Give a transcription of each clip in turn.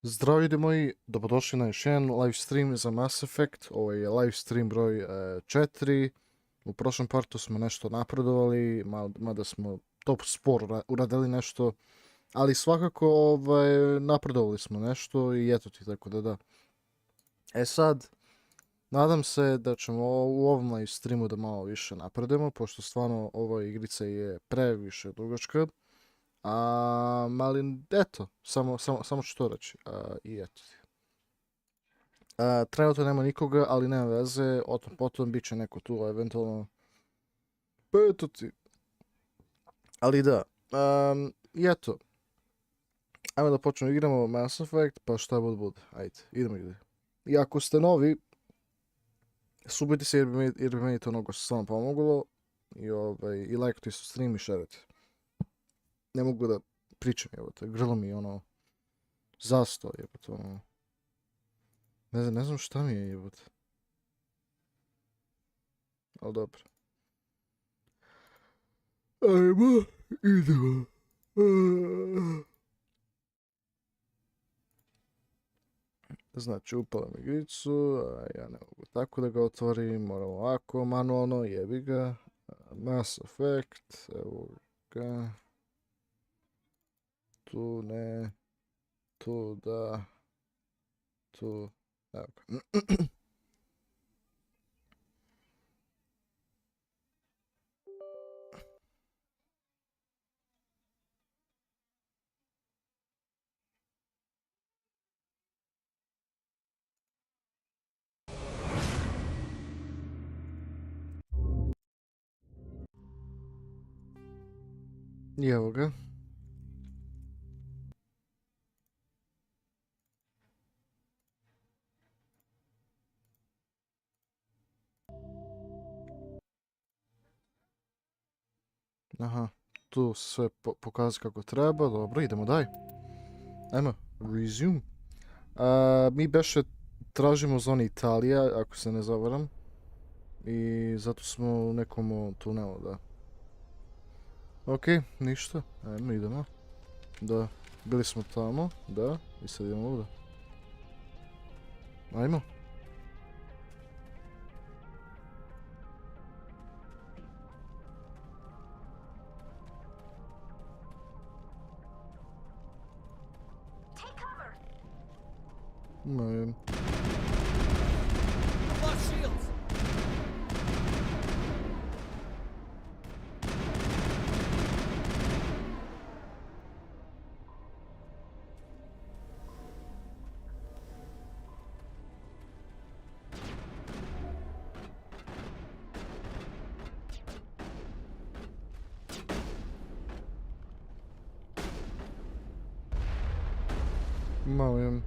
Zdravo ljudi moji, dobrodošli na još jedan live stream za Mass Effect. Ovo je live stream broj 4. U prošlom partu smo nešto napredovali, mada smo top spor uradili nešto, ali svakako napredovali smo nešto i eto ti, tako da. E sad, nadam se da ćemo u ovom live streamu da malo više napredujemo, pošto stvarno ova igrica je previše dugačka. Ali eto, samo ću to reći. I eto. Trenutno nema nikoga, ali nema veze, o tom potom bit će neko tu, eventualno. Pa eto ti. Ali da, i eto. Ajmo da počnemo igramo Mass Effect, pa šta bude. Ajde, idemo ljudi. I ako ste novi, subite se jer bi meni to mnogo stvarno pomoglo. I lajkujte su stream i šerite. Ne mogu da pričam, jebote, grlo mi ono zastoj, jebote, ono. Ne znam šta mi je, jebote. Ali dobro. Ajmo, idemo. Znači, upalam igricu, a ja ne mogu tako da ga otvorim, moram ovako, manualno, jebi ga. Mass Effect, evo ga. Tu ne, tu da, tu, evo ga. I evo ga. Aha, tu sve pokazuje kako treba, dobro, idemo dalje. Ajmo, resume. Mi beše tražimo zoni Italija, ako se ne zavaram. I zato smo u nekom tunelu, da. Ok, ništa, ajmo, idemo. Da, bili smo tamo, da, i sad idemo ovdje. Ajmo. Man. Molim.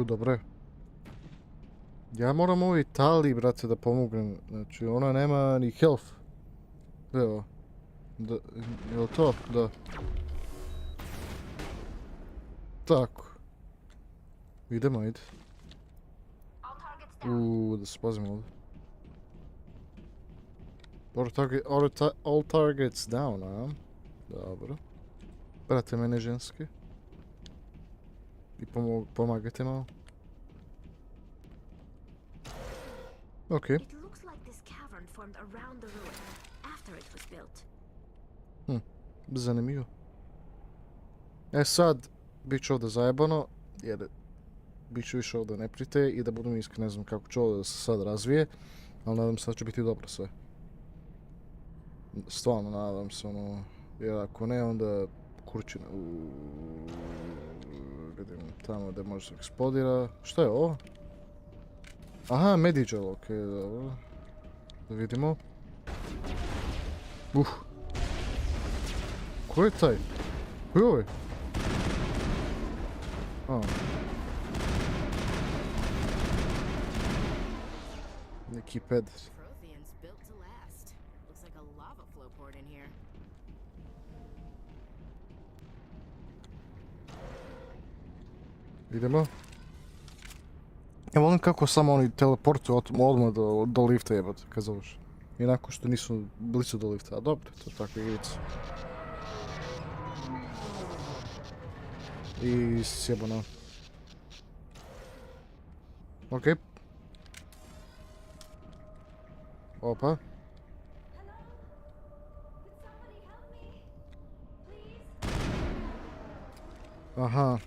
Dobre. Ja moram ovoj Italiji, brate, da pomognem. Znači, ona nema ni health. Evo. Je li to? Da. Tako. Idemo, ajde. Da se pazimo ovdje. All targets down, a? Dobro. Brate, mene ženske. I pomagajte malo. Ok. Zanimljivo. E sad, bit će ovdje zajebano, jer bit će više ovdje neprijatelja i da budem iskren, ne znam kako će ovdje da se sad razvije, ali nadam se da će biti dobro sve. Stvarno nadam se, ono, jer ako ne, onda kurčina. Vidim tamo gdje može se eksplodira. Šta je ovo? Aha, mediđal, okej, dobro. Da vidimo. Ko je taj? Ko je ovaj? Neki peder. Idemo. Ja volim kako samo oni teleportuju odmah do lifta, jebate, kad završi. I nakon što nisu blizu do lifta. A dobro, to je takva igrica. I sjebano. Okej. Opa. Aha.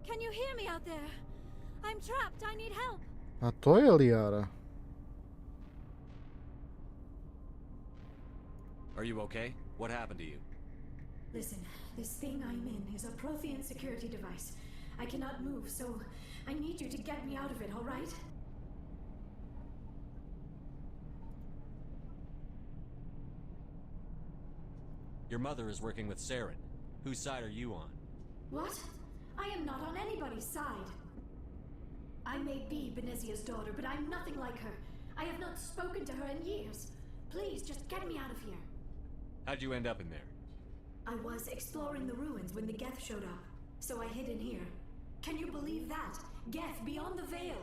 Can you hear me out there? I'm trapped. I need help. A to je Lijara. Are you okay? What happened to you? Listen, this thing I'm in is a Prothean security device. I cannot move, so I need you to get me out of it, all right? Your mother is working with Saren. Whose side are you on? What? I am not on anybody's side. I may be Benezia's daughter, but I'm nothing like her. I have not spoken to her in years. Please, just get me out of here. How'd you end up in there? I was exploring the ruins when the Geth showed up, so I hid in here. Can you believe that? Geth beyond the veil!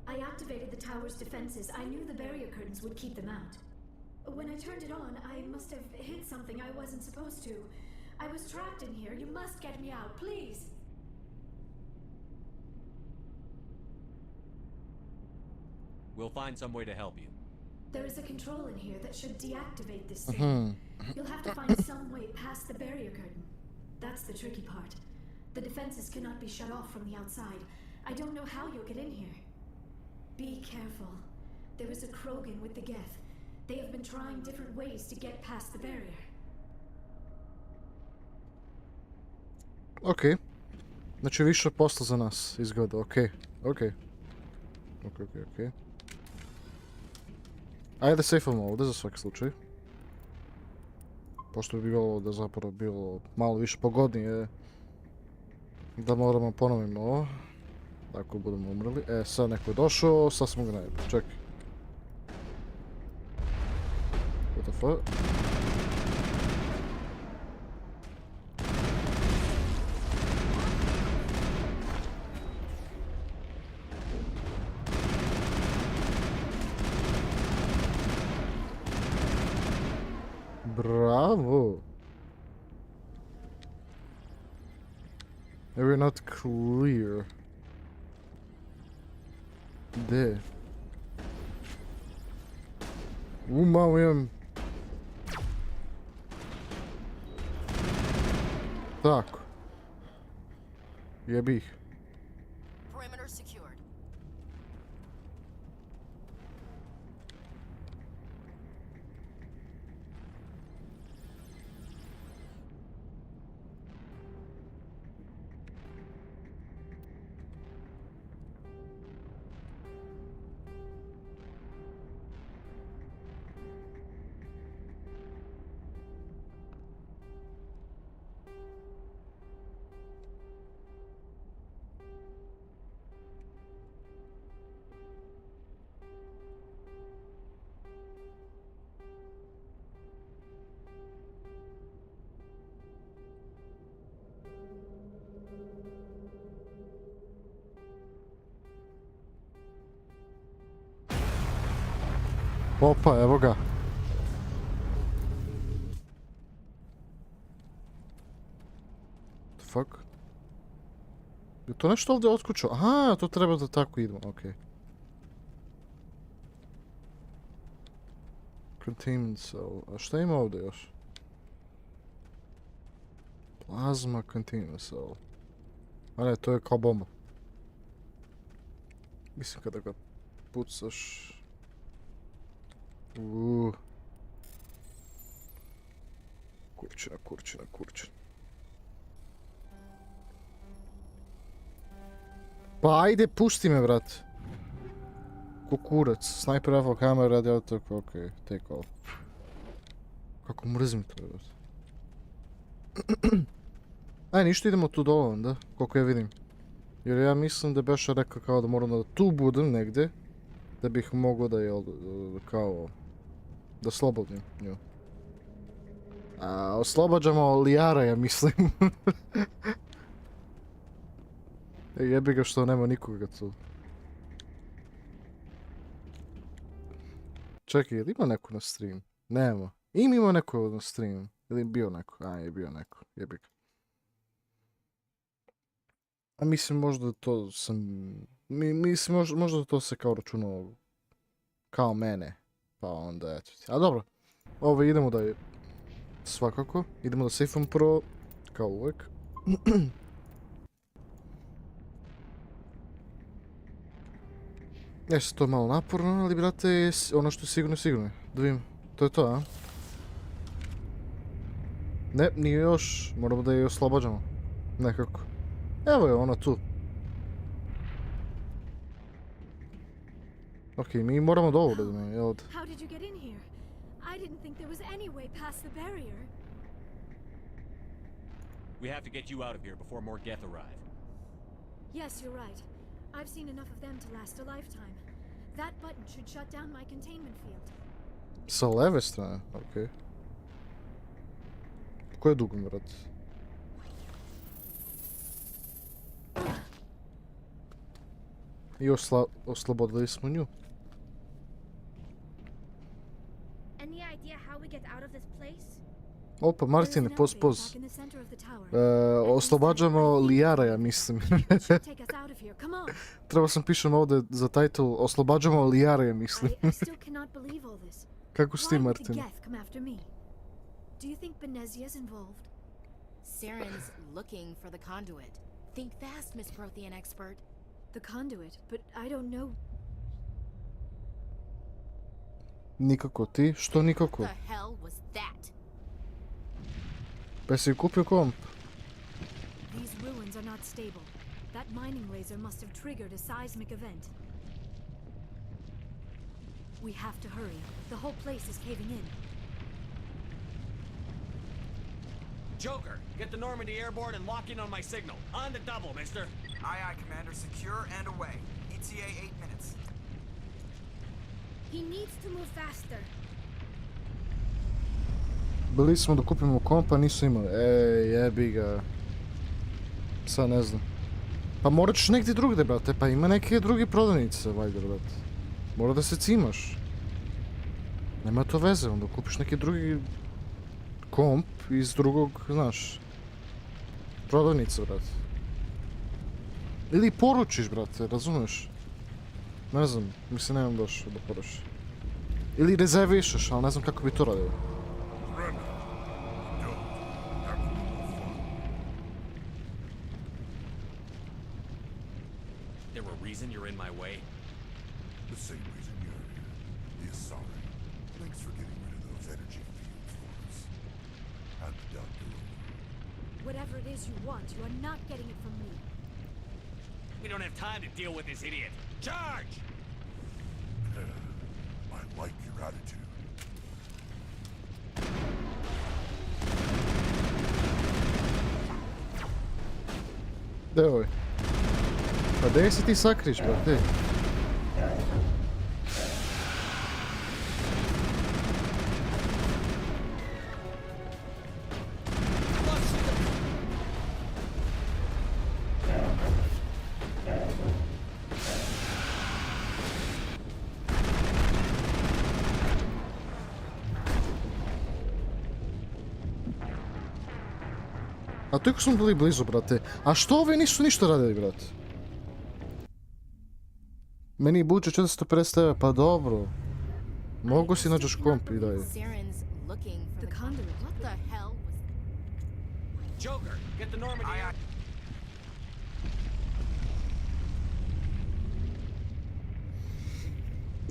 I activated the tower's defenses. I knew the barrier curtains would keep them out. When I turned it on, I must have hit something I wasn't supposed to. I was trapped in here. You must get me out, please! We'll find some way to help you. There is a control in here that should deactivate this thing. You'll have to find some way past the barrier curtain. That's the tricky part. The defenses cannot be shut off from the outside. I don't know how you'll get in here. Be careful. There is a Krogan with the Geth. They have been trying different ways to get past the barrier. Okej. Znači više posla za nas izgleda, okej. Ajde sejfamo ovdje za svaki slučaj. Pošto bi bilo da zapravo bilo malo više pogodnije da moramo ponoviti ovo. Tako budemo umrli. Sad neko je došao, sad smo ga najeli. Čekaj. What the fuck? Bravo! We're not clear. Gdje? Malo imam... Tako. Jebi ih. Perimeter secured. Opa, evo ga. The fuck? Je to nešto ovdje otkućao? Aha, to treba da tako idemo, okej. Containment cell. A šta ima ovdje još? Plasma containment cell. A ne, to je kao bomba. Mislim kada ga pucaš... Kurčina. Pa ajde, pušti me, brat. Kukurac, sniper rifle, kamera, radiator, okej, take off. Kako mrzim to, brat. Aj, ništa, idemo tu dole onda, koliko ja vidim. Jer ja mislim da Beša rekao kao da moram da tu budem negdje. Da bih mogao da je kao... Da slobodim nju. A oslobađamo Lijara, ja mislim. Jebi ga što nema nikoga tu. Čekaj, ili ima neko na stream? Nema. Ima neko na stream. Ili je bio neko? A, je bio neko. Jebi ga. A mislim možda to sam... Mislim možda to se kao računalo kao mene. Pa onda eto ti. A dobro. Ovo idemo da je... Svakako. Idemo da safeom prvo. Kao uvijek. Jeste, to je malo naporno, ali brate, ono što je sigurno. Da vidim, to je to, a? Ne, nije još, moramo da je oslobađamo. Nekako. Evo je ona tu. Okej, mi moramo do ovoga, jel da? How did you get in here? I didn't think there was any way past the barrier. We have to get you out of here before more Geth arrive. Yes, you're right. I've seen enough of them to last a lifetime. That button should shut down my containment field. Sa leve strane, okej. Ko je dugom, brate? I oslobodili smo nju. Any idea how we get out of this place? Opa, Martine, poz. Oslobađamo Lijara, ja mislim. Treba sam pišem ovdje za title, oslobađamo Lijara, ja mislim. Kako si ti, Martin? Saren's looking for the conduit. Think fast, Miss Prothean expert. The conduit, but I don't know. Nikako ti? Što nikako? What the hell was that? Pa si kupio komp? These ruins are not stable. That mining laser must have triggered a seismic event. We have to hurry. The whole place is caving in. Joker, get the Normandy airborne and lock in on my signal. On the double, mister. Aye, aye, Commander. Secure and away. ETA 8 minutes. He needs to move faster. Bili smo da kupimo kompa, nisu imali. Jebi ga. Sad ne znam. Pa morat ćeš negdje drugdje, brate. Pa ima neke druge prodavnice, valjda, brate. Mora da se cimaš. Nema to veze, onda kupiš neki drugi komp iz drugog, znaš, prodavnice, brate. Ili poručiš, brate, razumiješ? Ne znam, mislim nemam baš da poručiš. Ili rezervišeš, ali ne znam kako bi to radio. There a reason you're in my way? The same reason you're here. The Asari. Thanks for getting rid of those energy fields for us. And the doctor over. Whatever it is you want, you are not getting it from me. We don't have time to deal with this idiot. Charge! I like your attitude. Gdje ovaj? Pa gdje se ti sakriš, brate? A toliko smo bili blizu, brate. A što ove nisu ništa radili, brate? Meni buče 450 €, pa dobro. Mogu si nađeš komp i dalje. Saren's looking for the conduit. What the hell was... Joker, get the Normandy Aye,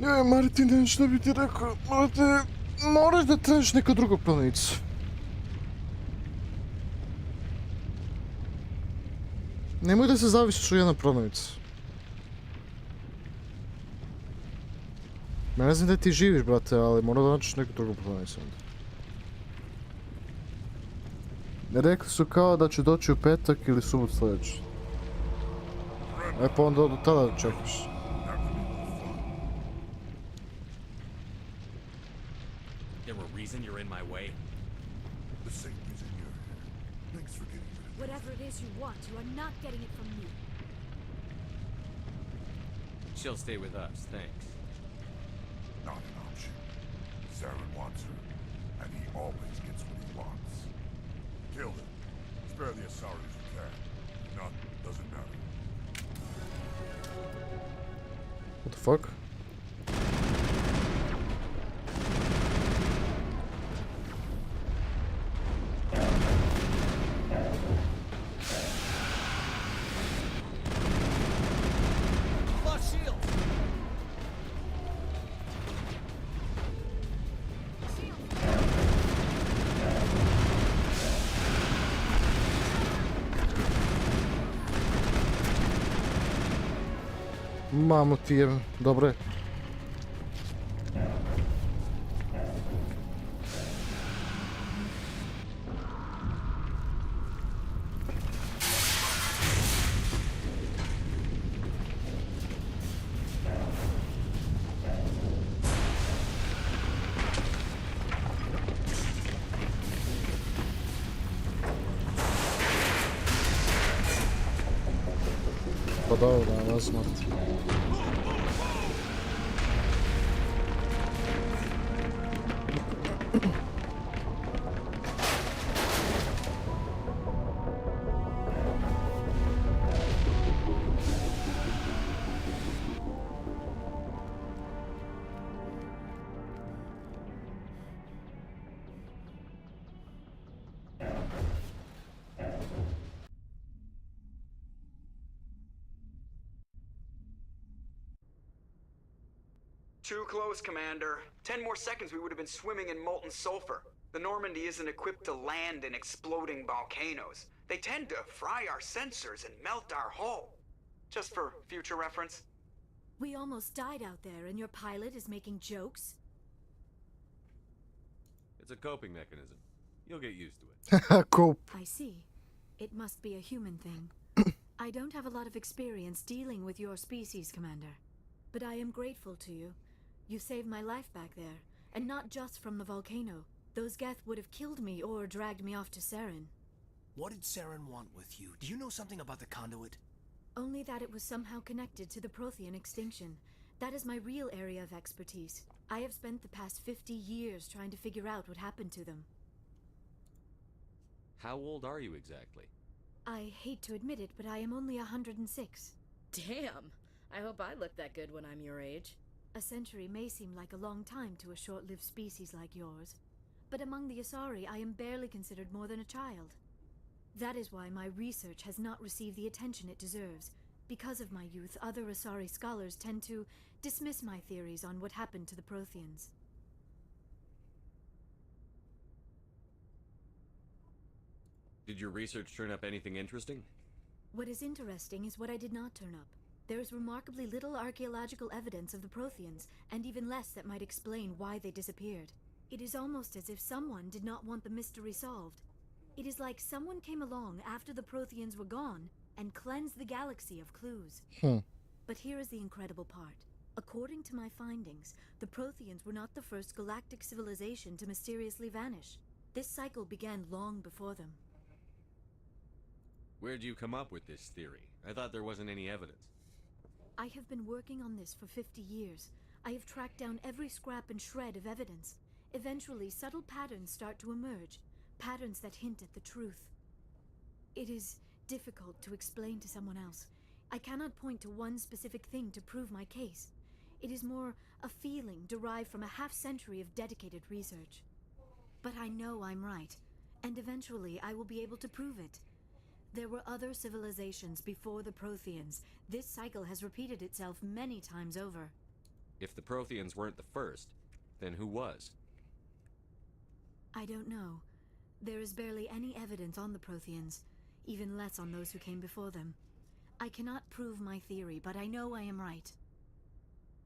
aye. Martine, što bi ti rekao? Brate, moraš da tražiš neku drugu planicu. Nemoj da se zavisiš u jednu prodavnicu. Ne znam da ti živiš, brate, ali mora da nađeš neku drugu prodavnicu onda. Rekli su kao da će doći u petak ili subot sljedeći. E pa onda do tada čekaš. There a reason you're in my way? The same reason you're here. Thanks for getting rid of Whatever it is you want, you are not getting it from me. She'll stay with us, thanks. Not an option. Saren wants her, and he always gets what he wants. Kill them. Spare the Asari if you can. If not, doesn't matter. What the fuck? Lost shield! Mamo ti je, dobre. Pa dobro, ne znam. Too close, Commander. 10 more seconds we would have been swimming in molten sulfur. The Normandy isn't equipped to land in exploding volcanoes. They tend to fry our sensors and melt our hull. Just for future reference. We almost died out there, and your pilot is making jokes? It's a coping mechanism. You'll get used to it. Cope. I see. It must be a human thing. I don't have a lot of experience dealing with your species, Commander. But I am grateful to you. You saved my life back there, and not just from the volcano. Those Geth would have killed me or dragged me off to Saren. What did Saren want with you? Do you know something about the conduit? Only that it was somehow connected to the Prothean extinction. That is my real area of expertise. I have spent the past 50 years trying to figure out what happened to them. How old are you exactly? I hate to admit it, but I am only 106. Damn. I hope I look that good when I'm your age. A century may seem like a long time to a short-lived species like yours, but among the Asari I am barely considered more than a child. That is why my research has not received the attention it deserves. Because of my youth, other Asari scholars tend to dismiss my theories on what happened to the Protheans. Did your research turn up anything interesting? What is interesting is what I did not turn up. There is remarkably little archaeological evidence of the Protheans, and even less that might explain why they disappeared. It is almost as if someone did not want the mystery solved. It is like someone came along after the Protheans were gone and cleansed the galaxy of clues. But here is the incredible part. According to my findings, the Protheans were not the first galactic civilization to mysteriously vanish. This cycle began long before them. Where'd you come up with this theory? I thought there wasn't any evidence. I have been working on this for 50 years. I have tracked down every scrap and shred of evidence. Eventually, subtle patterns start to emerge, patterns that hint at the truth. It is difficult to explain to someone else. I cannot point to one specific thing to prove my case. It is more a feeling derived from a half-century of dedicated research. But I know I'm right, and eventually I will be able to prove it. There were other civilizations before the Protheans. This cycle has repeated itself many times over. If the Protheans weren't the first, then who was? I don't know. There is barely any evidence on the Protheans, even less on those who came before them. I cannot prove my theory, but I know I am right.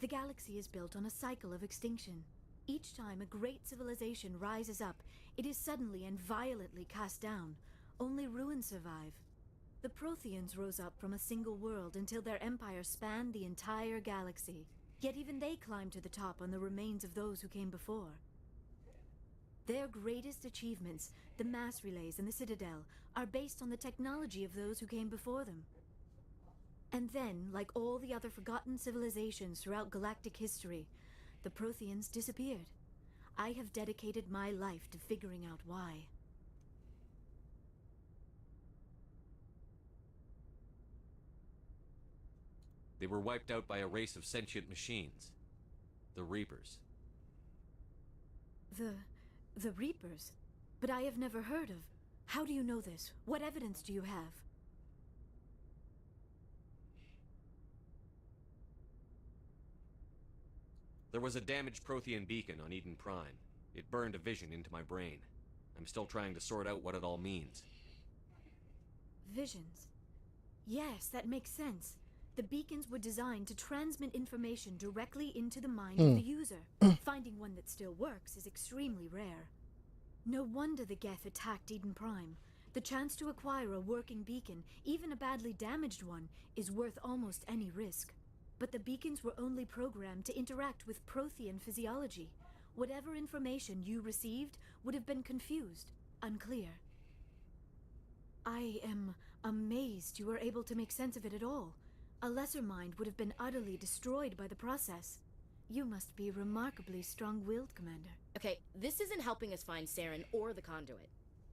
The galaxy is built on a cycle of extinction. Each time a great civilization rises up, it is suddenly and violently cast down. Only ruins survive. The Protheans rose up from a single world until their empire spanned the entire galaxy. Yet even they climbed to the top on the remains of those who came before. Their greatest achievements, the mass relays and the Citadel, are based on the technology of those who came before them. And then, like all the other forgotten civilizations throughout galactic history, the Protheans disappeared. I have dedicated my life to figuring out why. They were wiped out by a race of sentient machines. The Reapers. The Reapers? But I have never heard of... How do you know this? What evidence do you have? There was a damaged Prothean beacon on Eden Prime. It burned a vision into my brain. I'm still trying to sort out what it all means. Visions. Yes, that makes sense. The beacons were designed to transmit information directly into the mind of the user. Finding one that still works is extremely rare. No wonder the Geth attacked Eden Prime. The chance to acquire a working beacon, even a badly damaged one, is worth almost any risk. But the beacons were only programmed to interact with Prothean physiology. Whatever information you received would have been confused, unclear. I am amazed you were able to make sense of it at all. A lesser mind would have been utterly destroyed by the process. You must be remarkably strong-willed, Commander. Okay, this isn't helping us find Saren or the conduit.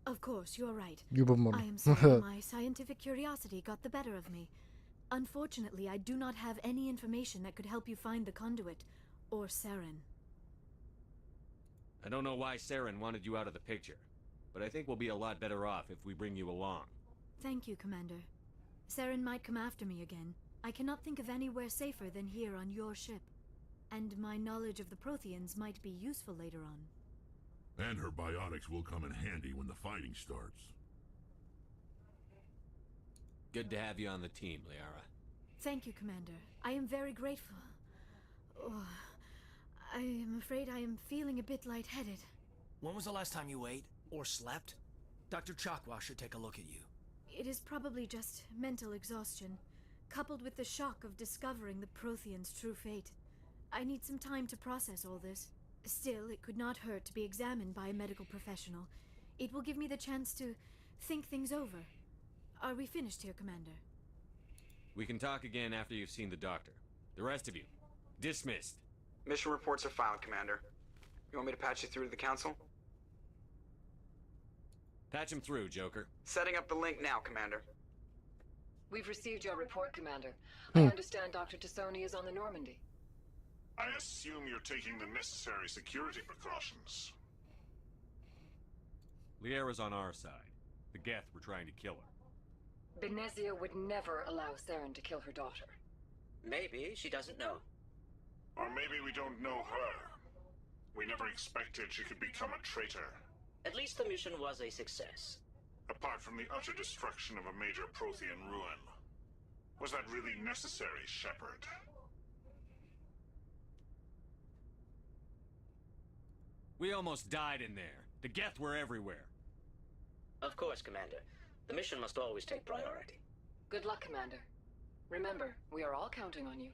Of course, you're right. Ljubomorno. I am sorry my scientific curiosity got the better of me. Unfortunately, I do not have any information that could help you find the conduit, or Saren. I don't know why Saren wanted you out of the picture, but I think we'll be a lot better off if we bring you along. Thank you, Commander. Saren might come after me again. I cannot think of anywhere safer than here on your ship. And my knowledge of the Protheans might be useful later on. And her biotics will come in handy when the fighting starts. Good to have you on the team, Liara. Thank you, Commander. I am very grateful. Oh, I am afraid I am feeling a bit lightheaded. When was the last time you ate or slept? Dr. Chakwa should take a look at you. It is probably just mental exhaustion, coupled with the shock of discovering the Protheans' true fate. I need some time to process all this. Still, it could not hurt to be examined by a medical professional. It will give me the chance to think things over. Are we finished here, Commander? We can talk again after you've seen the doctor. The rest of you, dismissed. Mission reports are filed, Commander. You want me to patch you through to the Council? Patch him through, Joker. Setting up the link now, Commander. We've received your report, Commander. I understand Dr. Tassoni is on the Normandy. I assume you're taking the necessary security precautions. Liara's on our side. The Geth were trying to kill her. Benezia would never allow Saren to kill her daughter. Maybe she doesn't know. Or maybe we don't know her. We never expected she could become a traitor. At least the mission was a success. Apart from the utter destruction of a major Prothean ruin. Was that really necessary, Shepard? We almost died in there. The Geth were everywhere. Of course, Commander. The mission must always take priority. Good luck, Commander. Remember, we are all counting on you.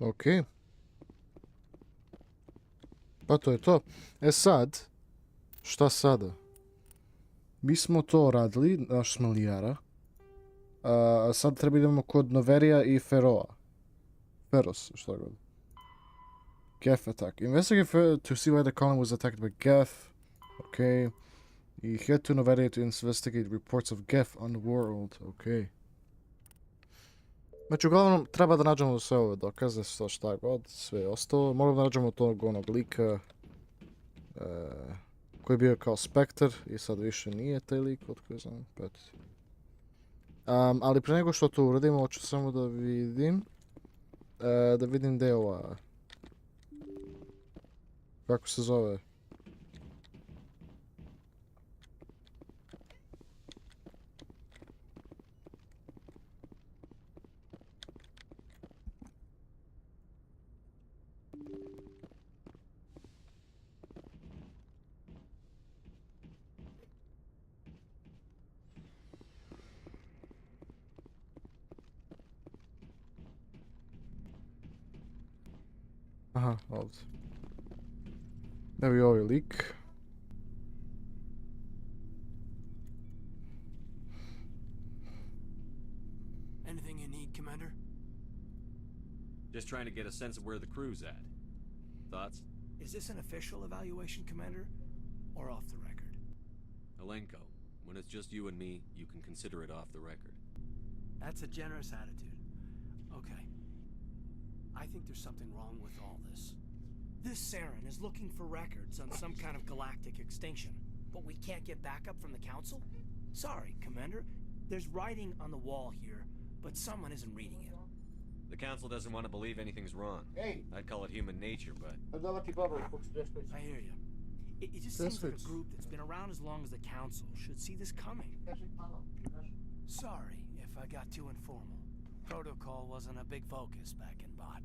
Ok. Pa to je to. E sad, šta sada? Mi smo to radili, naš smo Liara. Sad treba idemo kod Noverija i Feroa. Feros, šta god. Geth attack. Investigate to see why the colony was attacked by Geth. Okay. I head to Noveria to investigate reports of Geth on the world. Okay. Znači, uglavnom, treba da nađemo sve ove dokaze, šta god, sve ostalo. Moramo da nađemo tog onog lika koji je bio kao Spectre i sad više nije taj lik, od koje znam, petiti. Ali pre nego što to uradimo, hoću samo da vidim gde je ova, kako se zove. Aha, ovdje. Evo i ovaj lik. Just trying to get a sense of where the crew's at. Thoughts? Is this an official evaluation, Commander? Or off the record? Alenko, when it's just you and me, you can consider it off the record. That's a generous attitude. Okay. I think there's something wrong with all this. This Saren is looking for records on some kind of galactic extinction, but we can't get backup from the Council? Sorry, Commander. There's writing on the wall here, but someone isn't reading it. The Council doesn't want to believe anything's wrong. Hey. I'd call it human nature, but... I hear you. It just seems like a group that's been around as long as the Council should see this coming. Sorry if I got too informal. Protocol wasn't a big focus back in Bot.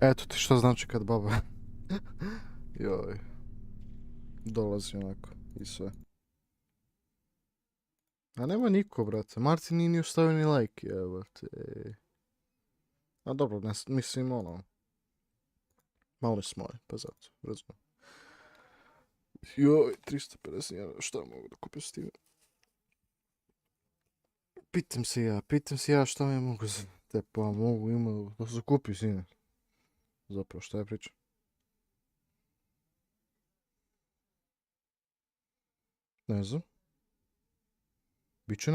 Eto ti što znači kad baba joj dolazi onako i sve. A nema niko, brate. Martin nije ni ustavio ni like, jebate. A dobro, ne, mislim ono. Malo smo je, pa zato, razumijem. Joj, 351, šta mogu da kupim s time? Pitam se ja šta mi mogu za te, pa mogu, ima, da se kupi sine. Zapravo, šta je priča? Ne znam. Biće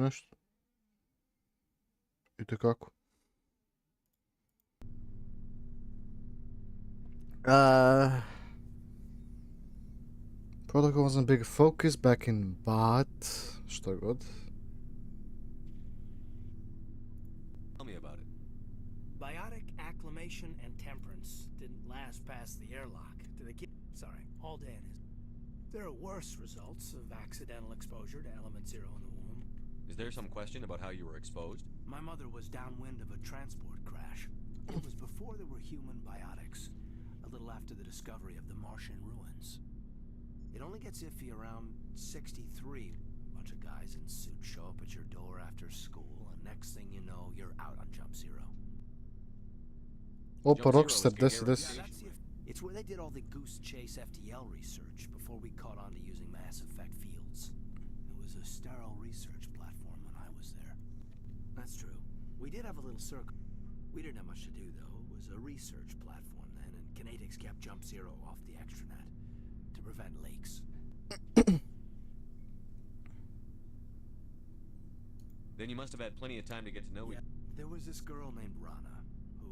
nešto. Itekako. Protocol wasn't big focus back in Bot. Šta god. Tell me about it. Biotic acclimation and temperance didn't last past the airlock. Do they keep... Sorry, hauled in. There are worse results of accidental exposure to element zero in the womb. Is there some question about how you were exposed? My mother was downwind of a transport crash. It was before there were human biotics, a little after the discovery of the Martian ruins. It only gets iffy around 63. A bunch of guys in suits show up at your door after school, and next thing you know, you're out on Jump Zero. Opa, Rockstar, desi. It's where they did all the Goose Chase FTL research before we caught on to using mass effect fields. It was a sterile research platform when I was there. That's true. We did have a little circle. We didn't have much to do, though. It was a research platform then, and Kinetics kept Jump Zero off the extranet to prevent leaks. Then you must have had plenty of time to get to know each other. There was this girl named Rana who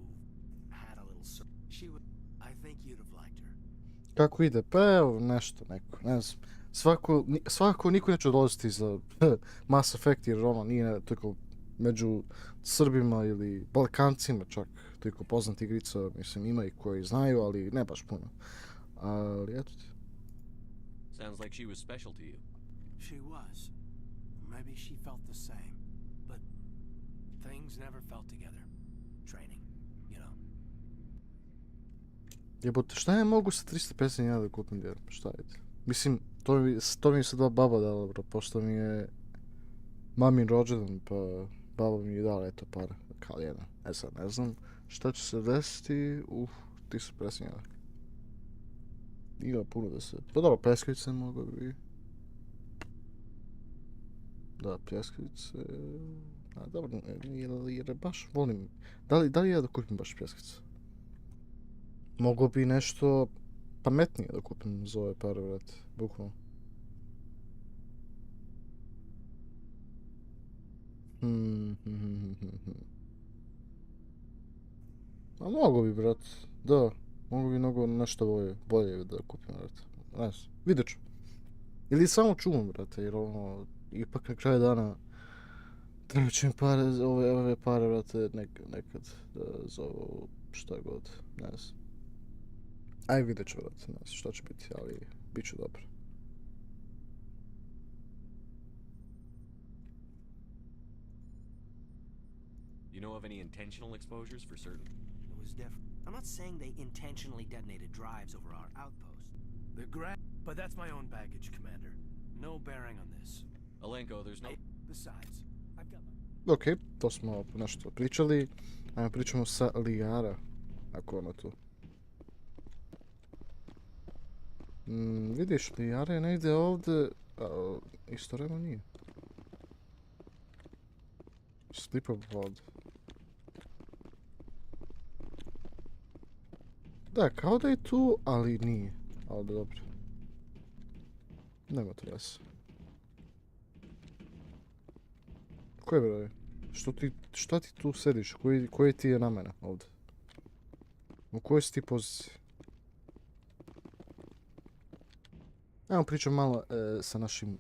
had a little she was. I think you'd have liked her. Kako ide? Pa evo, nešto, neko, ne znam. Svako niko neće dolaziti za Mass Effect jer ono nije toliko među Srbima ili Balkancima čak toliko poznati igrica, mislim ima i koji znaju, ali ne baš puno. Ali eto ti. Sounds like she was special to you. She was. Maybe she felt the same. But things never felt together. Training, you know. Jebote, šta ja mogu sa 350.000 da kupim djel? Šta je? Mislim, to mi je sad baba dala, bro, pošto mi je mamin rođendan, pa baba mi je dala, eto, para, kao jedan. Sad ne znam šta će se desiti, 350.000. Ima puno da se... Pa dobro, pljeskavice mogu bi... Da, pljeskavice... A dobro, jer baš volim... Da li ja da kupim baš pljeskavice? Mogu bi nešto pametnije da kupim za ove pare, vrati, bukvalno. A mogu bi, brat, da. Mogu bi mnogo nešto bolje da kupim, brate. Ne znam, vidjet ću. Ili samo čuvam, brate, jer ono, ipak na kraju dana treba će mi pare, ove pare, brate, nekad za ovo šta god, ne znam. Aj, vidjet ću, brate, ne znam šta će biti, ali bit će dobro. You know of any intentional exposures for certain? It was different. I'm not saying they intentionally detonated drives over our outpost. But that's my own baggage, Commander. No bearing on this. Alenko, there's no... Besides, I've got Okej, to smo nešto pričali. Ajmo pričamo sa Liara, ako ono tu. Vidiš, Liara je negdje ovdje, istovremeno nije. Slip of Blood. Da, kao da je tu, ali nije. Ali dobro. Nema to veze. Koje broje? Šta ti tu sediš? Koji ti je namena ovdje? U kojoj si ti poziciji? Evo pričam malo sa našim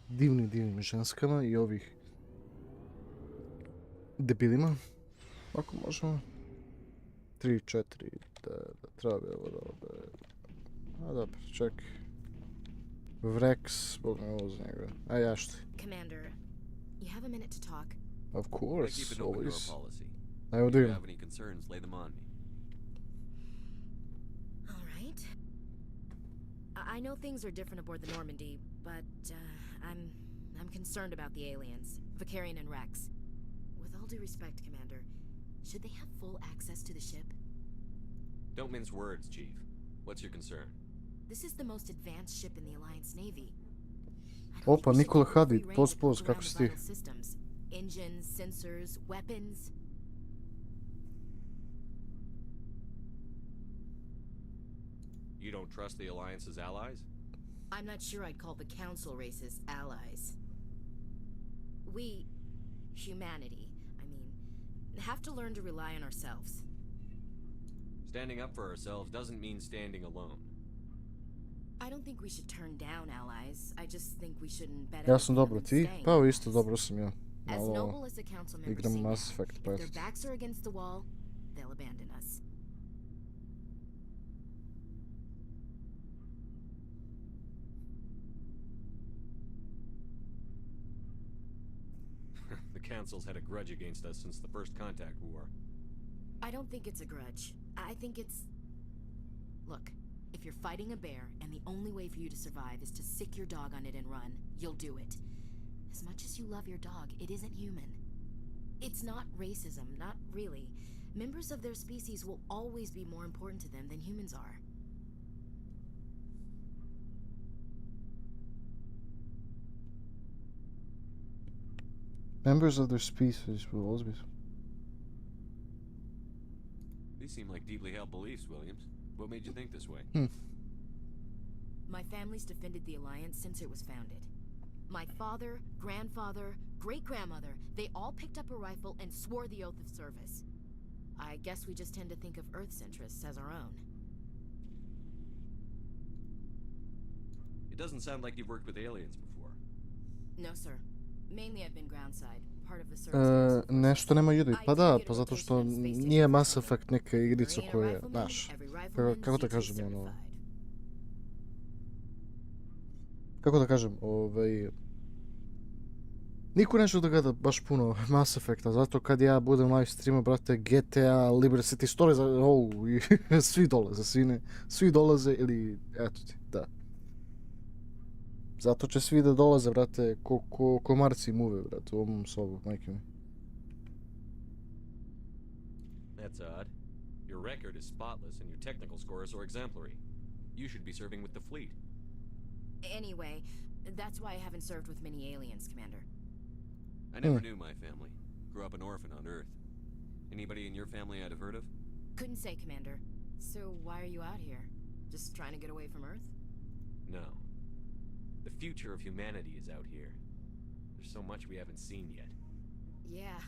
divnim ženskama i ovih debilima. Ako možemo. 3, 4, da treba bi ovo da... A dobro, čekaj. Vrex, bog me ovo za njega. A jašti. Commander, you have a minute to talk? Of course, I keep an open door always. policy. Evo If da you idem. have any concerns, lay them on me. All right. I know things are different aboard the Normandy, but I'm concerned about the aliens, Vicarian and Rex. With all due respect, Commander, should they have full access to the ship? Don't mince words, Chief. What's your concern? This is the most advanced ship in the Alliance Navy. Opa, Nikola Hadid, poz, kako si ti? Engines, sensors, weapons. You don't trust the Alliance's allies? I'm not sure I'd call the Council races allies. We, humanity, have to learn to rely on ourselves. Standing up for ourselves doesn't mean standing alone. I don't think we should turn down allies. I just think we shouldn't bet Ja sam dobro, ti? Pa evo isto dobro sam ja. As noble as the council members igram seem Mass now, Effect, if pa their eto. backs are against the wall, they'll abandon us. The Council's had a grudge against us since the First Contact War. I don't think it's a grudge. I think it's... Look, if you're fighting a bear and the only way for you to survive is to sick your dog on it and run, you'll do it. As much as you love your dog, it isn't human. It's not racism, not really. Members of their species will always be more important to them than humans are. Members of their species will always be... These seem like deeply held beliefs, Williams. What made you think this way? My family's defended the Alliance since it was founded. My father, grandfather, great-grandmother, they all picked up a rifle and swore the oath of service. I guess we just tend to think of Earth's interests as our own. It doesn't sound like you've worked with aliens before. No, sir. Mainly I've been groundside, part of the service. Nešto nema ljudi. Pa da, pa zato što nije Mass Effect neka igrica koja je, znaš, kako da kažem, ono... Kako da kažem, niko neće da gleda baš puno Mass Effecta, zato kad ja budem live streamu, brate, GTA, Liberty City Stories, i svi dolaze, svi dolaze ili, eto ti, da. Zato će svi da dolaze, brate, ko Marci muve, brate, u ovom sobu, majke mi. That's odd. Your record is spotless and your technical scores are exemplary. You should be serving with the fleet. Anyway, that's why I haven't served with many aliens, Commander. I never knew my family. Grew up an orphan on Earth. Anybody in your family I'd have heard of? Couldn't say, Commander. So why are you out here? Just trying to get away from Earth? No. The future of humanity is out here. There's so much we haven't seen yet. Yeah.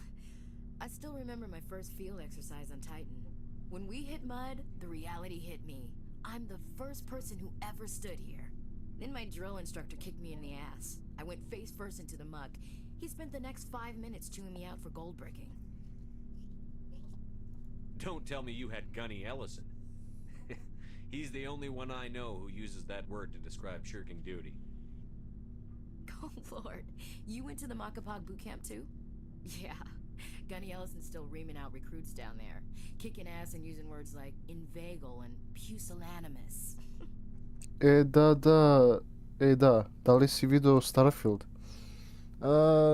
I still remember my first field exercise on Titan. When we hit mud, the reality hit me. I'm the first person who ever stood here. Then my drill instructor kicked me in the ass. I went face first into the muck. He spent the next 5 minutes chewing me out for gold breaking. Don't tell me you had Gunny Ellison. He's the only one I know who uses that word to describe shirking duty. Oh, Lord. You went to the Macapog boot camp, too? Yeah. Gunny Ellison's still reaming out recruits down there. Kicking ass and using words like inveigle and pusillanimous. Da li si video Starfield?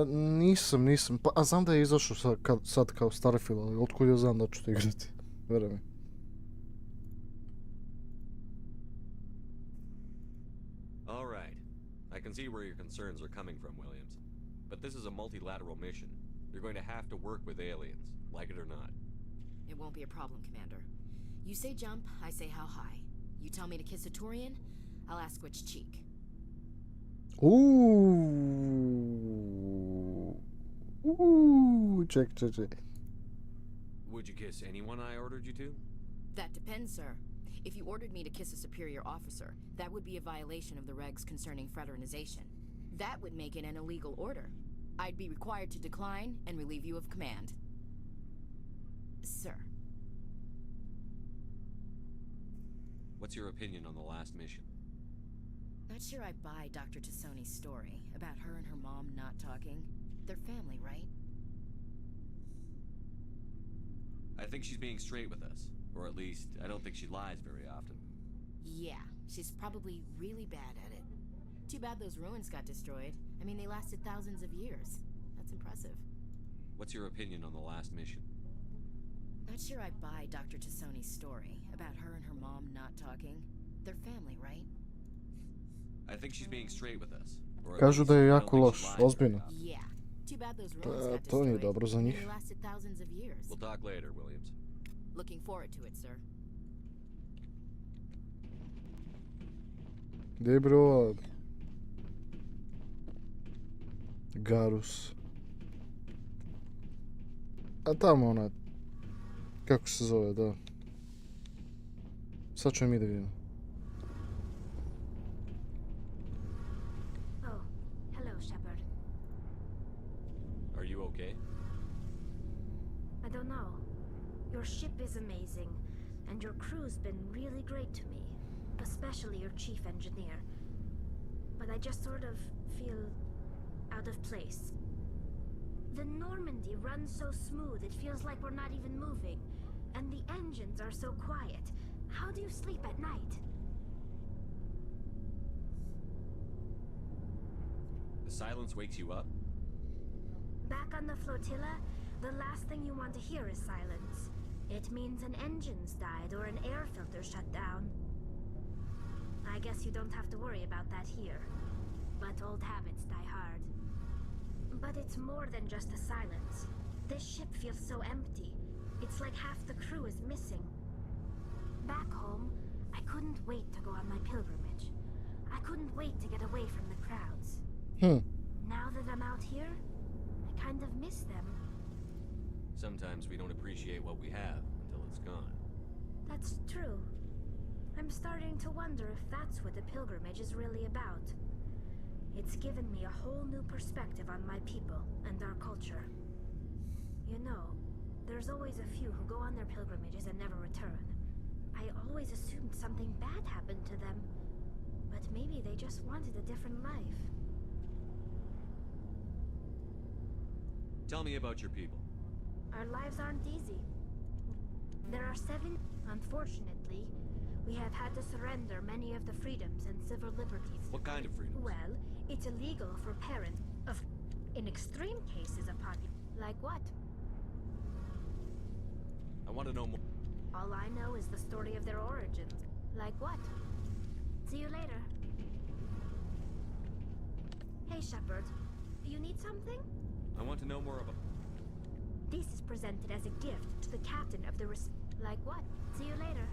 Nisam, pa znam da je izašao sad kao Starfield, ali otkud ja znam da ću to igrati, veruj mi. All right. I can see where your concerns are coming from, Williams. But this is a multilateral mission. You're going to have to work with aliens, like it or not. It won't be a problem, Commander. You say jump, I say how high. You tell me to kiss a Turian, I'll ask which cheek. Check. Would you kiss anyone I ordered you to? That depends, sir. If you ordered me to kiss a superior officer, that would be a violation of the regs concerning fraternization. That would make it an illegal order. I'd be required to decline and relieve you of command. Sir. What's your opinion on the last mission? Not sure I buy Dr. Tassoni's story about her and her mom not talking. They're family, right? I think she's being straight with us. Or at least, I don't think she lies very often. Yeah, she's probably really bad at it. Too bad those ruins got destroyed. I mean, they lasted thousands of years. That's impressive. What's your opinion on the last mission? Not sure I buy Dr. Tassoni's story about her and her mom not talking. They're family, right? I think she's being straight with us. Kažu da je jako loš, ozbiljno. Yeah. Too bad those ruins got To nije destroyed. dobro za njih. They lasted thousands of years. We'll talk later, Williams. Looking forward to it, sir. Gdje bro? Garus. A tamo ona... Kako se zove, da. Sad ćemo mi da vidimo. Oh, hello, Shepard. Are you okay? I don't know. Your ship is amazing, and your crew's been really great to me, especially your chief engineer. But I just sort of feel out of place. The Normandy runs so smooth, it feels like we're not even moving. And the engines are so quiet. How do you sleep at night? The silence wakes you up? Back on the flotilla, the last thing you want to hear is silence. It means an engine's died or an air filter shut down. I guess you don't have to worry about that here. But old habits die hard. But it's more than just the silence. This ship feels so empty. It's like half the crew is missing. Back home, I couldn't wait to go on my pilgrimage. I couldn't wait to get away from the crowds. Now that I'm out here, I kind of miss them. Sometimes we don't appreciate what we have until it's gone. That's true. I'm starting to wonder if that's what the pilgrimage is really about. It's given me a whole new perspective on my people and our culture. You know, there's always a few who go on their pilgrimages and never return. I always assumed something bad happened to them, but maybe they just wanted a different life. Tell me about your people. Our lives aren't easy. There are 7. Unfortunately, we have had to surrender many of the freedoms and civil liberties. What kind of freedom? Well, it's illegal for parents of, in extreme cases of like what? I want to know more. All I know is the story of their origins. Like what? See you later. Hey, Shepard. You need something? I want to know more about... This is presented as a gift to the captain of the Like what? See you later.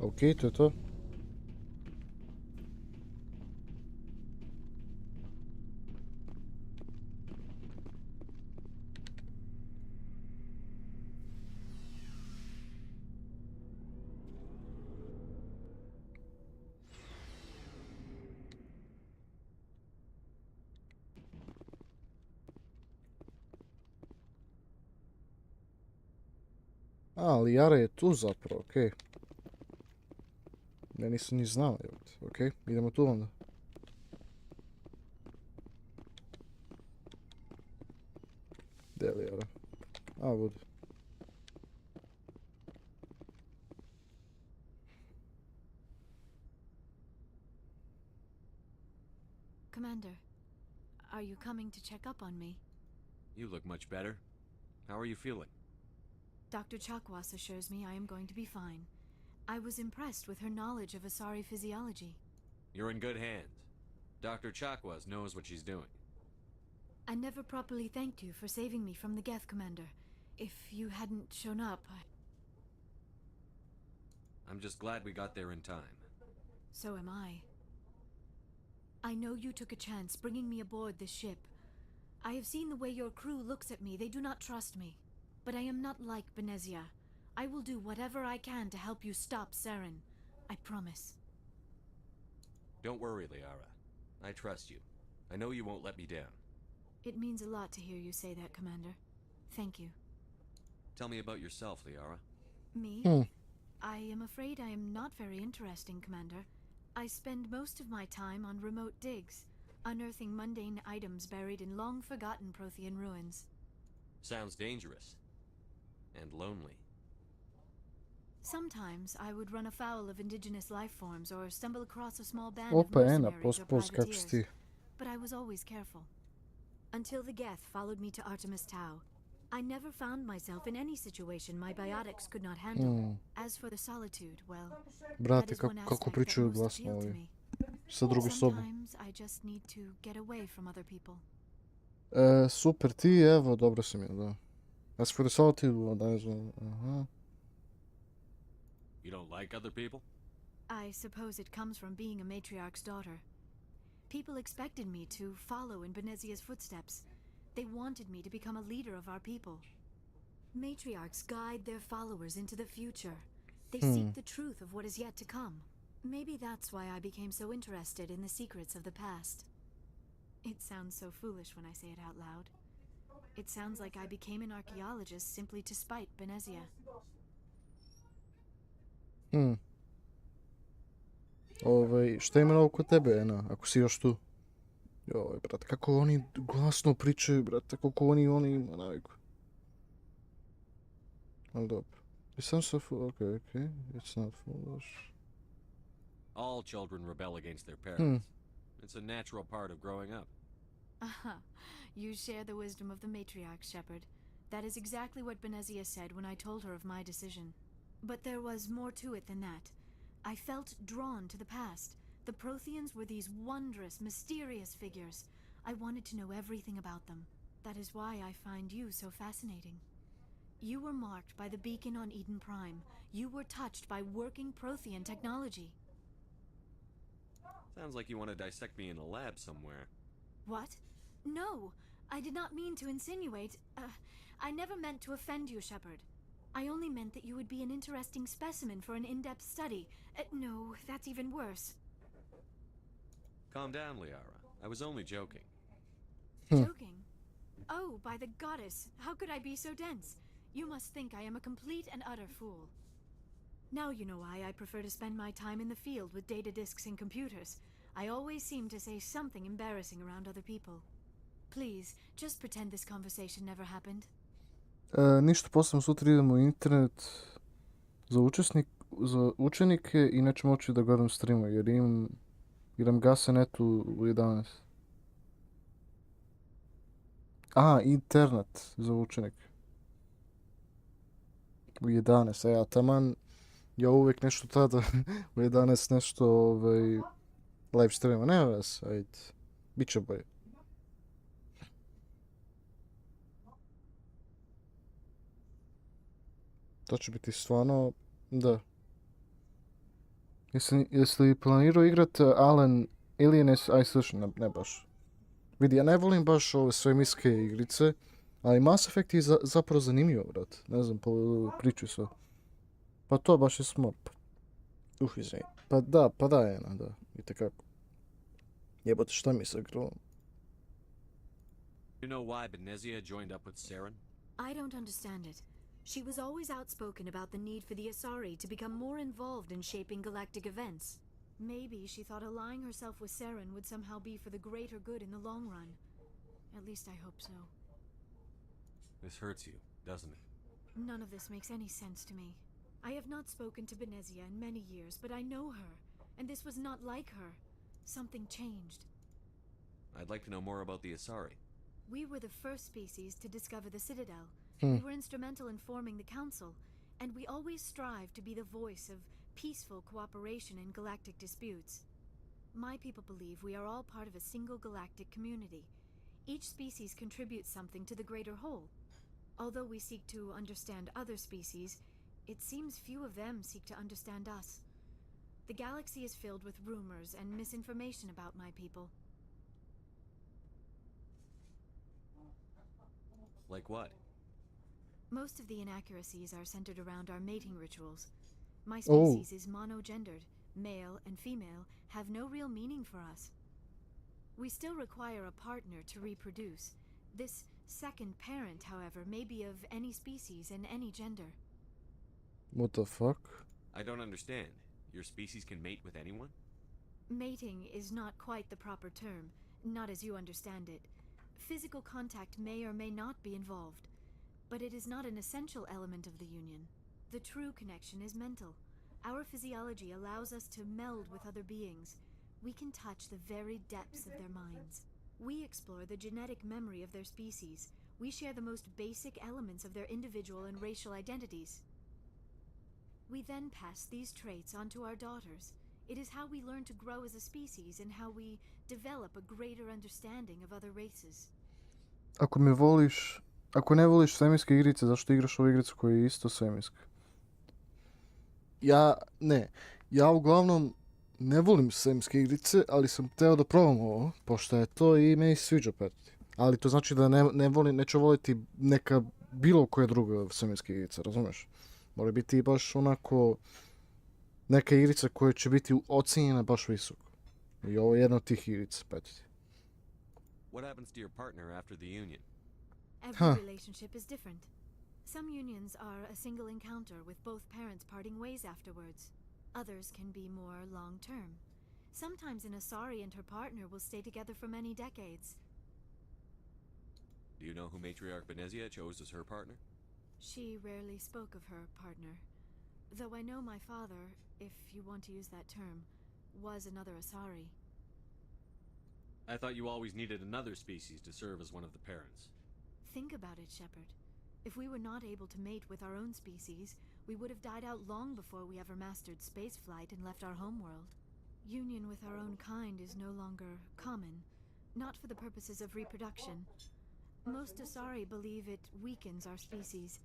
Okej, to je to. Ali Jara je tu zapravo, okej. Ja nisam ni znao, okej, idemo tu onda. Gdje je li Jara? A, vodi. Commander, are you coming to check up on me? You look much better. How are you feeling? Dr. Chakwas assures me I am going to be fine. I was impressed with her knowledge of Asari physiology. You're in good hands. Dr. Chakwas knows what she's doing. I never properly thanked you for saving me from the Geth, Commander. If you hadn't shown up, I'm just glad we got there in time. So am I. I know you took a chance bringing me aboard this ship. I have seen the way your crew looks at me. They do not trust me. But I am not like Benezia. I will do whatever I can to help you stop Saren. I promise. Don't worry, Liara. I trust you. I know you won't let me down. It means a lot to hear you say that, Commander. Thank you. Tell me about yourself, Liara. Me? I am afraid I am not very interesting, Commander. I spend most of my time on remote digs, unearthing mundane items buried in long-forgotten Prothean ruins. Sounds dangerous. And lonely. Sometimes I would run afoul of indigenous life forms or stumble across a small band of mercenaries or privateers, but I was always careful. Until the Geth followed me to Artemis Tau, I never found myself in any situation my biotics could not handle. As for the solitude, well, Brate, kako pričaju glasno ovi. Sa drugu sobu. Sometimes I just need to get away from other people. Super, ti, evo, dobro si mi, da. As for the solitude, da, You don't like other people? I suppose it comes from being a matriarch's daughter. People expected me to follow in Benezia's footsteps. They wanted me to become a leader of our people. Matriarchs guide their followers into the future. They seek the truth of what is yet to come. Maybe that's why I became so interested in the secrets of the past. It sounds so foolish when I say it out loud. It sounds like I became an archaeologist simply to spite Benezia. Šta ima novo kod tebe, Ena, ako si još tu? Joj, brate, kako oni glasno pričaju, brate, kako oni ima naviku. Ali dobro. It sounds so foolish. Okay. It's not foolish. All children rebel against their parents. It's a natural part of growing up. Aha. You share the wisdom of the matriarch, Shepard. That is exactly what Benezia said when I told her of my decision. But there was more to it than that. I felt drawn to the past. The Protheans were these wondrous, mysterious figures. I wanted to know everything about them. That is why I find you so fascinating. You were marked by the beacon on Eden Prime. You were touched by working Prothean technology. Sounds like you want to dissect me in a lab somewhere. What? No, I did not mean to insinuate. I never meant to offend you, Shepard. I only meant that you would be an interesting specimen for an in-depth study. No, that's even worse. Calm down, Liara. I was only joking. Joking? Oh, by the goddess, how could I be so dense? You must think I am a complete and utter fool. Now you know why I prefer to spend my time in the field with data disks and computers. I always seem to say something embarrassing around other people. Please, just pretend this conversation never happened. Ništa posebno, sutra idemo u internet za učenike i neću moći da gledam streama jer imam gase netu u 11. Internet za učenike. U 11, ja taman, ja uvijek nešto tada u 11 nešto live streama, nema vas, ajde, bit će bolje. To će biti stvarno, da. Jesi li planirao igrat Alien Isolation? Ne baš. Vidi, ja ne volim baš ove svemirske igrice, ali Mass Effect je zapravo zanimljivo, brat. Ne znam, priču sve. Pa to baš je smor. Izvini. Pa da, jedna, da. Itekako. Jebote, šta mi se grlo? You know why Benezia joined up with Saren? I don't understand it. She was always outspoken about the need for the Asari to become more involved in shaping galactic events. Maybe she thought allying herself with Saren would somehow be for the greater good in the long run. At least I hope so. This hurts you, doesn't it? None of this makes any sense to me. I have not spoken to Benezia in many years, but I know her, and this was not like her. Something changed. I'd like to know more about the Asari. We were the first species to discover the Citadel. We were instrumental in forming the Council, and we always strive to be the voice of peaceful cooperation in galactic disputes. My people believe we are all part of a single galactic community. Each species contributes something to the greater whole. Although we seek to understand other species, it seems few of them seek to understand us. The galaxy is filled with rumors and misinformation about my people. Like what? Most of the inaccuracies are centered around our mating rituals. My species is monogendered. Male and female have no real meaning for us. We still require a partner to reproduce. This second parent, however, may be of any species and any gender. What the fuck? I don't understand. Your species can mate with anyone? Mating is not quite the proper term, not as you understand it. Physical contact may or may not be involved, but it is not an essential element of the union. The true connection is mental. Our physiology allows us to meld with other beings. We can touch the very depths of their minds. We explore the genetic memory of their species. We share the most basic elements of their individual and racial identities. We then pass these traits on to our daughters. It is how we learn to grow as a species and how we develop a greater understanding of other races. Ako ne voliš svemirske igrice, zašto igraš ovu igricu koja je isto svemirska? Ja uglavnom ne volim svemirske igrice, ali sam hteo da probam ovo, pošto je to i meni se sviđa petiti. Ali to znači da neću voliti neka bilo koja druga svemirska igrica, razumeš? Mora biti baš onako neka igrica koja će biti ocenjena baš visoko. I ovo je jedna od tih igrica, petiti. What happens to your partner after the union? Every relationship is different. Some unions are a single encounter with both parents parting ways afterwards. Others can be more long-term. Sometimes an Asari and her partner will stay together for many decades. Do you know who Matriarch Benezia chose as her partner? She rarely spoke of her partner. Though I know my father, if you want to use that term, was another Asari. I thought you always needed another species to serve as one of the parents. Think about it, Shepard. If we were not able to mate with our own species, we would have died out long before we ever mastered spaceflight and left our homeworld. Union with our own kind is no longer common, not for the purposes of reproduction. Most Asari believe it weakens our species.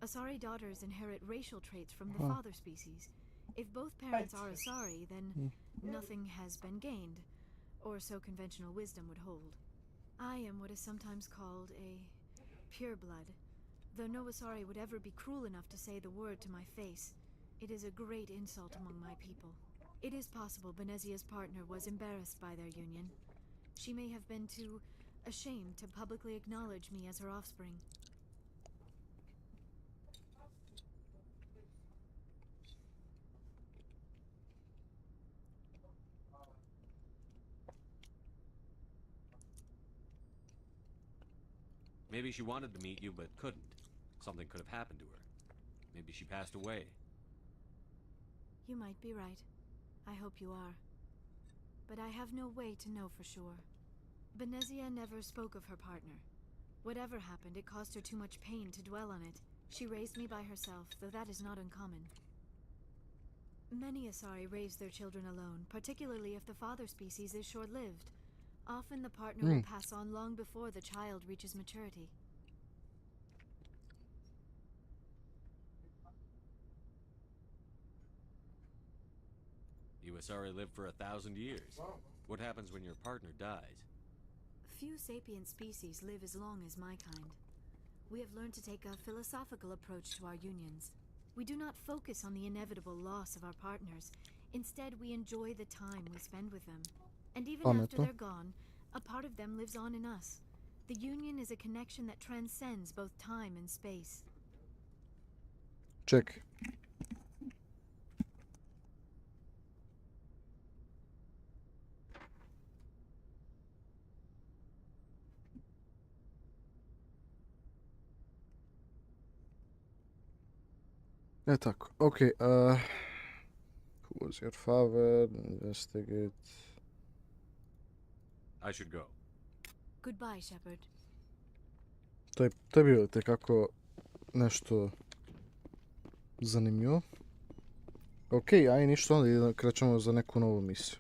Asari daughters inherit racial traits from the father species. If both parents are Asari, then nothing has been gained, or so conventional wisdom would hold. I am what is sometimes called a pureblood, though no Asari would ever be cruel enough to say the word to my face. It is a great insult among my people. It is possible Benezia's partner was embarrassed by their union. She may have been too ashamed to publicly acknowledge me as her offspring. Maybe she wanted to meet you but couldn't. Something could have happened to her. Maybe she passed away. You might be right. I hope you are. But I have no way to know for sure. Benezia never spoke of her partner. Whatever happened, it caused her too much pain to dwell on it. She raised me by herself, though that is not uncommon. Many Asari raise their children alone, particularly if the father species is short-lived. Often the partner will pass on long before the child reaches maturity. You Asari live for 1,000 years. What happens when your partner dies? Few sapient species live as long as my kind. We have learned to take a philosophical approach to our unions. We do not focus on the inevitable loss of our partners. Instead, we enjoy the time we spend with them. And even after they're gone, a part of them lives on in us. The union is a connection that transcends both time and space. Check. tako. Okay, who was your father? Investigate. I should go. Goodbye, Shepard. To je bilo tekako nešto zanimljivo. Ok, aj ništa, onda krećemo za neku novu misiju.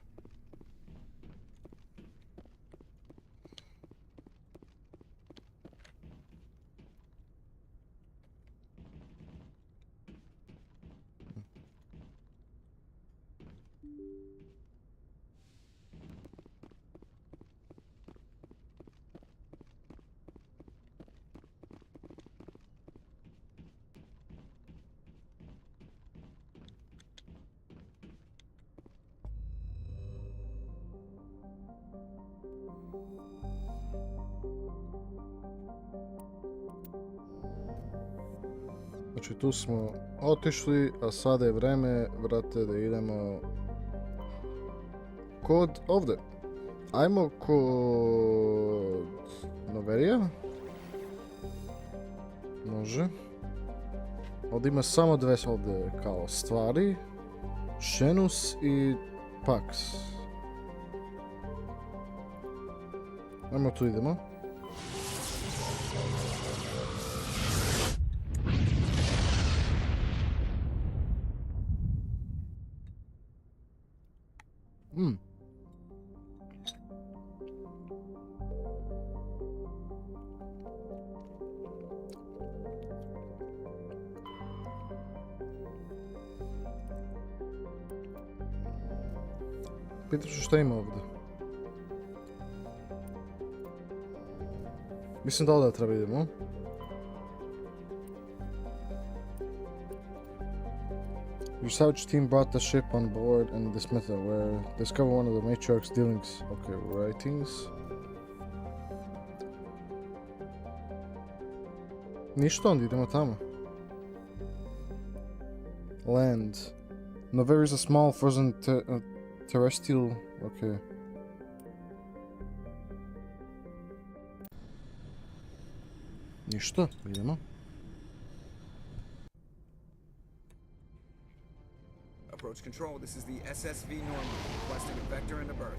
Znači tu smo otišli, a sada je vreme, brate, da idemo kod ovdje. Ajmo kod Noverija. Može. Ovdje ima samo dve ovdje kao stvari. Šenus i Pax. Ajmo tu idemo. Pitaš šta ima ovdje? Mislim da ovdje treba idemo. Your savage team brought the ship on board and dismissed it, where discover one of the matriarch's dealings. Okay, writings. Ništa, onda idemo tamo. Land. Nover is a small frozen Terrestrial, okej. Ništa, idemo. Approach control, this is the SSV Normandy, requesting a vector into berth.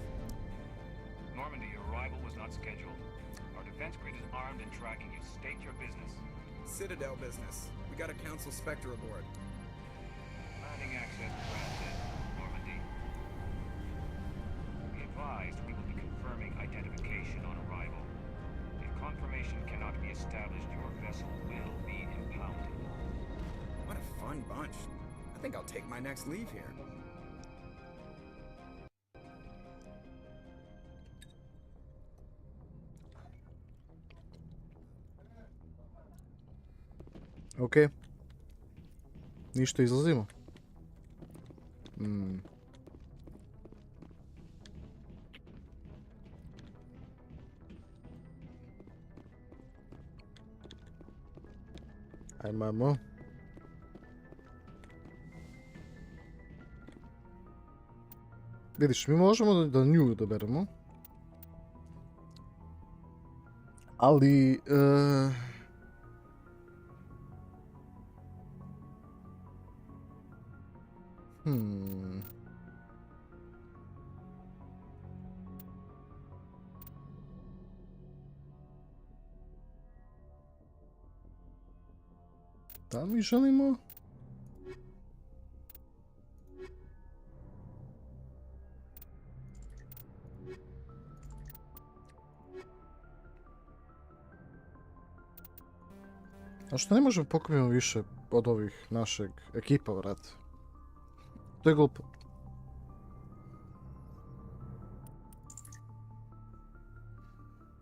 Normandy, your arrival was not scheduled. Our defense grid is armed and tracking you. State your business. Citadel business. We got a Council Spectre aboard. Landing access granted, Normandy. Be advised, we will be confirming identification on arrival. If confirmation cannot be established, your vessel will be impounded. What a fun bunch. I think I'll take my next leave here. Okej. Ništa, izlazimo. Ajmo. Vidiš, mi možemo da nju doberemo. Ali... Da mi želimo? A što ne možemo pokupiti više od ovih našeg ekipa, vrat? To je glupo.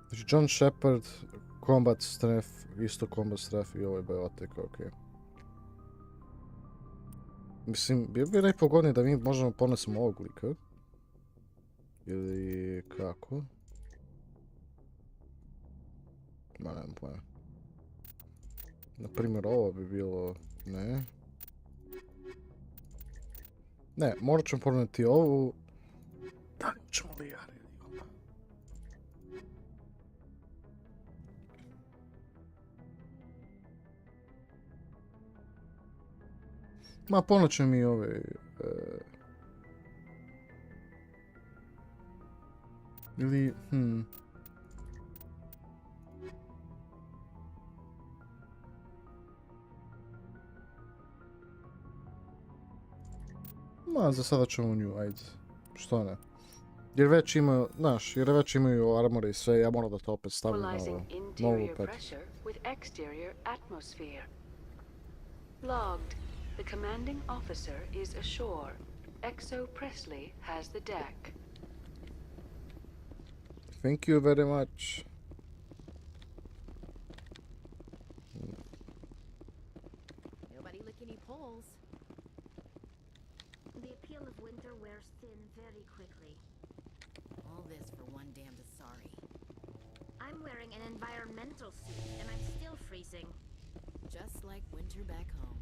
Znači John Shepard, Combat Stref, isto Combat Stref i ovaj Biotek, okej. Mislim, bio bi najpogodnije da mi možemo ponesemo ovog lika. Ili kako? Ma nemam pojma. Naprimjer, ovo bi bilo... ne. Ne, morat ćemo poneti ovu... Da li ćemo li ja? Ma, ponoće mi ove... Ili... Ma, za sada ćemo nju, ajde. Što ne? Jer već imaju, znaš, jer već imaju armore i sve, ja moram da to opet stavim novu pet. Logged. The commanding officer is ashore. Exo Presley has the deck. Thank you very much. Nobody lick any poles. The appeal of winter wears thin very quickly. All this for one damned Asari. I'm wearing an environmental suit and I'm still freezing. Just like winter back home.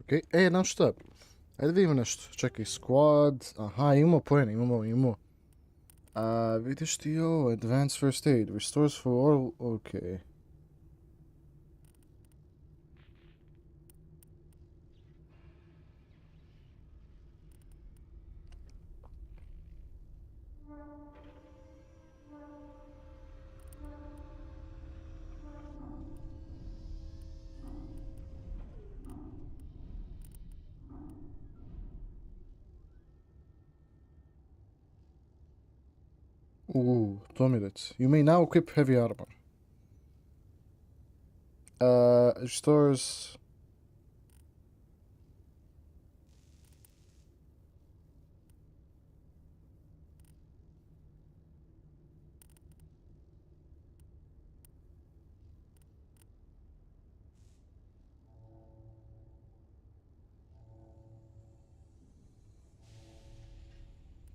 Okej, nam šta? Ajde vidimo nešto. Čekaj, squad. Aha, imamo poene, imamo. Vidiš ti ovo, advanced first aid, restores for all, okej. To mi reci. You may now equip heavy armor. Restores...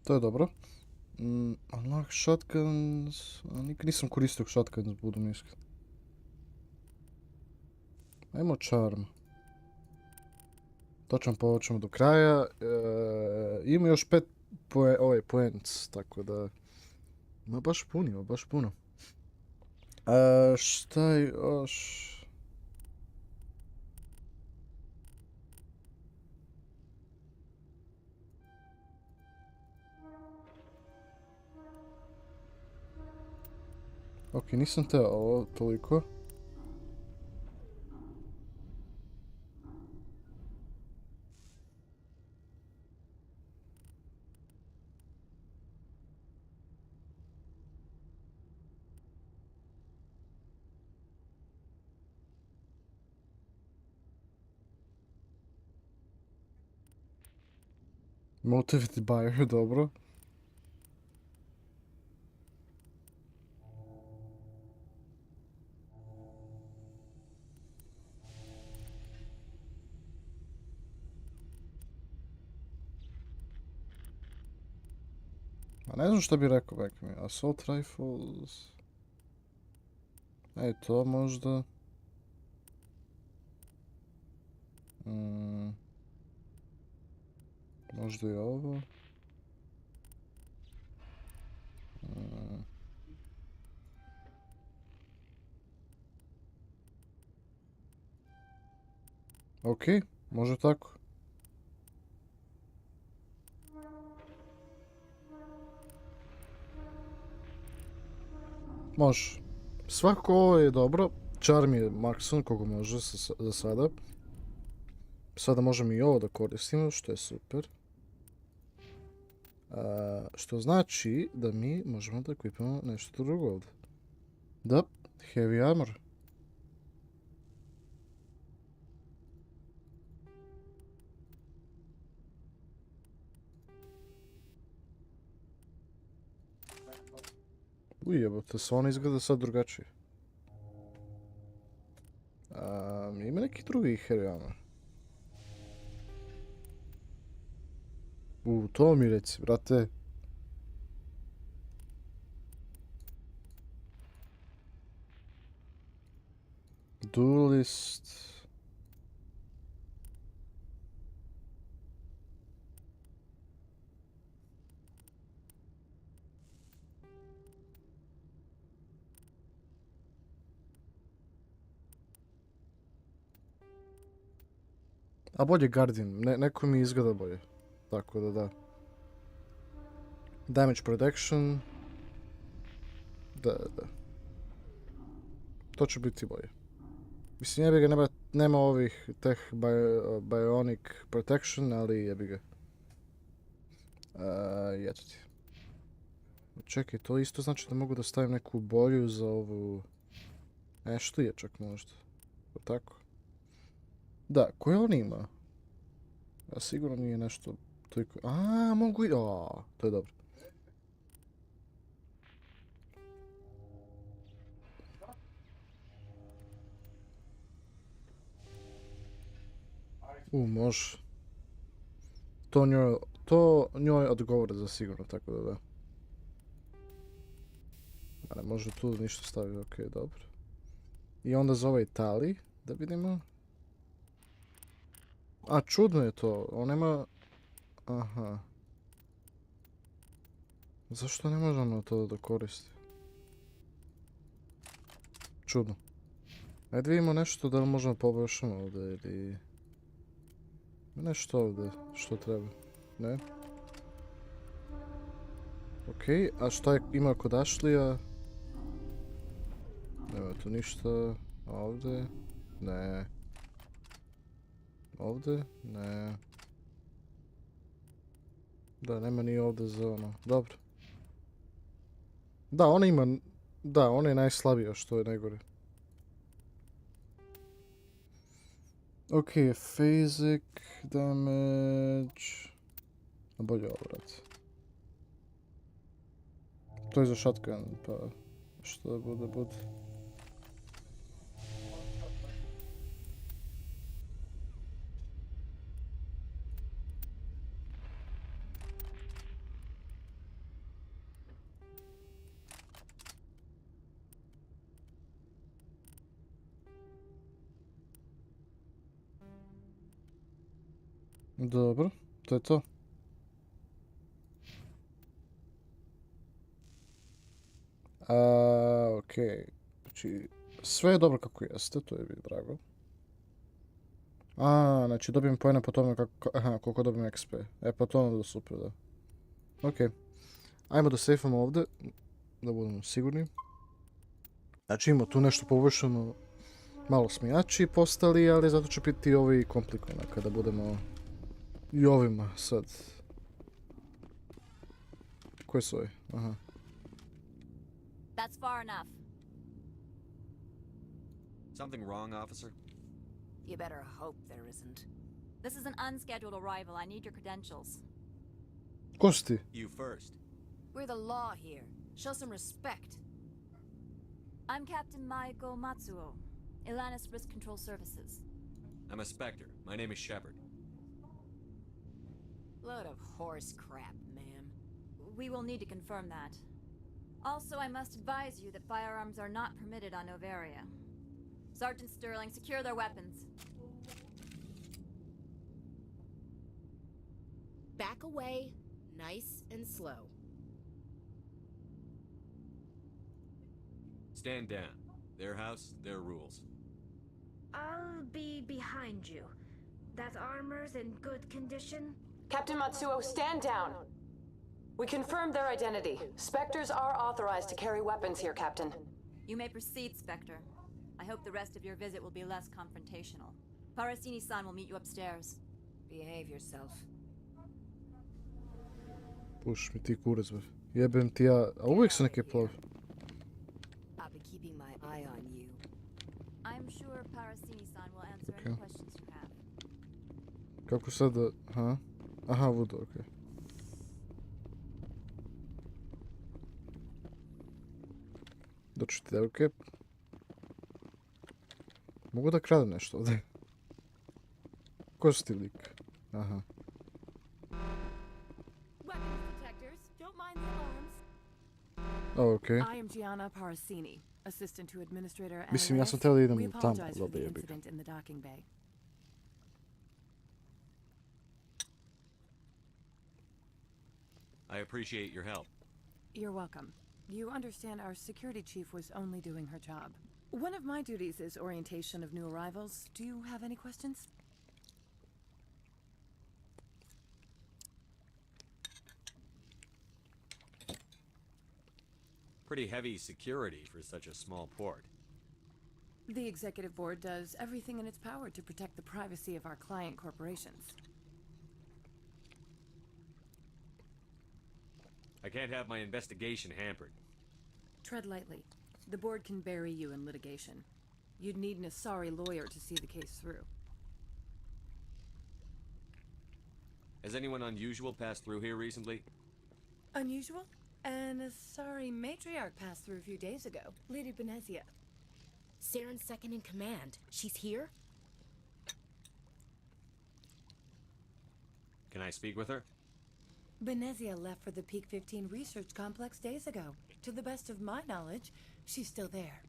To je dobro. Unlock shotguns... Nikad nisam koristio shotguns, budu iskren. Ajmo charm. Točno povećamo do kraja. Ima još 5 points, tako da... Ima baš puno. Šta je još... Ok, nisam teo ovo toliko. Motivated buyer, dobro. A ne znam što bi rekao, mi. Assault rifles... to možda... Možda i ovo. Ok, može tako. Može. Svako ovo je dobro. Charm je maksimum koliko može za sada. Sada možemo i ovo da koristimo, što je super. Što znači da mi možemo da ekvipamo nešto drugo ovdje. Da, heavy armor. Ujebote, se on izgleda sad drugačije. Ima neki drugi heavy armor. To mi reci, brate. Duelist. A bolje Guardian, neko mi izgleda bolje. Tako da. Damage protection. Da. To će biti bolje. Mislim, jebi ga, nema ovih teh bionic protection, ali jebi ga. Eto ti. Čekaj, to isto znači da mogu da stavim neku bolju za ovu... što je čak možda. Tako. Da, koje on ima? Sigurno nije nešto toliko... mogu i... to je dobro. Može. To njoj odgovore za sigurno, tako da. Ne može tu ništa staviti, ok, dobro. I onda za ovaj tali, da vidimo. Čudno je to, on nema... Aha. Zašto ne možemo to da koristi? Čudno. Ajde vidimo nešto da li možemo poboljšati ovdje ili... Nešto ovdje što treba. Ne? Ok, a šta ima kod Ashlija? Nema tu ništa. Ovdje? Ne. Ovdje? Ne. Da, nema ni ovdje za ono. Dobro. Da, ona ima... Da, ona je najslabija, što je najgore. Ok, phasic damage... A bolje ovo rad. To je za shotgun, pa... Što da bude. Dobro, to je to. Okej. Znači, sve je dobro kako jeste, to je mi drago. Znači dobijem poene po tome koliko dobijem XP. Pa to ono da super, da. Okej. Ajmo da safeamo ovdje, da budemo sigurni. Znači imamo tu nešto poboljšano, malo smo jači postali, ali zato će biti ovi komplikovani kada budemo i ovima sad. Koji su ovi? Aha. That's far enough. Something wrong, officer? You better hope there isn't. This is an unscheduled arrival. I need your credentials. Ko si ti? You first. We're the law here. Show some respect. I'm Captain Maiko Matsuo, Ilanis Risk Control Services. I'm a Spectre. My name is Shepard. Load of horse crap, ma'am. We will need to confirm that. Also, I must advise you that firearms are not permitted on Novaria. Sergeant Sterling, secure their weapons. Back away, nice and slow. Stand down. Their house, their rules. I'll be behind you. That armor's in good condition? Captain Matsuo, stand down. We confirmed their identity. Spectres are authorized to carry weapons here, Captain. You may proceed, Spectre. I hope the rest of your visit will be less confrontational. Parasini-san will meet you upstairs. Behave yourself. Puš mi ti kurac, bre. Jebem ti ja, a uvijek su neke plovi. I'll be keeping my eye on you. I'm sure Parasini-san will answer any questions you have. Kako sad da... Aha, vodu, okej. Doći ti devojke. Mogu da kradem nešto ovdje? Ko si ti lik? Aha. Okej. I am Gianna Parasini, assistant to administrator. Mislim, ja sam htio da idem We tamo, apologize for da the jebi. incident in the docking bay. I appreciate your help. You're welcome. You understand our security chief was only doing her job. One of my duties is orientation of new arrivals. Do you have any questions? Pretty heavy security for such a small port. The executive board does everything in its power to protect the privacy of our client corporations. I can't have my investigation hampered. Tread lightly. The board can bury you in litigation. You'd need an Asari lawyer to see the case through. Has anyone unusual passed through here recently? Unusual? An Asari matriarch passed through a few days ago. Lady Benezia. Saren's second in command. She's here? Can I speak with her? Benezia left for the Peak 15 research complex days ago. To the best of my knowledge, she's still there.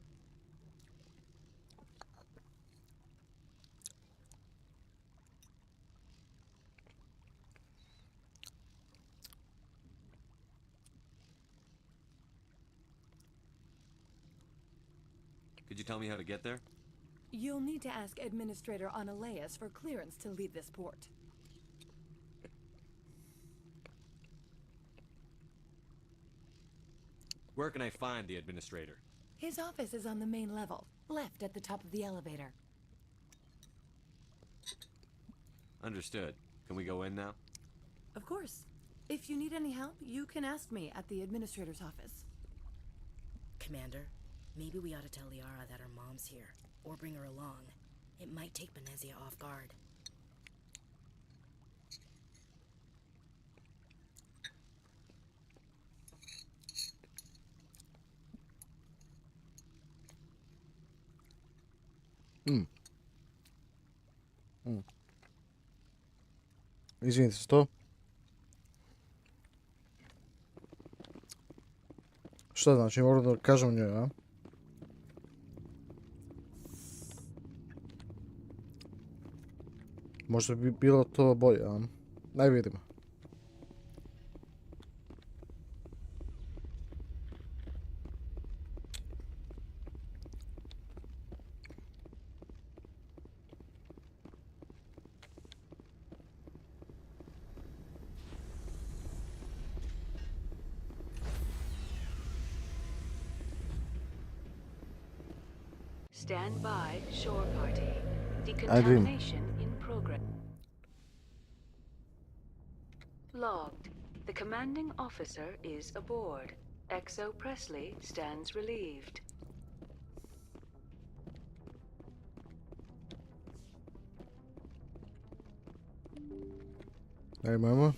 Could you tell me how to get there? You'll need to ask Administrator Analeas for clearance to leave this port. Where can I find the administrator? His office is on the main level, left at the top of the elevator. Understood. Can we go in now? Of course. If you need any help, you can ask me at the administrator's office. Commander, maybe we ought to tell Liara that her mom's here, or bring her along. It might take Benezia off guard. Izvinite se to. Šta znači, moram da kažem njoj, a? Možda bi bilo to bolje, a? Ne vidimo. Stand by, shore party. Decontamination in progress. Logged. The commanding officer is aboard. XO Presley stands relieved. Hey, mama.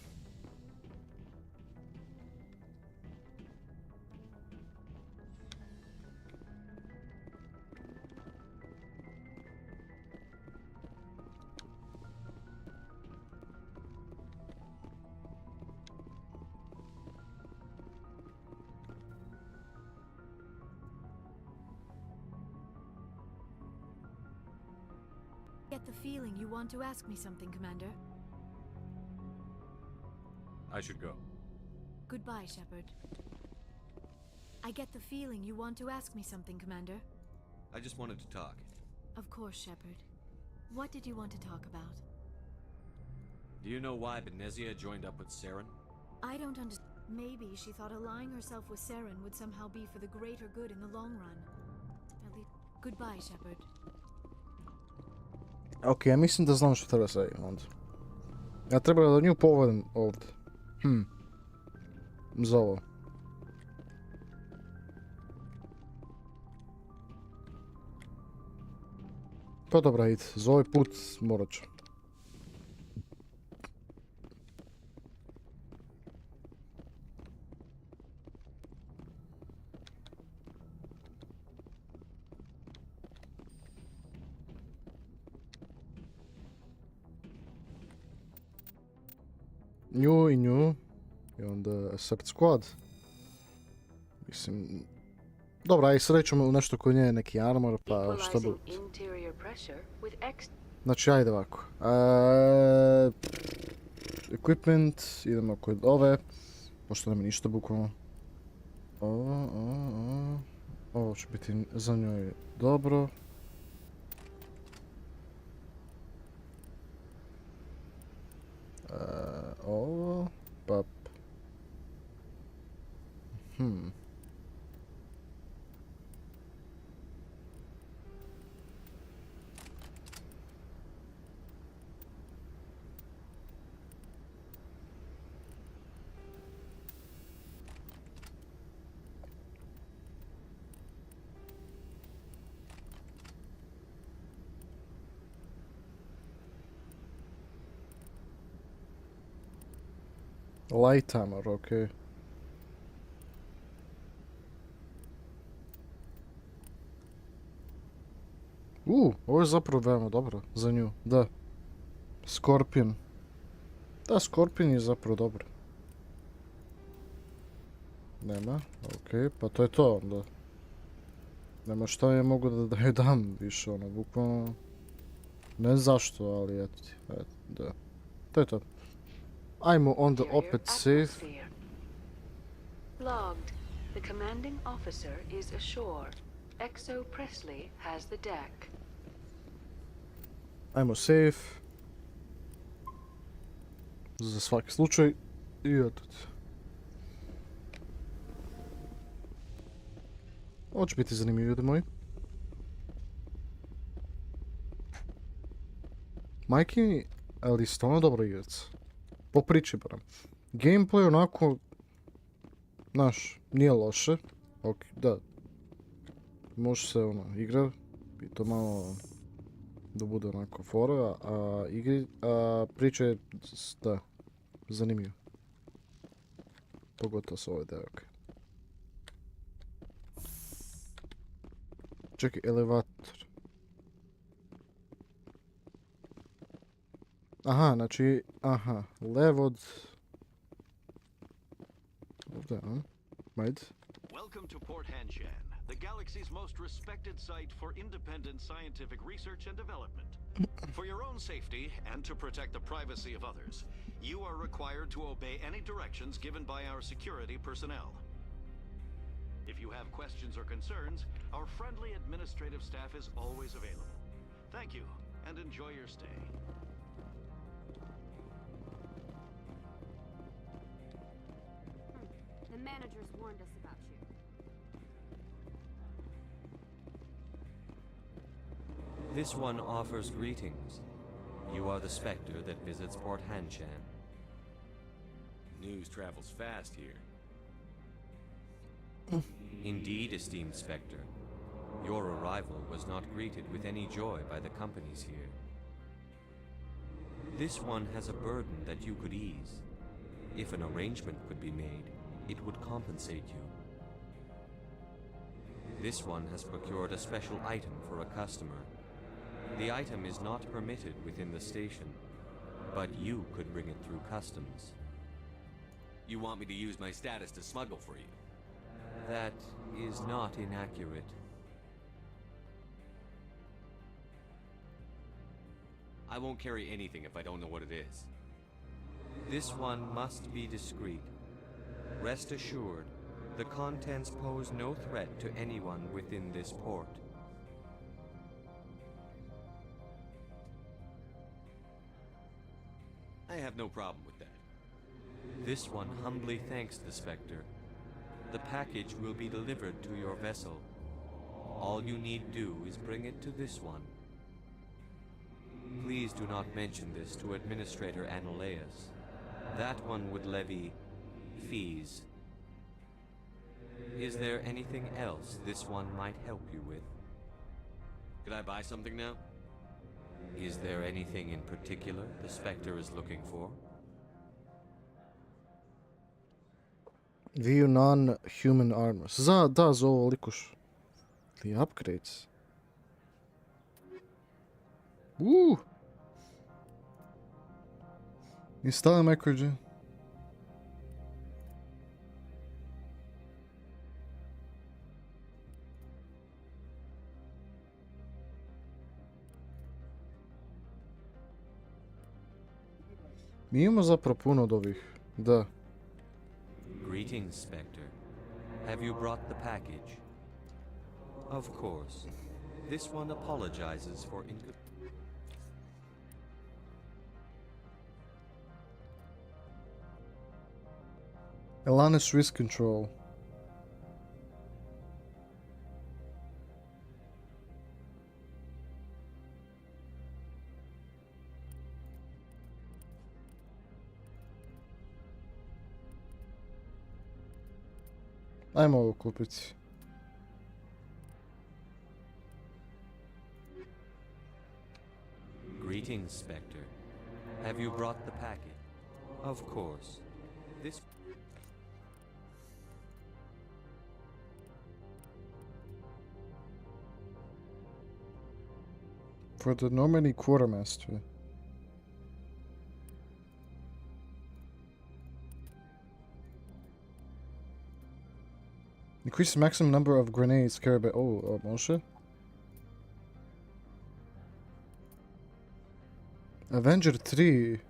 Get the feeling you want to ask me something, Commander. I should go. Goodbye, Shepard. I get the feeling you want to ask me something, Commander. I just wanted to talk. Of course, Shepard. What did you want to talk about? Do you know why Benezia joined up with Saren? I don't understand. Maybe she thought allying herself with Saren would somehow be for the greater good in the long run. At least... Goodbye, Shepard. Ok, ja mislim da znam što treba sve onda. Ja treba da nju povedem ovdje. Za ovo. Pa dobra, id. Za ovaj put morat ću. Nju i nju. I onda Assert Squad. Mislim... Dobra, aj srećemo u nešto koji nije neki armor, pa šta bude. Znači, ajde ovako. Equipment, idemo kod ove. Pošto nema ništa bukvalno. Ovo će biti za njoj dobro. Ovo, pap. Light hammer, okej. Ovo je zapravo veoma dobro za nju, da. Scorpion. Da, Scorpion je zapravo dobro. Nema, okej, pa to je to onda. Nema šta ja mogu da joj dam više, ono, bukvalno. Ne zašto, ali eto ti, da. To je to. Ajmo onda opet save. Logged. The commanding officer is ashore. XO Presley has the deck. Ajmo save. Za svaki slučaj. I eto ti. Ovo će biti zanimljivo, ljudi moji. Majki, ali stvarno dobro igrac. Po priči barem. Gameplay onako, znaš, nije loše. Ok, da. Može se ono, igra. I to malo da bude onako fora, a priča je, da, zanimljiva. Pogotovo sa ovaj deo, ok. Čekaj, elevator. Aha, znači, lev od... Ovdje, Ajde. Welcome to Port Hanshan, the galaxy's most respected site for independent scientific research and development. For your own safety and to protect the privacy of others, you are required to obey any directions given by our security personnel. If you have questions or concerns, our friendly administrative staff is always available. Thank you, and enjoy your stay. The managers warned us about you. This one offers greetings. You are the Spectre that visits Port Hanshan. News travels fast here. Indeed, esteemed Spectre. Your arrival was not greeted with any joy by the companies here. This one has a burden that you could ease. If an arrangement could be made, it would compensate you. This one has procured a special item for a customer. The item is not permitted within the station, but you could bring it through customs. You want me to use my status to smuggle for you? That is not inaccurate. I won't carry anything if I don't know what it is. This one must be discreet. Rest assured, the contents pose no threat to anyone within this port. I have no problem with that. This one humbly thanks the Spectre. The package will be delivered to your vessel. All you need do is bring it to this one. Please do not mention this to Administrator Analeus. That one would levy fees. Is there anything else this one might help you with? Could I buy something now? Is there anything in particular the Spectre is looking for? View non-human armor. Da, za ovo likuš. The upgrades. Install microgen. Mi imamo zapravo puno od ovih. Da. Greetings, Spectre. Have you brought the package? Of course. This one apologizes for Elanus Risk Control. Ajmo ovo kupiti. Greetings, Spectre. Have you brought the package? Of course. This... For the Normandy Quartermaster. Increase maximum number of grenades carried by... Oh, može? Avenger 3.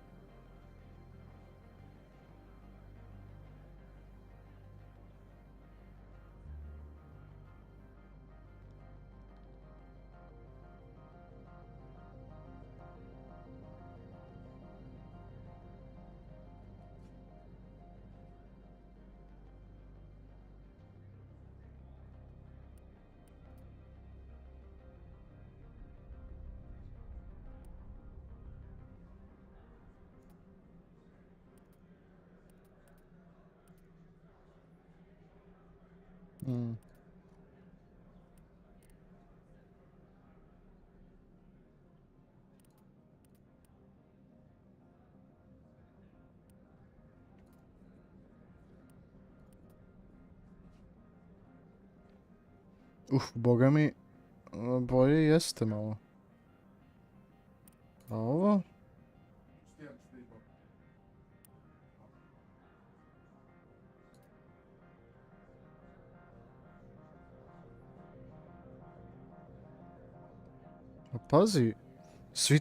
Boga mi, boje jeste malo. A ovo? Pazi, Svi...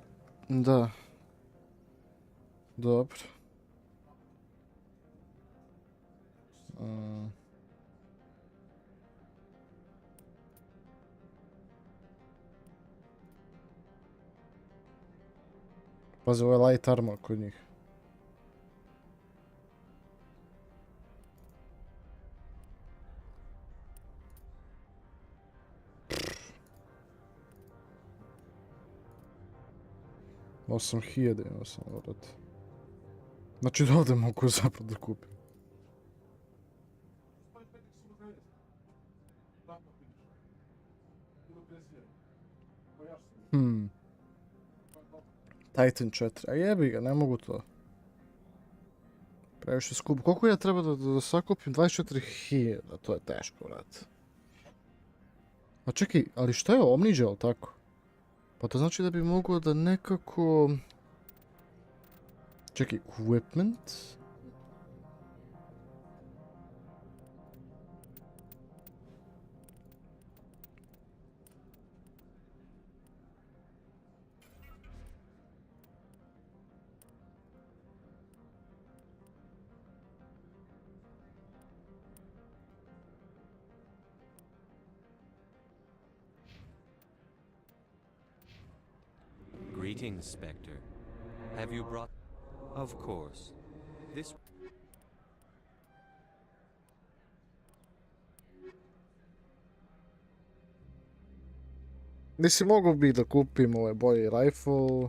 Da. Dobro. Pazi, ovo je light armor kod njih. Osam hiljada imao sam, vrat. Znači da ovdje mogu zapad da kupim. Titan 4, a jebi ga, ne mogu to. Previše skupo. Koliko ja treba da sakupim? 24.000, to je teško, vrat. A čekaj, ali šta je Omnigel, tako? Pa to znači da bi mogao da nekako... Čekaj, equipment? Greetings, Spectre. Have you brought... Of course. This... Nisi mogu bi da kupim ovaj bolji rifle.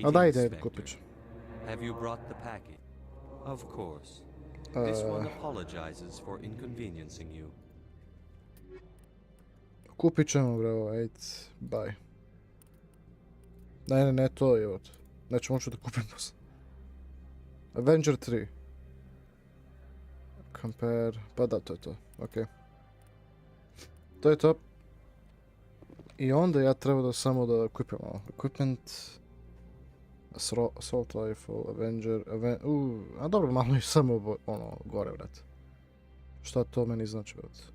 A daj kupit ću. Have you brought the package? Of course. This one apologizes for inconveniencing you. Kupit ćemo, bro, ajde, bye. Ne, to je od. Neću moću da kupim posle. Avenger 3. Compare, pa da, to je to, okej. To je to. I onda ja treba da samo da kupim ovo. Equipment. Assault rifle, Avenger, a dobro, malo je samo ono, gore, vrat. Šta to meni znači, vrat?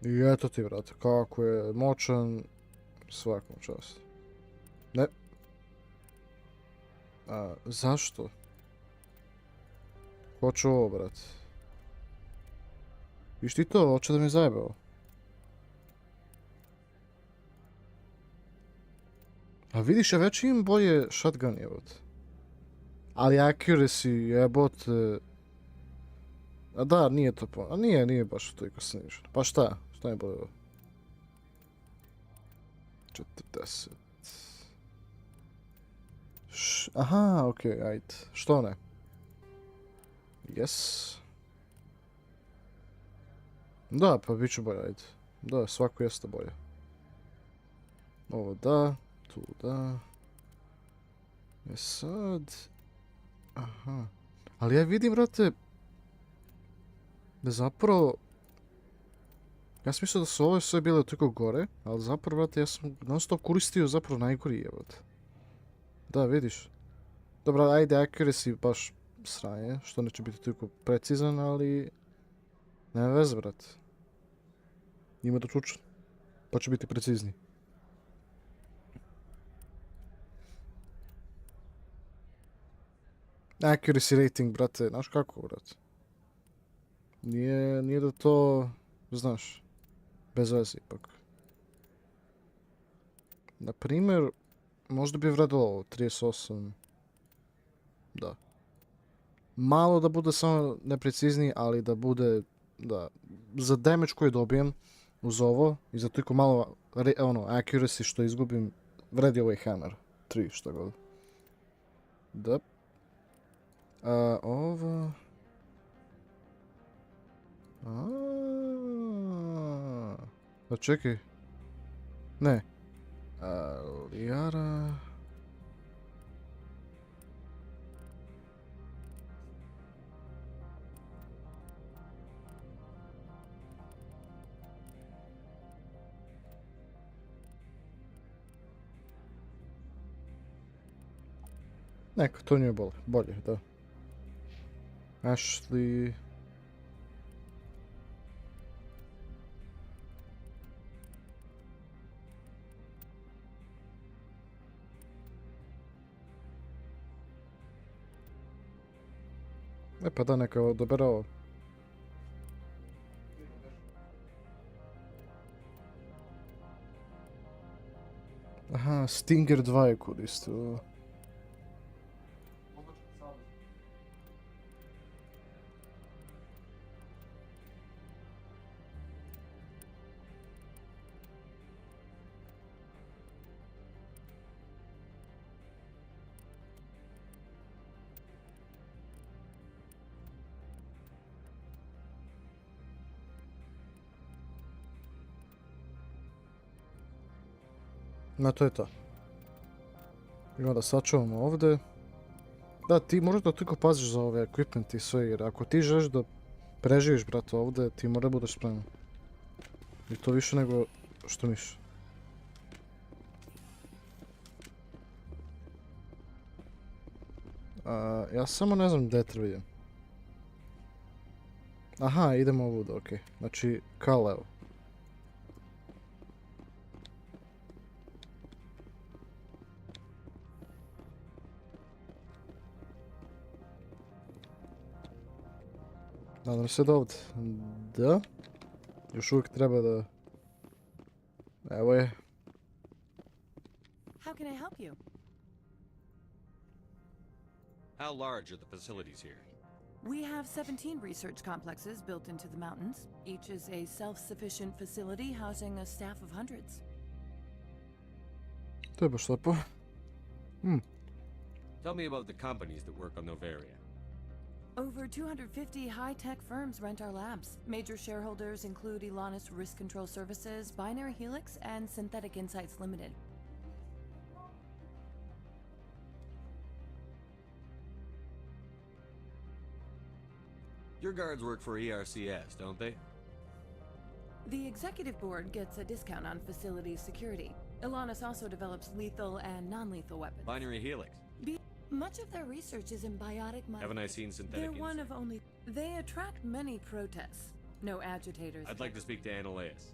I eto ti, vrat, kako je moćan, svakom čast. Ne. Zašto? Hoću ovo, brat. Viš ti to, hoće da mi zajebao. A vidiš, ja već imam bolje shotgun, jebot. Ali accuracy, jebot... A da, nije to po... A nije baš toliko sniženo. Pa šta? Šta je bolje ovo? 40... Aha, okej, ajde. Što ne? Yes. Da, pa bit ću bolje, ajde. Da, svako jeste bolje. Ovo da, tu da. Sad... Aha. Ali ja vidim, vrate... Da zapravo... Ja sam mislio da su ove sve bile toliko gore, ali zapravo, vrate, ja sam non stop koristio zapravo najgori, jebate. Da, vidiš. Dobro, ajde, accuracy baš sranje, što neće biti toliko precizan, ali... Nema veze, brate. Ima da čučan. Pa će biti precizniji. Accuracy rating, brate, znaš kako, brate? Nije da to, znaš, bez veze ipak. Na primjer, možda bi vredilo ovo, 38. Da. Malo da bude samo neprecizniji, ali da bude, da, za damage koji dobijem uz ovo i za toliko malo, accuracy što izgubim, vredi ovaj hammer. 3, šta god. Da. Ovo... Da, čekaj. Ne. Lijara... Neka, to nije bolje, da. Ashley... E pa da, neka odabere ovo. Aha, Stinger 2 je koristio. No, to je to. I onda sačuvamo ovdje. Da, ti možda toliko paziš za ove equipment i sve, jer ako ti želiš da preživiš, brate, ovdje, ti mora budeš spreman. I to više nego što misliš. Ja samo ne znam gdje treba idem. Aha, idemo ovuda, okej. Znači, ka levo. Nadam se da ovdje. Da. Još uvijek treba da... Evo je. How can I help you? How large are the facilities here? We have 17 research complexes built into the mountains. Each is a self-sufficient facility housing a staff of hundreds. To je baš lepo. Tell me about the companies that work on Novaria. Over 250 high-tech firms rent our labs. Major shareholders include Elanus Risk Control Services, Binary Helix, and Synthetic Insights Limited. Your guards work for ERCS, don't they? The executive board gets a discount on facility security. Elanus also develops lethal and non-lethal weapons. Binary Helix. Much of their research is in biotic Haven't I seen synthetic They're one of only... They attract many protests. No agitators. I'd like to speak to Ananias.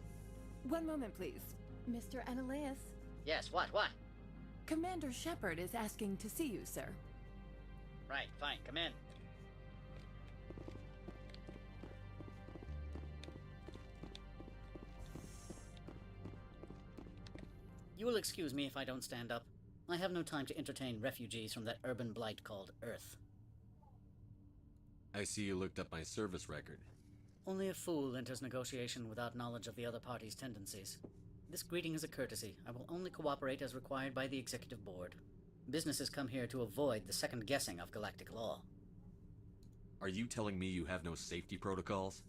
One moment, please. Mr. Ananias? Yes, what? Commander Shepard is asking to see you, sir. Right, fine, come in. You will excuse me if I don't stand up. I have no time to entertain refugees from that urban blight called Earth. I see you looked up my service record. Only a fool enters negotiation without knowledge of the other party's tendencies. This greeting is a courtesy. I will only cooperate as required by the Executive Board. Businesses come here to avoid the second guessing of galactic law. Are you telling me you have no safety protocols?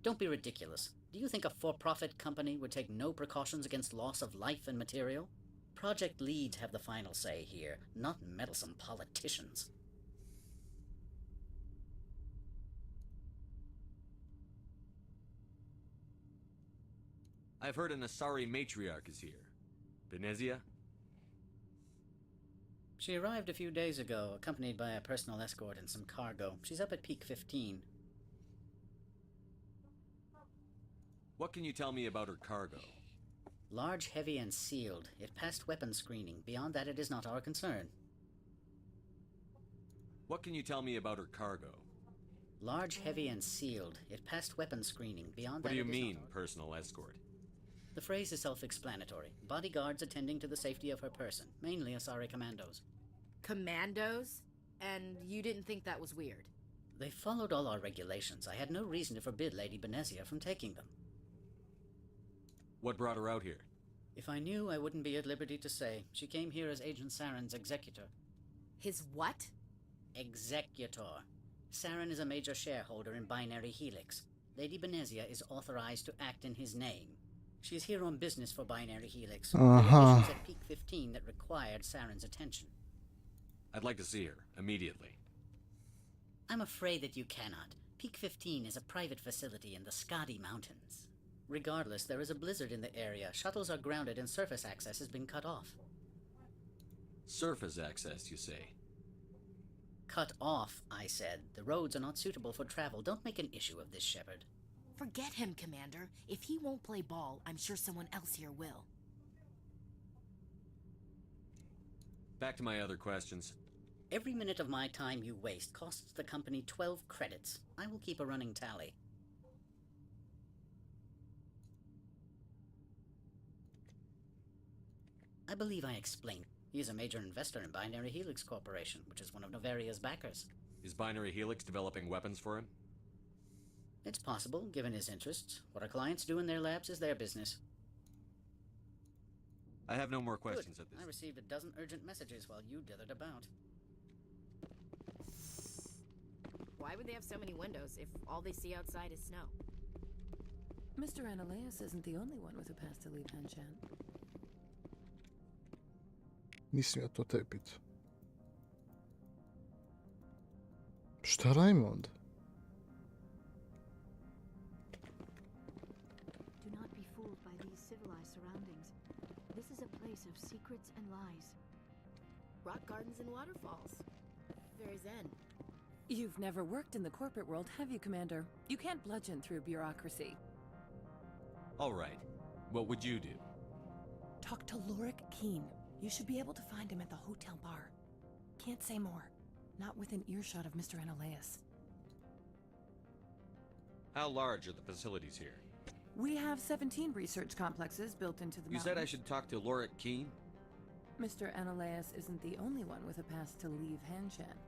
Don't be ridiculous. Do you think a for-profit company would take no precautions against loss of life and material? Project leads have the final say here, not meddlesome politicians. I've heard an Asari matriarch is here. Benezia? She arrived a few days ago, accompanied by a personal escort and some cargo. She's up at Peak 15. What can you tell me about her cargo? Large, heavy, and sealed. It passed weapons screening. Beyond that, it is not our concern. What can you tell me about her cargo? Large, heavy, and sealed. It passed weapons screening. Beyond that, What do you it is mean, not personal escort? The phrase is self-explanatory. Bodyguards attending to the safety of her person, mainly Asari commandos. Commandos? And you didn't think that was weird? They followed all our regulations. I had no reason to forbid Lady Benezia from taking them. What brought her out here? If I knew, I wouldn't be at liberty to say. She came here as Agent Saren's executor. His what? Executor. Saren is a major shareholder in Binary Helix. Lady Benezia is authorized to act in his name. She is here on business for Binary Helix. There were issues at Peak 15 that required Saren's attention. I'd like to see her, immediately. I'm afraid that you cannot. Peak 15 is a private facility in the Skadi Mountains. Regardless, there is a blizzard in the area. Shuttles are grounded and surface access has been cut off. Surface access, you say? Cut off, I said. The roads are not suitable for travel. Don't make an issue of this, Shepard. Forget him, Commander. If he won't play ball, I'm sure someone else here will. Back to my other questions. Every minute of my time you waste costs the company 12 credits. I will keep a running tally. I believe I explained. He is a major investor in Binary Helix Corporation, which is one of Novaria's backers. Is Binary Helix developing weapons for him? It's possible, given his interests. What our clients do in their labs is their business. I have no more questions Good. at this. I received a dozen urgent messages while you dithered about. Why would they have so many windows if all they see outside is snow? Mr. Ananias isn't the only one with a pass to leave Hanshan. Nisam ja to te pitao. Šta radimo onda? Do not be fooled by these civilized surroundings. This is a place of secrets and lies. Rock gardens and waterfalls. Very zen. You've never worked in the corporate world, have you, Commander? You can't bludgeon through bureaucracy. All right. What would you do? Talk to Lorik Keen. You should be able to find him at the hotel bar. Can't say more. Not within earshot of Mr. Ananias. How large are the facilities here? We have 17 research complexes built into the You mountains. said I should talk to Lorik Keen? Mr. Ananias isn't the only one with a pass to leave Hanshan.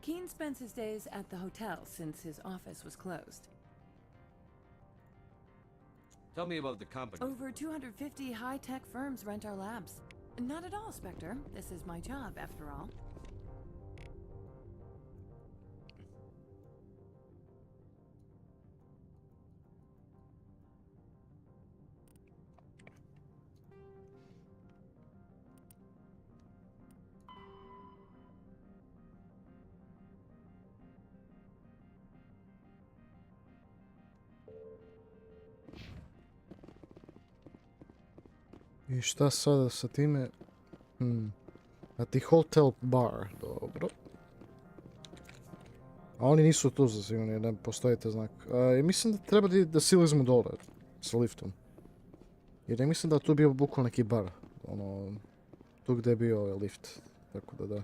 Keen spends his days at the hotel since his office was closed. Tell me about the company. Over 250 high-tech firms rent our labs. Not at all, Spectre. This is my job, after all. I šta sada sa time? A ti hotel bar, dobro. A oni nisu tu za sigurno, jer ne postoji te znak. I mislim da treba da silizmo dole sa liftom. Jer ne mislim da tu bio bukvalno neki bar. Ono, tu gdje je bio lift. Tako da da.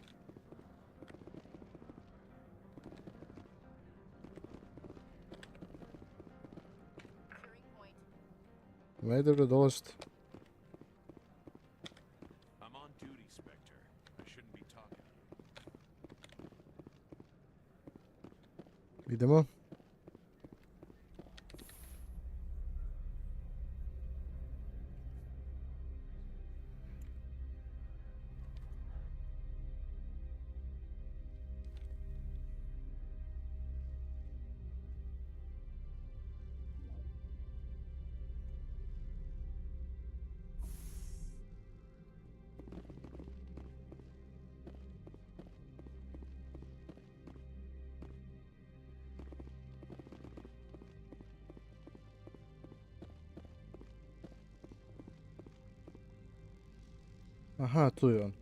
Ne, dobro, dolazite. Idemo. Aha, tu je on.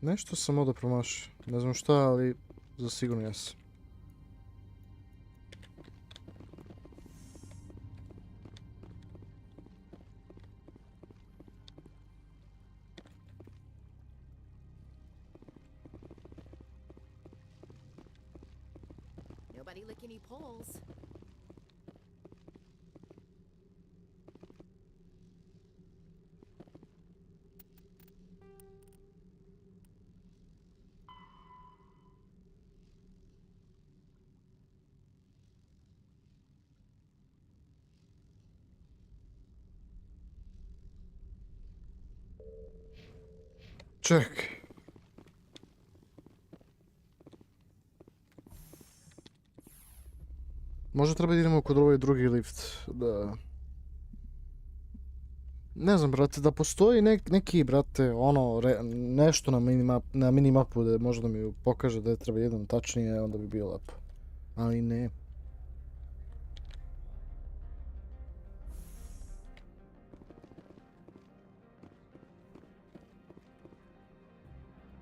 Nešto sam ovdje promašio. Ne znam šta, ali zasigurno jesam. Nobody lick any poles. Ček. Možda treba da idemo kod ovaj drugi lift, da... Ne znam, brate, da postoji neki, brate, ono, nešto na minimapu da možda mi pokaže da je treba jedan tačnije, onda bi bilo lepo. Ali ne.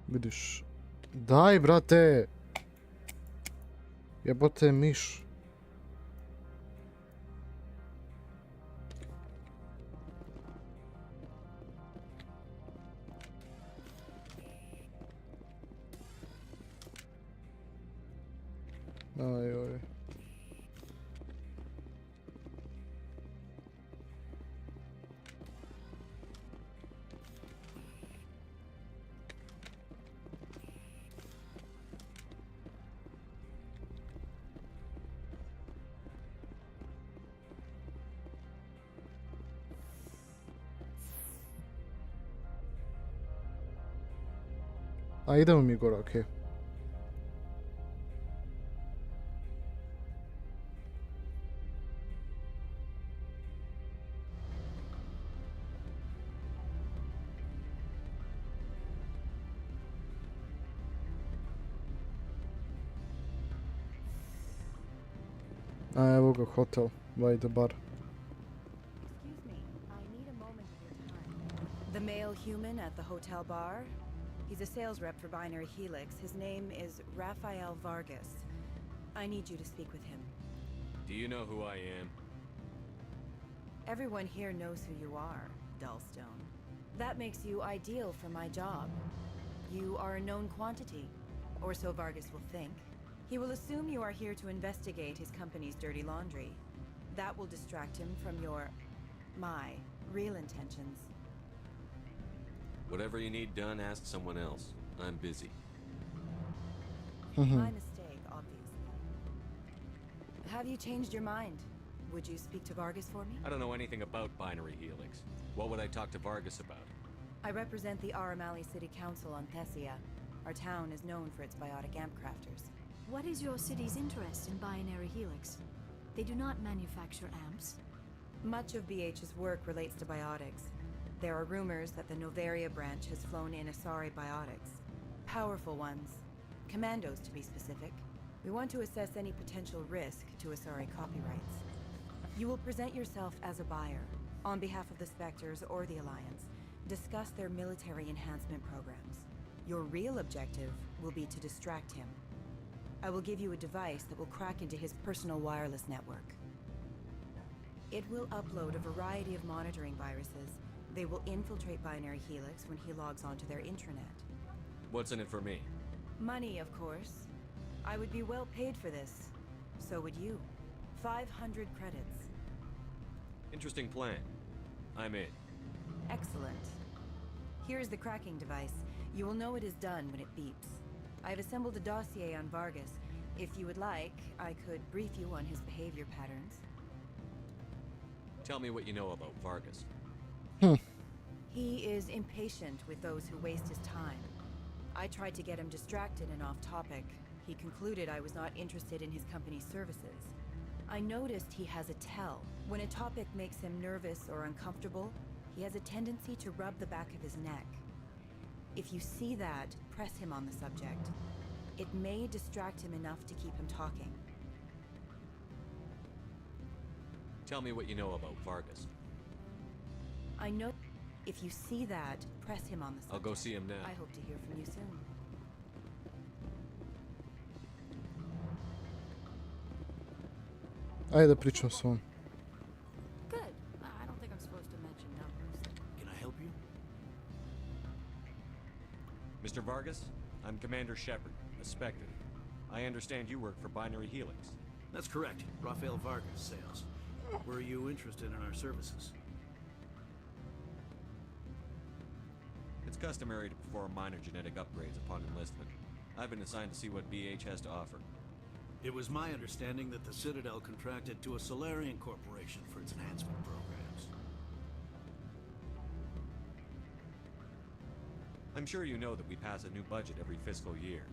Vidiš. Daj, brate! Jebote miš. Oj. A idemo mi gore, okej. A evo ga hotel, by the bar. Excuse me, I need a moment of your time. The male human at the hotel bar? He's a sales rep for Binary Helix. His name is Rafael Vargas. I need you to speak with him. Do you know who I am? Everyone here knows who you are, Dullstone. That makes you ideal for my job. You are a known quantity, or so Vargas will think. He will assume you are here to investigate his company's dirty laundry. That will distract him from my real intentions. Whatever you need done, ask someone else. I'm busy. My mistake, obviously. Have you changed your mind? Would you speak to Vargas for me? I don't know anything about Binary Helix. What would I talk to Vargas about? I represent the Aramali City Council on Thessia. Our town is known for its biotic amp crafters. What is your city's interest in Binary Helix? They do not manufacture amps. Much of BH's work relates to biotics. There are rumors that the Noveria branch has flown in Asari biotics. Powerful ones. Commandos, to be specific. We want to assess any potential risk to Asari copyrights. You will present yourself as a buyer, on behalf of the Spectres or the Alliance. Discuss their military enhancement programs. Your real objective will be to distract him. I will give you a device that will crack into his personal wireless network. It will upload a variety of monitoring viruses. They will infiltrate Binary Helix when he logs onto their intranet. What's in it for me? Money, of course. I would be well paid for this. So would you. 500 credits. Interesting plan. I'm in. Excellent. Here's the cracking device. You will know it is done when it beeps. I've assembled a dossier on Vargas. If you would like, I could brief you on his behavior patterns. Tell me what you know about Vargas. He is impatient with those who waste his time. I tried to get him distracted and off topic. He concluded I was not interested in his company's services. I noticed he has a tell. When a topic makes him nervous or uncomfortable, he has a tendency to rub the back of his neck. If you see that, press him on the subject. It may distract him enough to keep him talking. Tell me what you know about Vargas. I know. If you see that, press him on the subject. I'll go see him now. I hope to hear from you soon. Ajde da pričam s ovom. Good. I don't think I'm supposed to mention numbers. Can I help you? Mr. Vargas, I'm Commander Shepard, a Spectre. I understand you work for Binary Helix. That's correct. Rafael Vargas, sales. Were you interested in our services? It's customary to perform minor genetic upgrades upon enlistment. I've been assigned to see what BH has to offer. It was my understanding that the Citadel contracted to a Solarian corporation for its enhancement programs. I'm sure you know that we pass a new budget every fiscal year.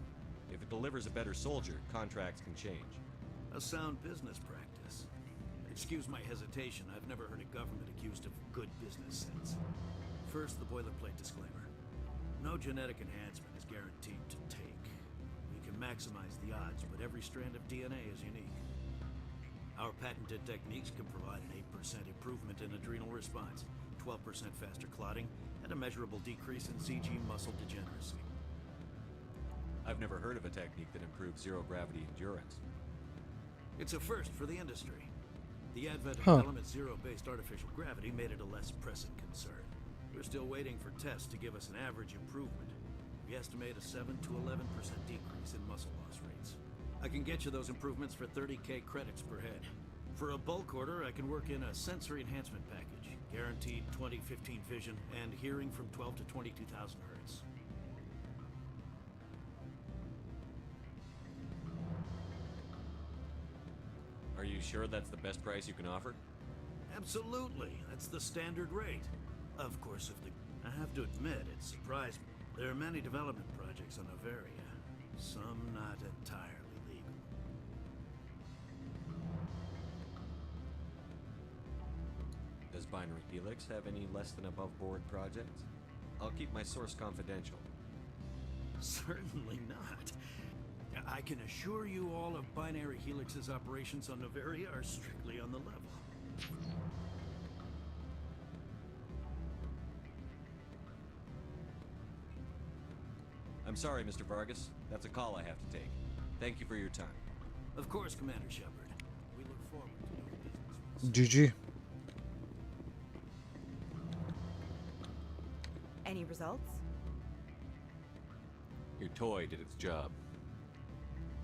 If it delivers a better soldier, contracts can change. A sound business practice. Excuse my hesitation, I've never heard a government accused of good business sense. First, the boilerplate disclaimer. No genetic enhancement is guaranteed to take. We can maximize the odds, but every strand of DNA is unique. Our patented techniques can provide an 8% improvement in adrenal response, 12% faster clotting, and a measurable decrease in CG muscle degeneracy. I've never heard of a technique that improves zero-gravity endurance. It's a first for the industry. The advent of element zero-based artificial gravity made it a less pressing concern. We're still waiting for tests to give us an average improvement. We estimate a 7 to 11% decrease in muscle loss rates. I can get you those improvements for 30k credits per head. For a bulk order, I can work in a sensory enhancement package, guaranteed 20/15 vision and hearing from 12 to 22,000 hertz. Are you sure that's the best price you can offer? Absolutely. That's the standard rate. Of course, I have to admit, it surprised me. There are many development projects on Noveria, some not entirely legal. Does Binary Helix have any less than above board projects? I'll keep my source confidential. Certainly not. I can assure you all of Binary Helix's operations on Noveria are strictly on the level. I'm sorry, Mr. Vargas. That's a call I have to take. Thank you for your time. Of course, Commander Shepard. We look forward to doing business with GG. Any results? Your toy did its job.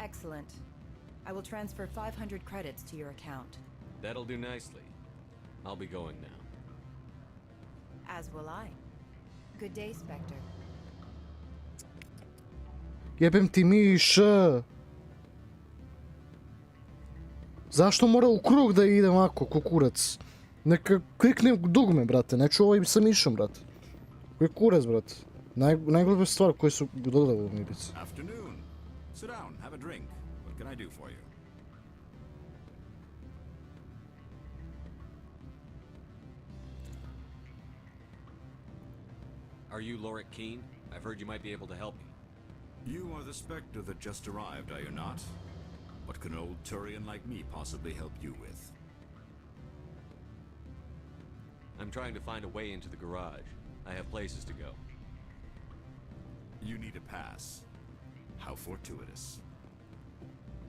Excellent. I will transfer 500 credits to your account. That'll do nicely. I'll be going now. As will I. Good day, Spectre. Jebem ti miša. Zašto mora u krug da idem ovako, kukurac? Neka kliknem dugme, brate, neću ovaj sa mišom, brate. Koji kurac, brate? Najglupa stvar koju su dodali u mirici. Afternoon. Sit down, have a drink. What can I do for you? Are you Lorik Keen? I've heard you might be able to help me. You are the Spectre that just arrived, are you not? What can an old Turian like me possibly help you with? I'm trying to find a way into the garage. I have places to go. You need a pass. How fortuitous.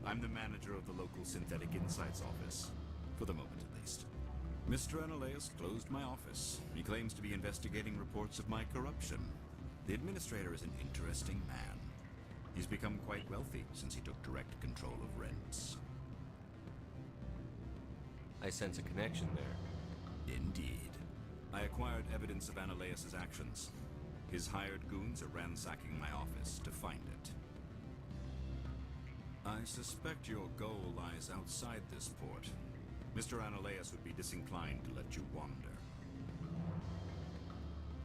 I'm the manager of the local Synthetic Insights office. For the moment, at least. Mr. Analeus closed my office. He claims to be investigating reports of my corruption. The administrator is an interesting man. He's become quite wealthy since he took direct control of rents. I sense a connection there. Indeed. I acquired evidence of Analeus's actions. His hired goons are ransacking my office to find it. I suspect your goal lies outside this port. Mr. Analeus would be disinclined to let you wander.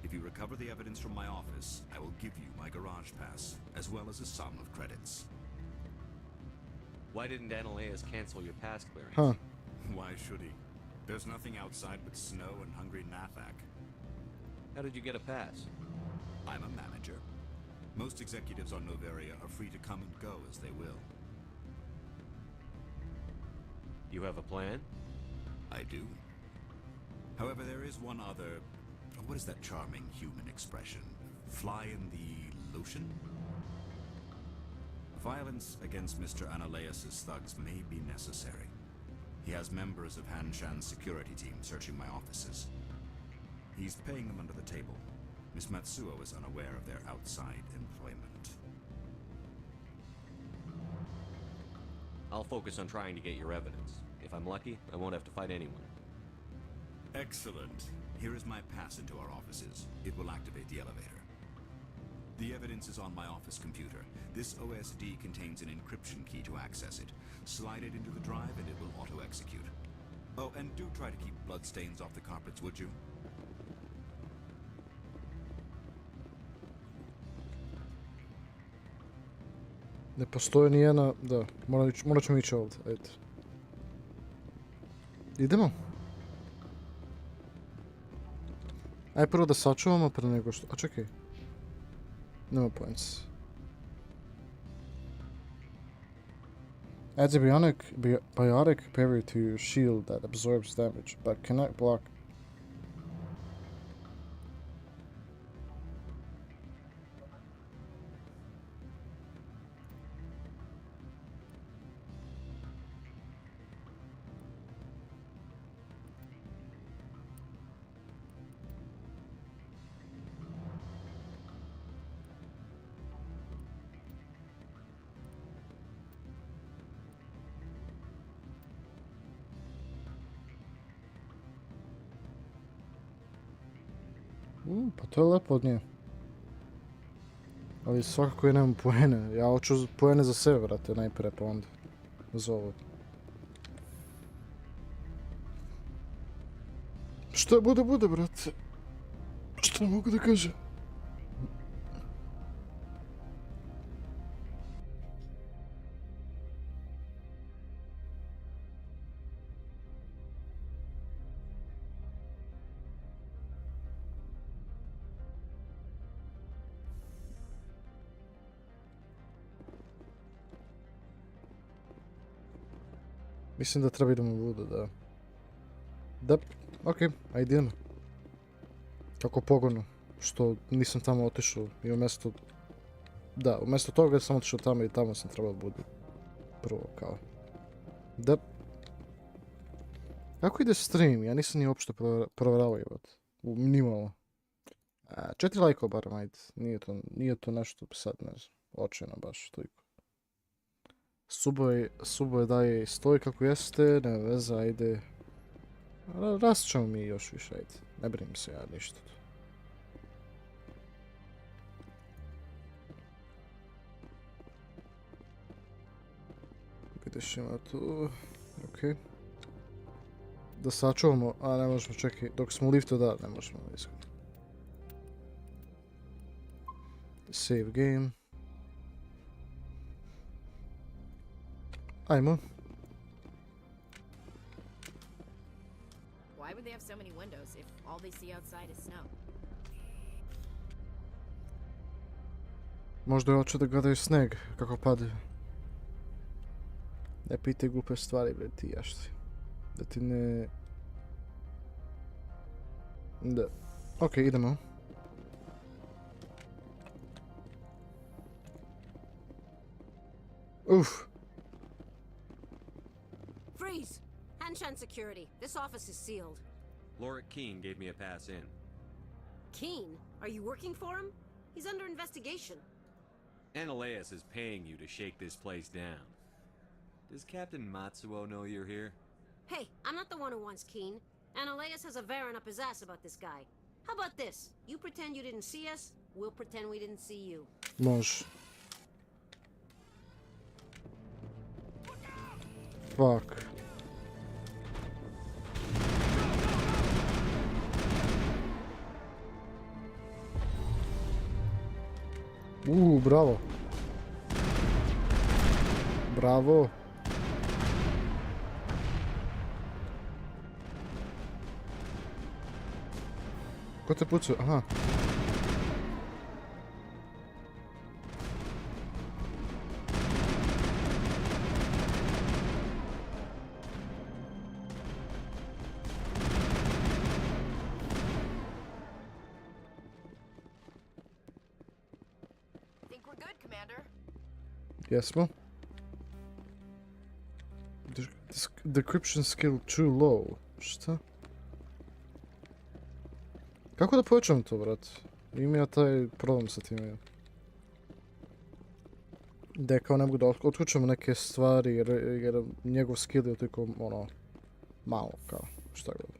If you recover the evidence from my office, I will give you my garage pass, as well as a sum of credits. Why didn't Analeus cancel your pass clearance? Huh. Why should he? There's nothing outside but snow and hungry Nathak. How did you get a pass? I'm a manager. Most executives on Noveria are free to come and go as they will. You have a plan? I do. However, there is one other... What is that charming human expression? Fly in the lotion? Violence against Mr. Analeus's thugs may be necessary. He has members of Hanshan's security team searching my offices. He's paying them under the table. Miss Matsuo is unaware of their outside employment. I'll focus on trying to get your evidence. If I'm lucky, I won't have to fight anyone. Excellent. Here is my pass into our offices. It will activate the elevator. The evidence is on my office computer. This OSD contains an encryption key to access it. Slide it into the drive and it will auto-execute. Oh, and do try to keep bloodstains off the carpets, would you? Ne postoji ni jedna, da, morat ćemo ići ovdje, ajde. Idemo. Aj prvo da sačuvamo pre nego što... A čekaj. Nema points. Adds a biotic parry to your shield that absorbs damage, but cannot block. Pa to je lepo od nje. Ali svakako ja nemam poene. Ja hoću poene za sebe, brate, najprije, pa onda za ovo. Šta bude, bude, brate. Šta mogu da kažem? Mislim da treba idemo budu, da. Da, okej, ajde idemo. Kako pogodno, što nisam tamo otišao i umjesto... Da, umjesto toga sam otišao tamo i tamo sam trebao budu. Prvo, kao. Da. Kako ide stream? Ja nisam ni uopšte provjeravao, jebat. Nimalo. 4 lajkova barem, ajde. Nije to nešto, sad ne znam, očajno baš toliko. Suboj daje i stoji kako jeste, nema veze, ajde. Rast ćemo mi još više, ajde. Ne brinim se ja ništa. Vidiš ima tu, okej. Da sačuvamo, a ne možemo, čekaj, dok smo u liftu da, ne možemo iskreno. Save game. Ajmo. Why would they have so many windows if all they see outside is snow? Možda hoće da gledaju sneg kako padaju. Ne pitaj glupe stvari, bre, ti jašti. Da ti ne... Da. Okej, idemo. Uff. Freeze! Hanshan security. This office is sealed. Lorik Keen gave me a pass in. Keen? Are you working for him? He's under investigation. Ananias is paying you to shake this place down. Does Captain Matsuo know you're here? Hey, I'm not the one who wants Keen. Ananias has a Varen up his ass about this guy. How about this? You pretend you didn't see us, we'll pretend we didn't see you. Može. Fuck. Bravo. Bravo. Ko te pucao? Aha. Think we're good, Commander. Jesmo. Decryption skill too low. Šta? Kako da povećam to, brat? Ima ja taj problem sa tim. Da kao ne mogu da otključam neke stvari jer njegov skill je toliko, ono, malo, kao, šta god.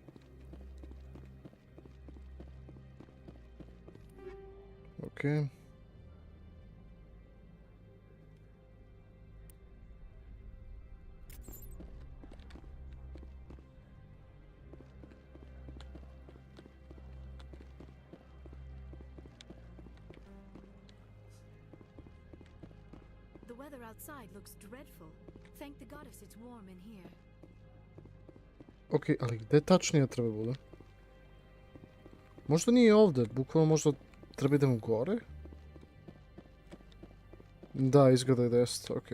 Okej. The The weather outside looks dreadful. Thank the goddess it's warm in here. Ok, ali gdje tačnije treba bude? Možda nije ovdje, bukvalno možda treba idemo gore? Da, izgleda da jest, ok.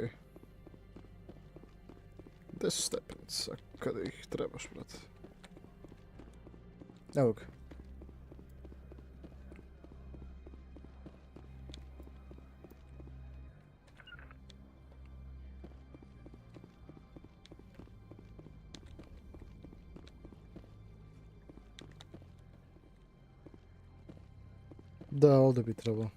10 stepenica, kada ih trebaš, brate. Evo ga. Da, ovdje bi trebalo.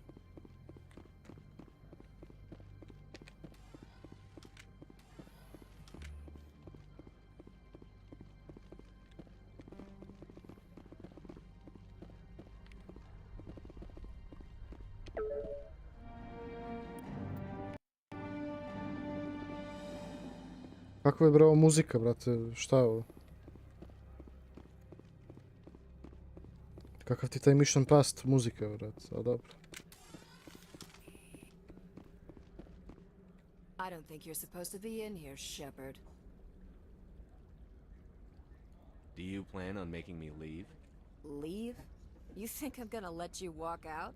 Kakva je bravo muzika, brate, šta je ovo? Kakav ti taj Mission Past muzika, brate, a dobro. I don't think you're supposed to be in here, Shepard. Do you plan on making me leave? Leave? You think I'm gonna let you walk out?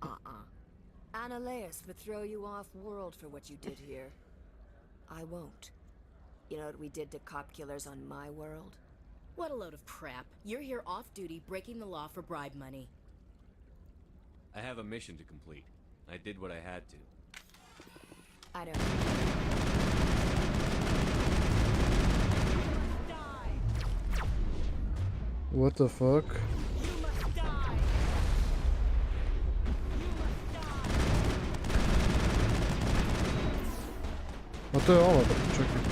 Uh-uh. Annaleus would throw you off-world for what you did here. I won't. You know what we did to cop killers on my world? What a load of crap. You're here off-duty, breaking the law for bribe money. I have a mission to complete. I did what I had to. I don't... What the fuck? A to je ovo, čekaj.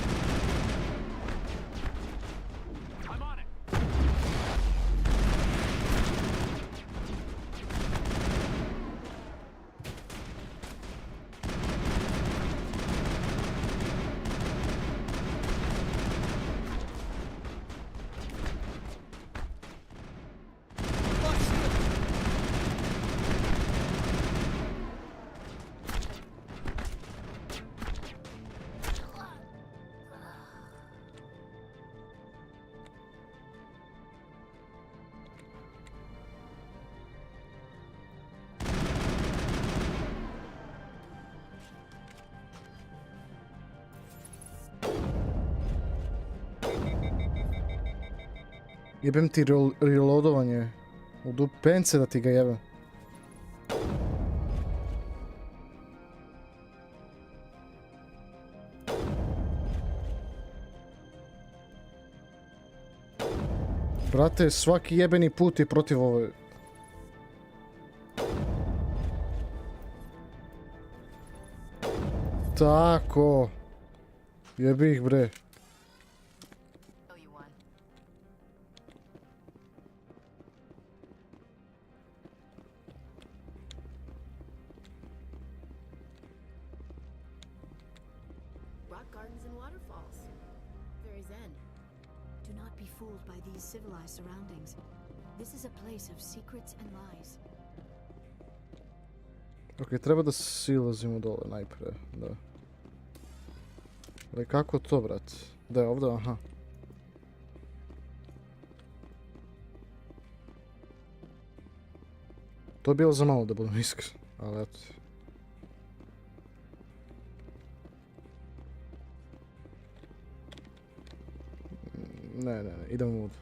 Jebem ti reloadovanje. U dupence da ti ga jebem. Brate, svaki jebeni put je protiv ove. Tako. Jebi ih, bre. Civilized surroundings. This is a place of secrets and lies. Ok, treba da silazimo dole najprije, da. Ali kako to, brat? Da je ovdje, aha. To je bilo za malo da budem iskren, ali eto. Ne, idemo ovdje.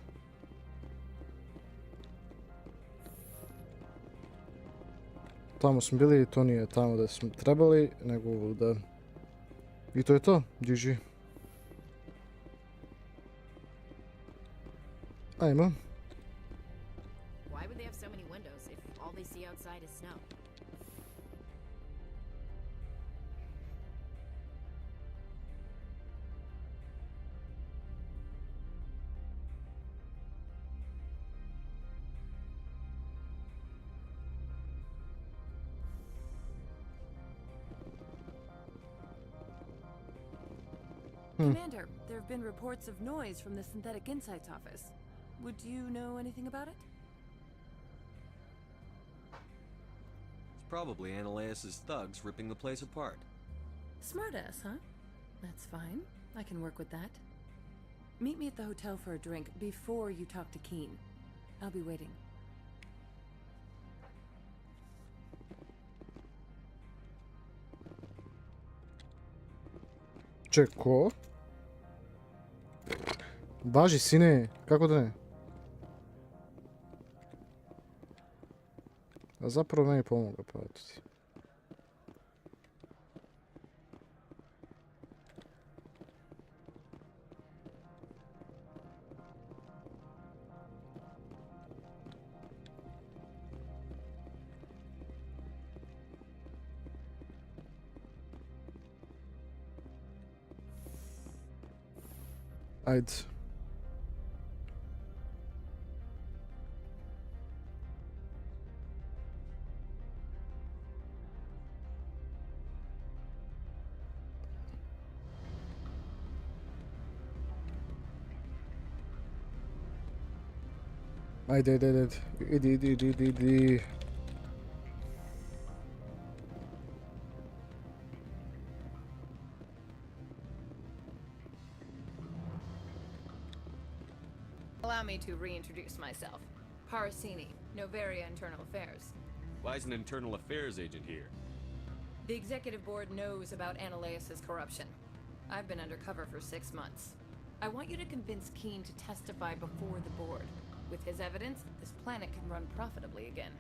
Tamo smo bili, to nije tamo da smo trebali, nego da... I to je to, GG. Ajmo. Why would they have so many windows if all they see outside is snow? Commander, there have been reports of noise from the Synthetic Insights office. Would you know anything about it? It's probably Annaleus' thugs ripping the place apart. Smartass, huh? That's fine. I can work with that. Meet me at the hotel for a drink before you talk to Keen. I'll be waiting. Ček, ko? Važi, sine, kako da ne? A zapravo meni pomoga, pa eto ti. Ajde. Ajde, idi. Allow me to reintroduce myself. Parasini, Novaria Internal Affairs. Why is an internal affairs agent here? The executive board knows about Ananias' corruption. I've been undercover for 6 months. I want you to convince Keen to testify before the board. With his evidence, this planet can run profitably again.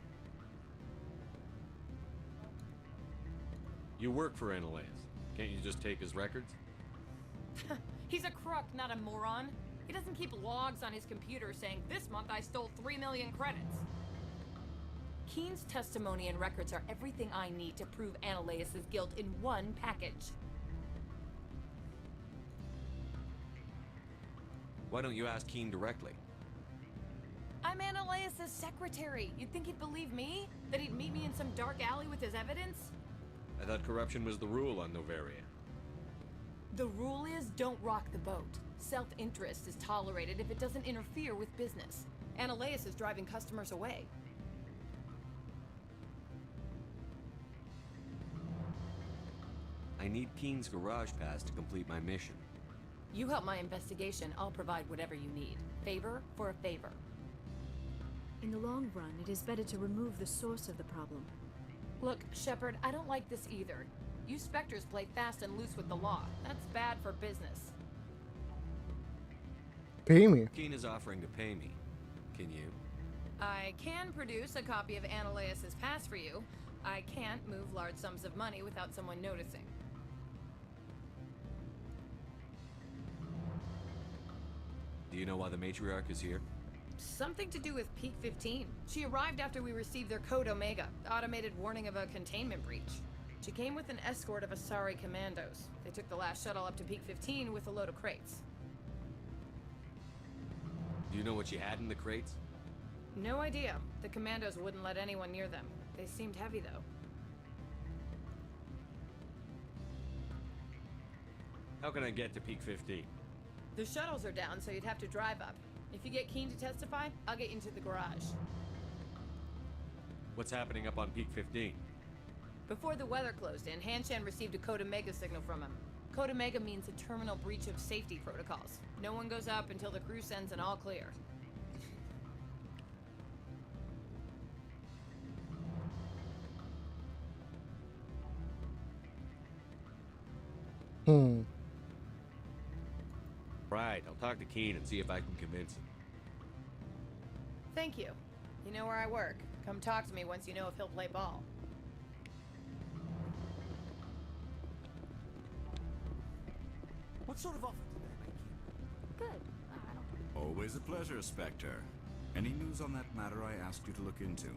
You work for Ananias. Can't you just take his records? He's a crook, not a moron. He doesn't keep logs on his computer saying, this month I stole 3 million credits. Keen's testimony and records are everything I need to prove Ananias' guilt in one package. Why don't you ask Keen directly? I'm Ananias' secretary. You'd think he'd believe me? That he'd meet me in some dark alley with his evidence? I thought corruption was the rule on Novaria. The rule is don't rock the boat. Self-interest is tolerated if it doesn't interfere with business. Ananias is driving customers away. I need Keen's garage pass to complete my mission. You help my investigation, I'll provide whatever you need. Favor for a favor. In the long run, it is better to remove the source of the problem. Look, Shepard, I don't like this either. You Spectres play fast and loose with the law. That's bad for business. Pay me. Keen is offering to pay me. Can you? I can produce a copy of Ananias' pass for you. I can't move large sums of money without someone noticing. Do you know why the matriarch is here? Something to do with Peak 15. She arrived after we received their Code Omega, automated warning of a containment breach. She came with an escort of Asari commandos. They took the last shuttle up to Peak 15 with a load of crates. Do you know what she had in the crates? No idea. The commandos wouldn't let anyone near them. They seemed heavy, though. How can I get to Peak 15? The shuttles are down, so you'd have to drive up. If you get Keen to testify, I'll get you into the garage. What's happening up on Peak 15? Before the weather closed in, Hanshan received a Code Omega signal from him. Code Omega means a terminal breach of safety protocols. No one goes up until the crew sends an all clear. Right, I'll talk to Keen and see if I can convince him. Thank you. You know where I work. Come talk to me once you know if he'll play ball. What sort of offer did they make you? Good. I don't... Always a pleasure, Spectre. Any news on that matter I asked you to look into?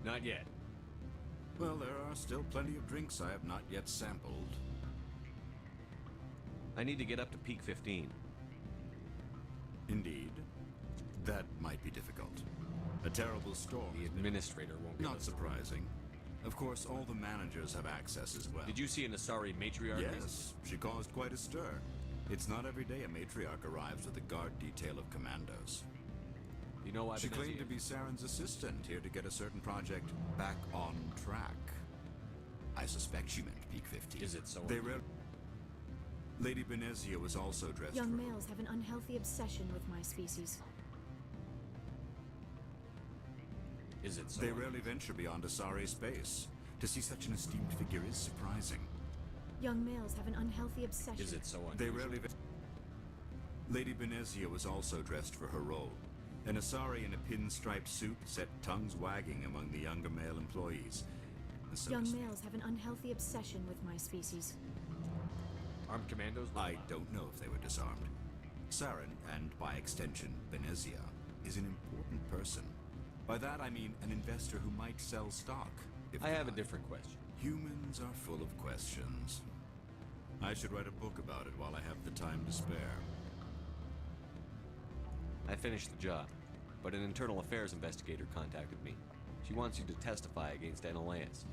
Not yet. Well, there are still plenty of drinks I have not yet sampled. I need to get up to Peak 15. Indeed. That might be difficult. A terrible storm. The administrator won't give Not us surprising. Of course, all the managers have access as well. Did you see an Asari matriarch? Yes, she caused quite a stir. It's not every day a matriarch arrives with a guard detail of commandos. You know why She claimed to be Saren's assistant, here to get a certain project back on track. I suspect she meant Peak 50. Is it so? Lady Benezia was also dressed Young for... males have an unhealthy obsession with my species. Is it so? They rarely venture beyond Asari space. To see such an esteemed figure is surprising. Young males have an unhealthy obsession. Is it so unusual? They rarely... Lady Benezia was also dressed for her role. An Asari in a pinstriped suit set tongues wagging among the younger male employees. Young males have an unhealthy obsession with my species. Armed commandos? I don't know if they were disarmed. Saren, and by extension, Benezia, is an important person. By that I mean an investor who might sell stock. I have a different question. Humans are full of questions. I should write a book about it while I have the time to spare. I finished the job, but an internal affairs investigator contacted me. She wants you to testify against Analaeus.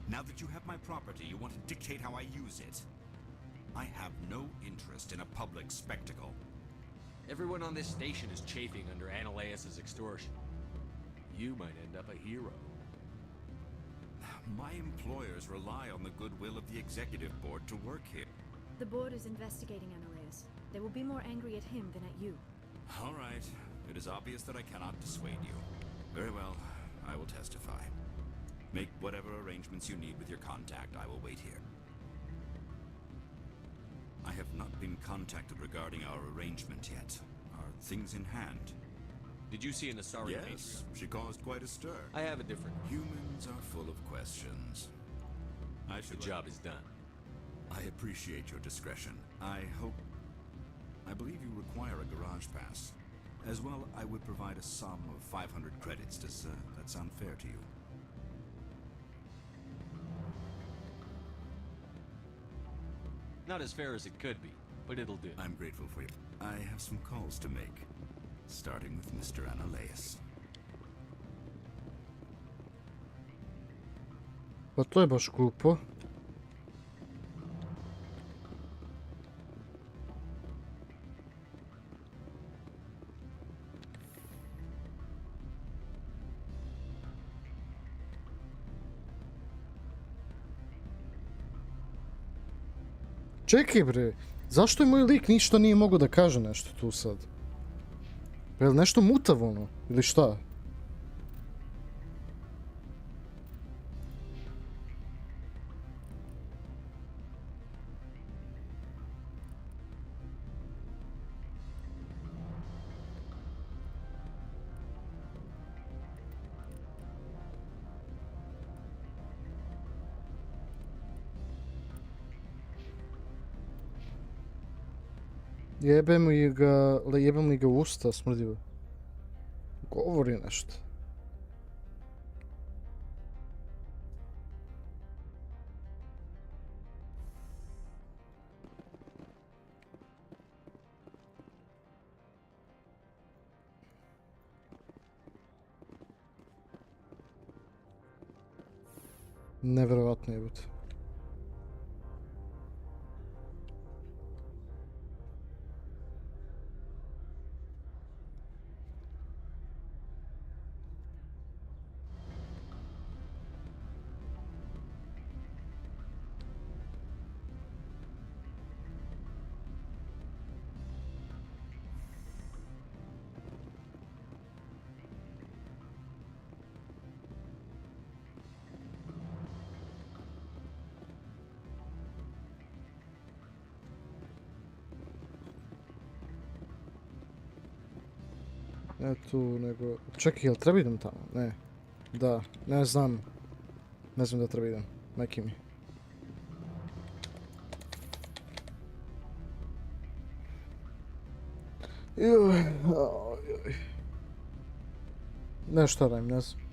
Now that you have my property, you want to dictate how I use it. I have no interest in a public spectacle. Everyone on this station is chafing under Analaeus' extortion. You might end up a hero. My employers rely on the goodwill of the executive board to work here. The board is investigating Analaeus. They will be more angry at him than at you. All right. It is obvious that I cannot dissuade you. Very well. I will testify. Make whatever arrangements you need with your contact. I will wait here. I have not been contacted regarding our arrangement yet. Are things in hand? Did you see an Asari Yes, matriarch? she caused quite a stir. I have a different... Humans are full of questions. The job is done. I appreciate your discretion. I believe you require a garage pass. As well, I would provide a sum of 500 credits. Does that sound fair to you? Not as fair as it could be, but it'll do. I'm grateful for you. I have some calls to make. Starting with Mr. Analaeus. Pa to je baš glupo. Čekaj bre, zašto je moj lik ništa nije mogao da kaže nešto tu sad? Je li nešto mutav ono, ili šta? Jebem li ga usta smrdivo. Govori nešto. Nevjerovatno jebote. Ne tu, nego... Čekaj, jel treba idem tamo? Ne. Da, ne znam. Ne znam da treba idem. Majke mi. Ne šta radim, ne znam.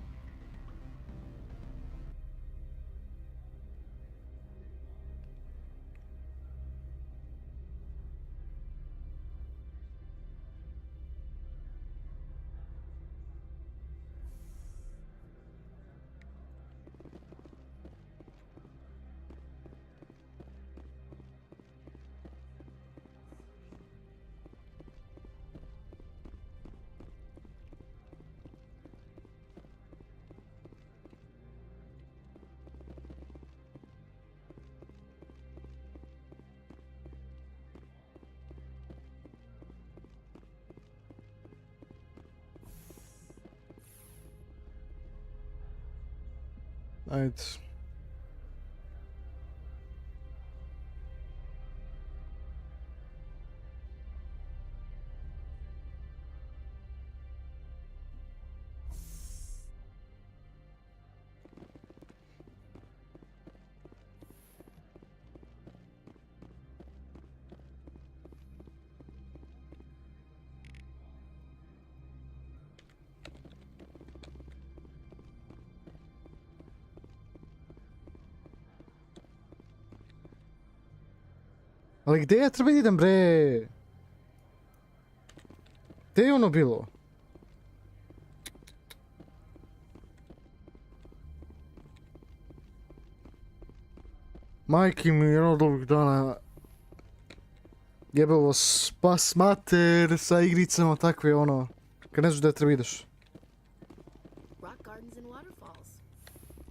Ajde. Ali gdje ja treba idem, bre? Gdje je ono bilo? Majki mi, jedno od ovih dana jebelo spas mater sa igricama takve, ono, kad ne znaš gdje treba ideš. Rock gardens and waterfalls.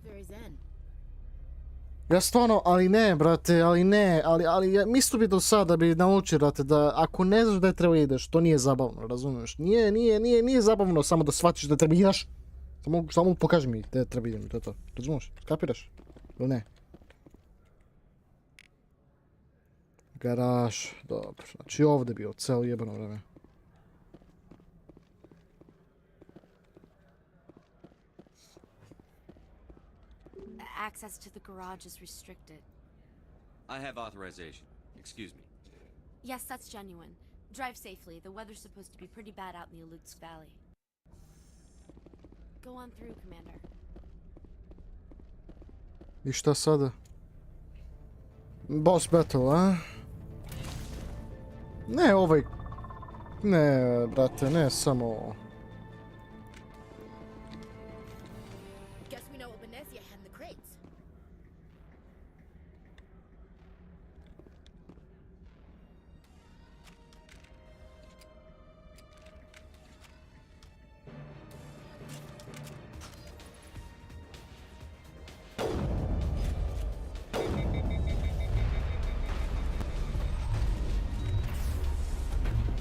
Very zen. Ja stvarno, ali ne, brate, ali ja mislio bi do sada bi naučio, brate, da ako ne znaš gdje treba ideš, to nije zabavno, razumiješ? Nije zabavno samo da shvatiš da treba ideš. Samo pokaži mi gdje treba idem, to je to. Razumiješ? Kapiraš? Ili ne? Garaž, dobro, znači ovdje bio cijelo jebano vreme. Access to the garage is restricted. I have authorization. Excuse me. Yes, that's genuine. Drive safely. The weather's supposed to be pretty bad out in the Alutsk Valley. Go on through, Commander. I šta sada? Boss battle, a? Ne ovaj... Ne, brate, ne samo ovo. Guess we know what Benezia had in the crates.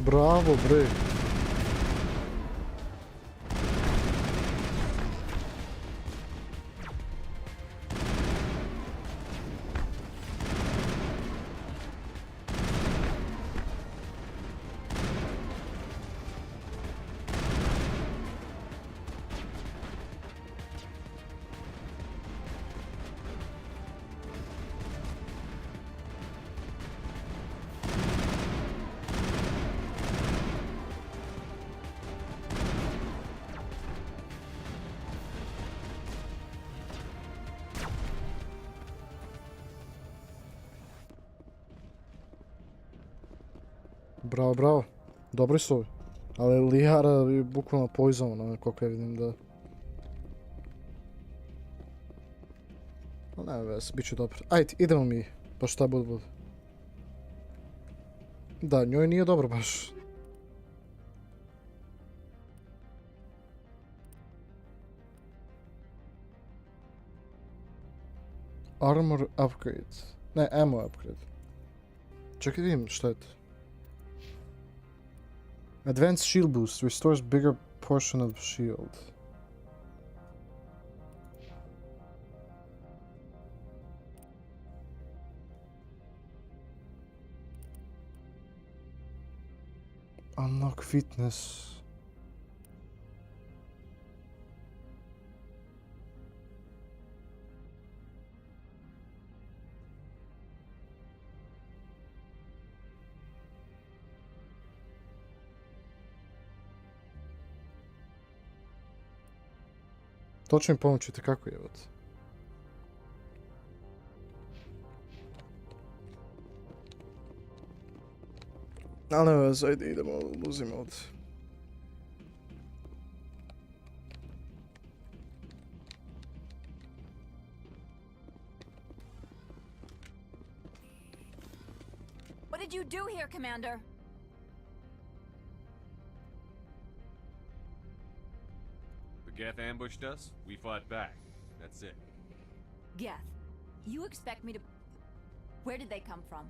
Bravo, bre. Bravo, bravo. Dobri su ovi. Ali Lijara je bukvalno poizovana, koliko ja vidim da... Ne veze, bit će dobro. Ajde, idemo mi. Pa šta bude. Da, njoj nije dobro baš. Armor upgrade. Ne, ammo upgrade. Čekaj vidim šta je to. Advanced shield boost restores bigger portion of shield. Unlock fitness. To će mi pomoći kako je. Ali ne veze, ajde idemo, uzimo ovdje. What did you do here, Commander? Geth ambushed us, we fought back. That's it. Geth, you expect me to... Where did they come from?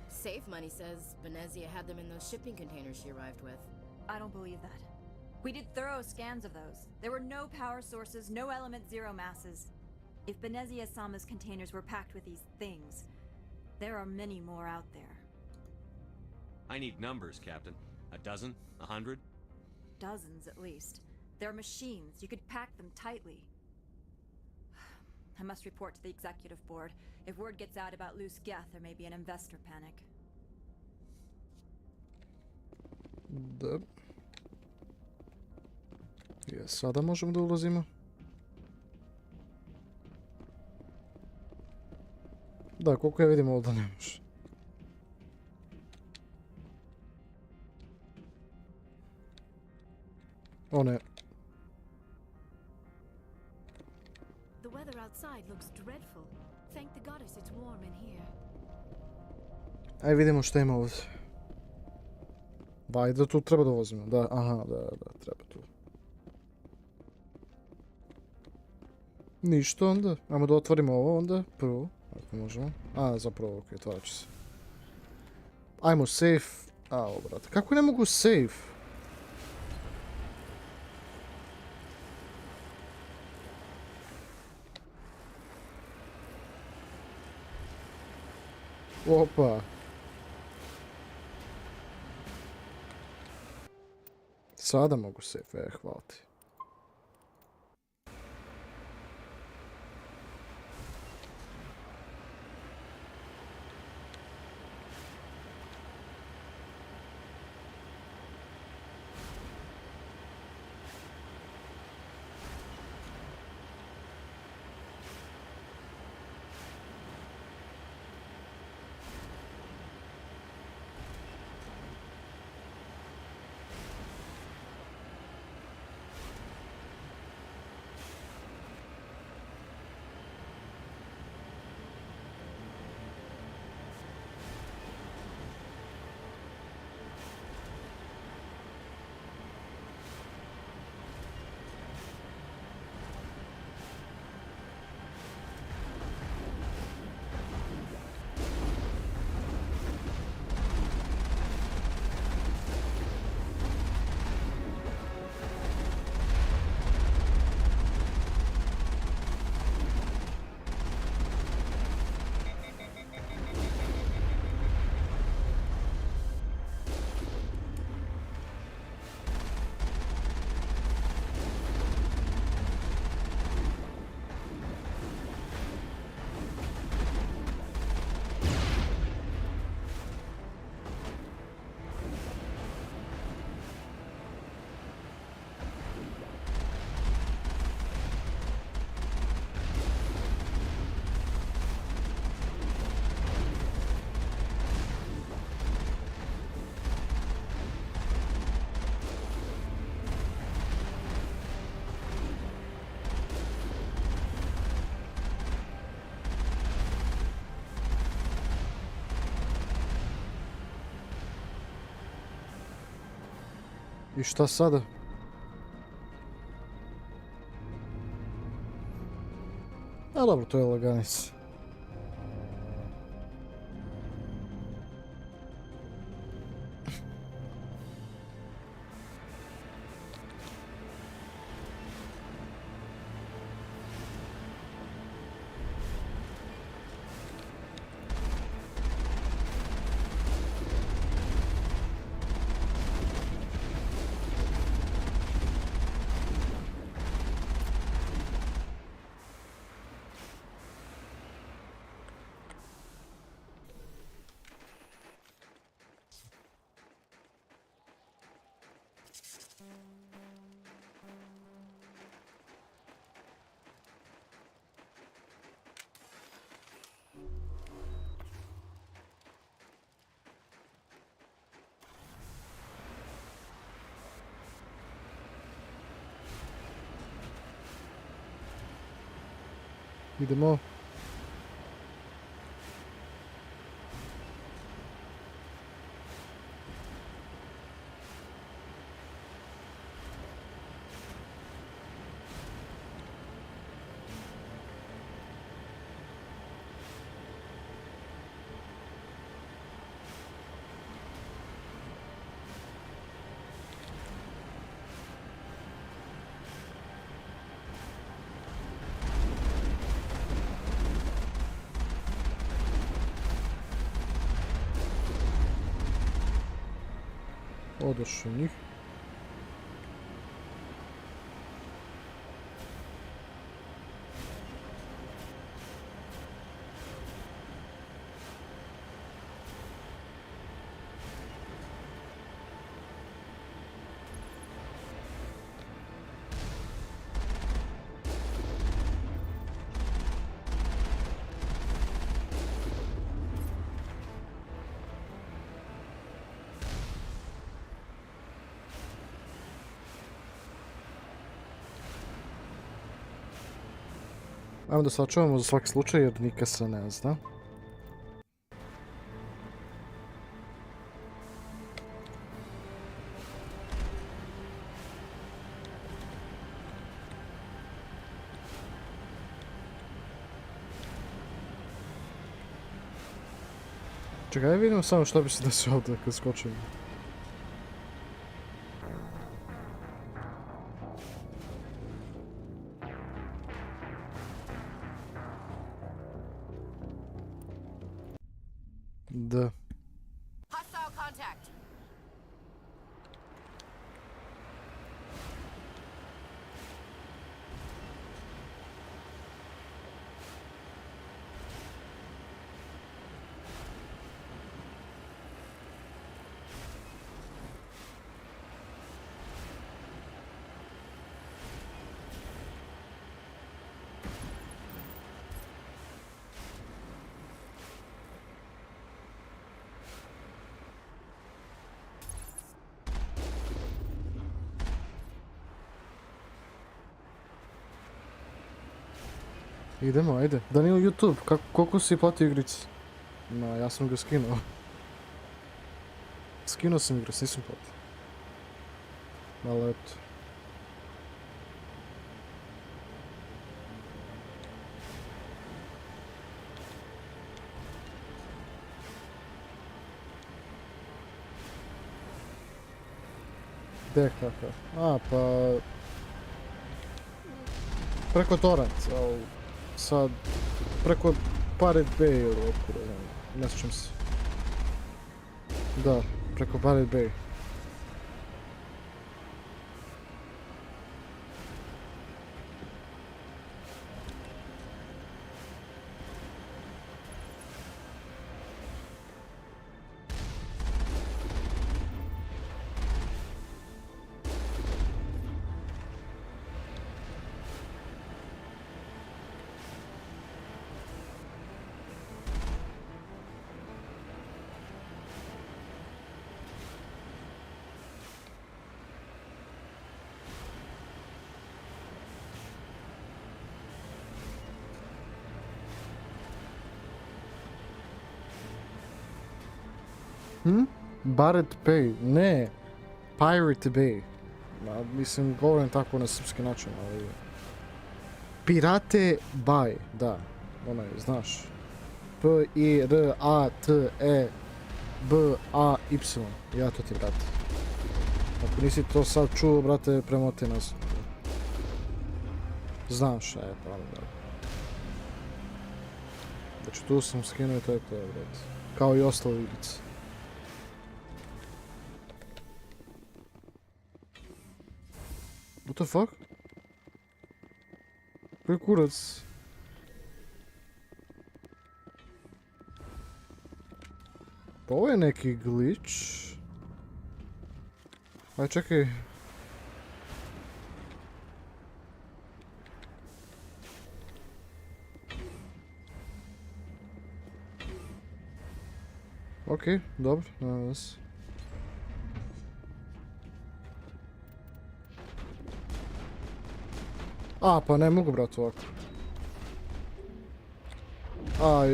Safe Money says Benezia had them in those shipping containers she arrived with. I don't believe that. We did thorough scans of those. There were no power sources, no element zero masses. If Benezia-sama's containers were packed with these things, there are many more out there. I need numbers, Captain. A dozen? 100? Dozens, at least. They're machines. You could pack them tightly. I must report to the executive board. If word gets out about loose Geth, there may be an investor panic. Da. Ja, sada možemo da ulazimo. Da, koliko ja vidim ovdje ne može. O ne. The weather outside looks dreadful. Thank the goddess it's warm in here. Aj vidimo što ima ovdje. Valjda tu treba da vozimo. Da, aha, da, treba tu. Ništa onda. Ajmo da otvorimo ovo onda. Prvo. Ako možemo. A, zapravo, ok, otvarat će se. Ajmo safe. A, ovo, brate. Kako ne mogu safe? Opa. Sada mogu safe, hvala ti. I šta sada? A dobro, to je laganica. Idemo. Odoš u njih. Ajmo da sačuvamo za svaki slučaj jer nikad se ne zna. Čekaj, vidimo samo što bi se desilo ovdje kad skočimo. Da. Hostile contact. Idemo, ajde. Danilo YouTube, koliko si platio igricu? Ma, ja sam ga skinuo. Skinuo sam igricu, nisam platio. Ali eto. Gdje kakav? A, pa... Preko torrent, ali... Sad... Preko Pirate Bay ili otkuda, ne sjećam se. Da, preko Pirate Bay. Pirate Bay, ne, Pirate Bay. Ma, mislim, govorim tako na srpski način, ali... Pirate Bay, da, onaj, znaš. P-I-R-A-T-E-B-A-Y, ja to ti, brate. Ako nisi to sad čuo, brate, premoti nas. Znaš, pa onda. Znači, tu sam skinuo i to je to, brate. Kao i ostalo igrice. What the fuck? Koji kurac? Pa ovo je neki glitch. Aj čekaj. Okej, dobro, nema veze. A, pa ne mogu, brat, ovako. Aj.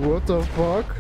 What the fuck?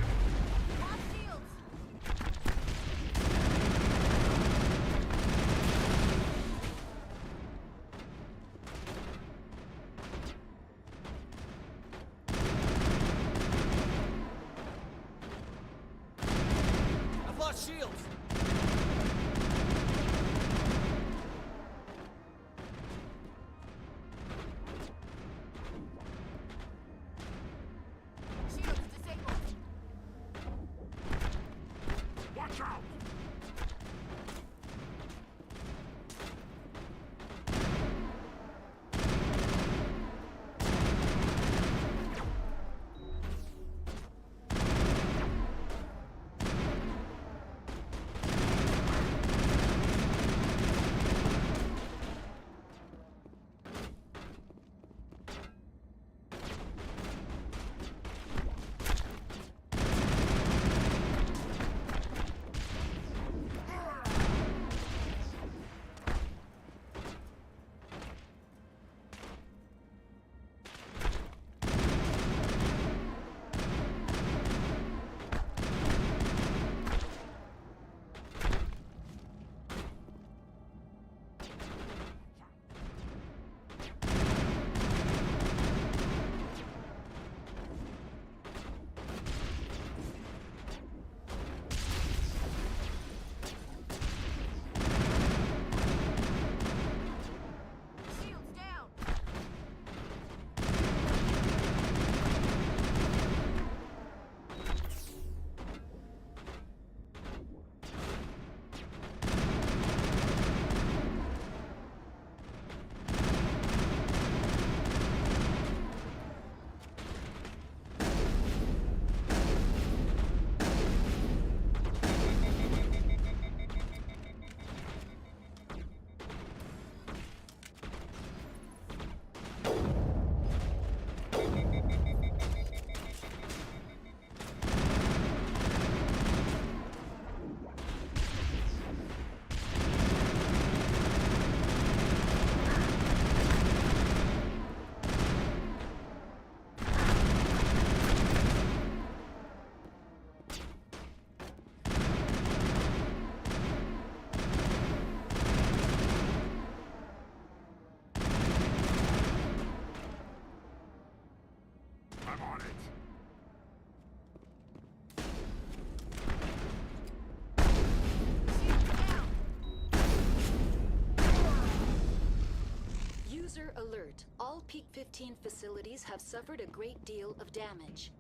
User alert. All Peak 15 facilities have suffered a great deal of damage.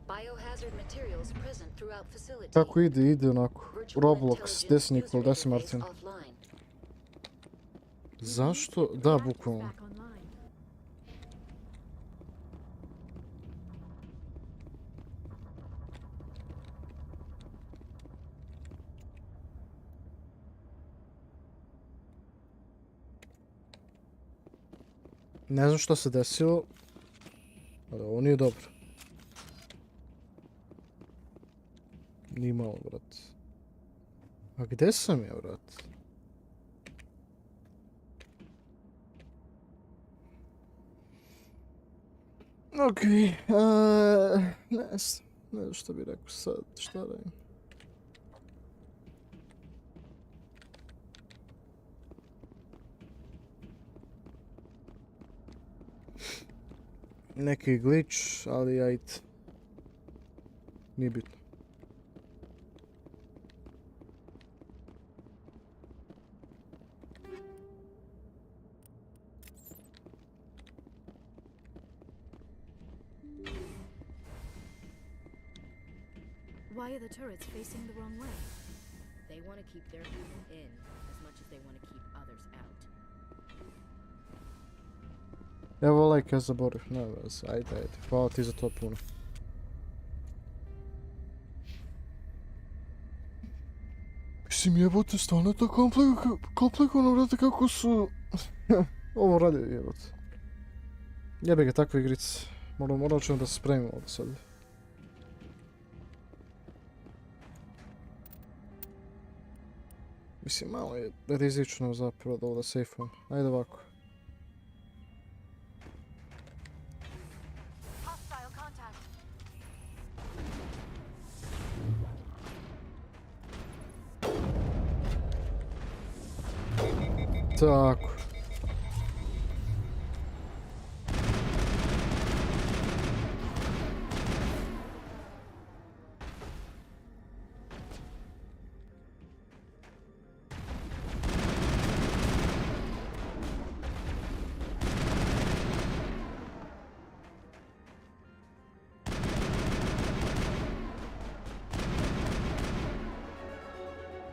Biohazard materials present throughout facility. Kako ide onako. Roblox, desni Nikol, desi Martin. Zašto? Da, bukvalno. Ne znam što se desilo, ali ovo nije dobro. Nije malo, vrat. A gdje sam ja, vrat? Okej, ne znam što bi rekao sad, šta radim. Neki glitch, ali ajde. Nije bitno. Why are the turrets facing the wrong way? They want to keep their people in as much as they want to keep others out. Evo like ja zaborav, ne vez, ajde, hvala ti za to puno. Mislim jebote, stvarno je to komplikovano, vrate, kako su... Ovo radi jebote. Jebe ga takve igrice, morat ćemo da se spremimo ovdje sad. Mislim, malo je rizično zapravo da ovo da sejfujem. Ajde ovako. Tako.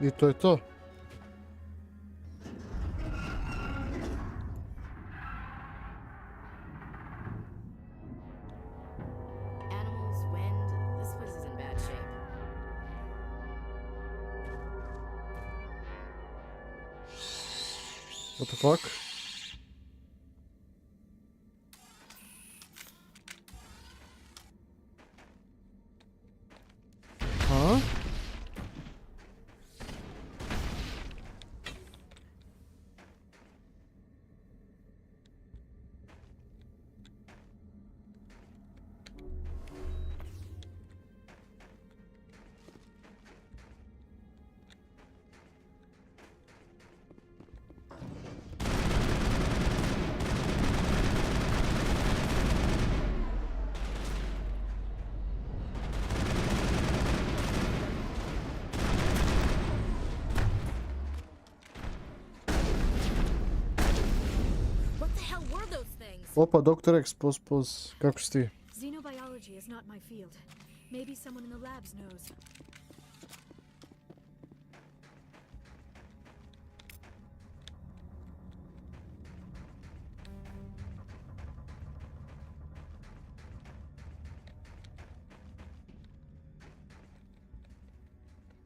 I to je to. What the fuck? Huh? Opa, Dr. X, poz, kako si ti? Xenobiology is not my field. Maybe someone in the labs knows.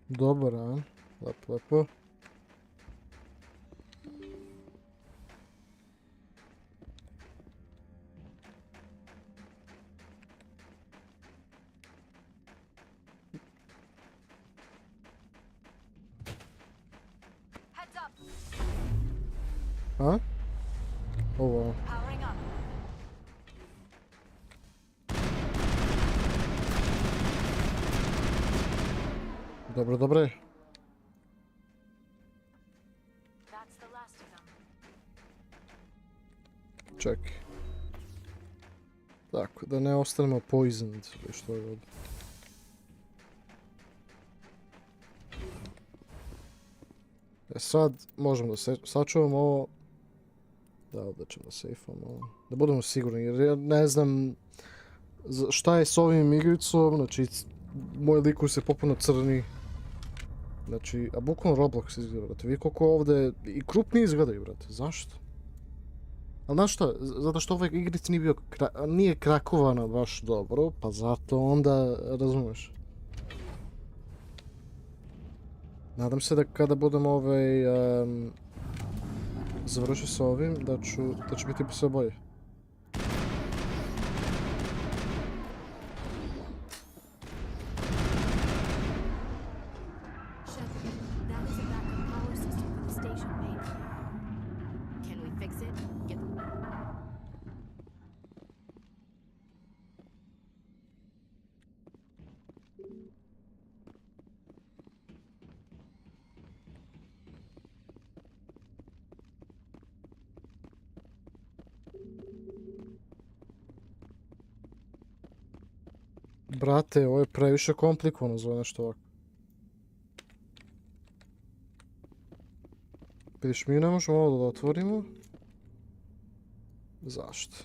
Dobar, a? Lepo, lepo. A? Ovo. Dobro, dobro. Čekaj. Tako, da ne ostanemo poisoned, što je ovdje. Sad možemo da sačuvamo ovo. Da, ovdje ćemo sejfamo. Da budemo sigurni, jer ja ne znam šta je s ovim igricom, znači moj likovi se popuno crni. Znači, a bukvalno Roblox izgleda, brate. Vi koliko ovdje i krupni izgledaju, brate. Zašto? Ali znaš šta, zato što ovaj igric nije krakovana baš dobro, pa zato onda, razumeš. Nadam se da kada budem završio s ovim, da će biti sve bolje. Brate, ovo je previše komplikovano za nešto ovako. Vidiš, mi ne možemo ovo da otvorimo. Zašto?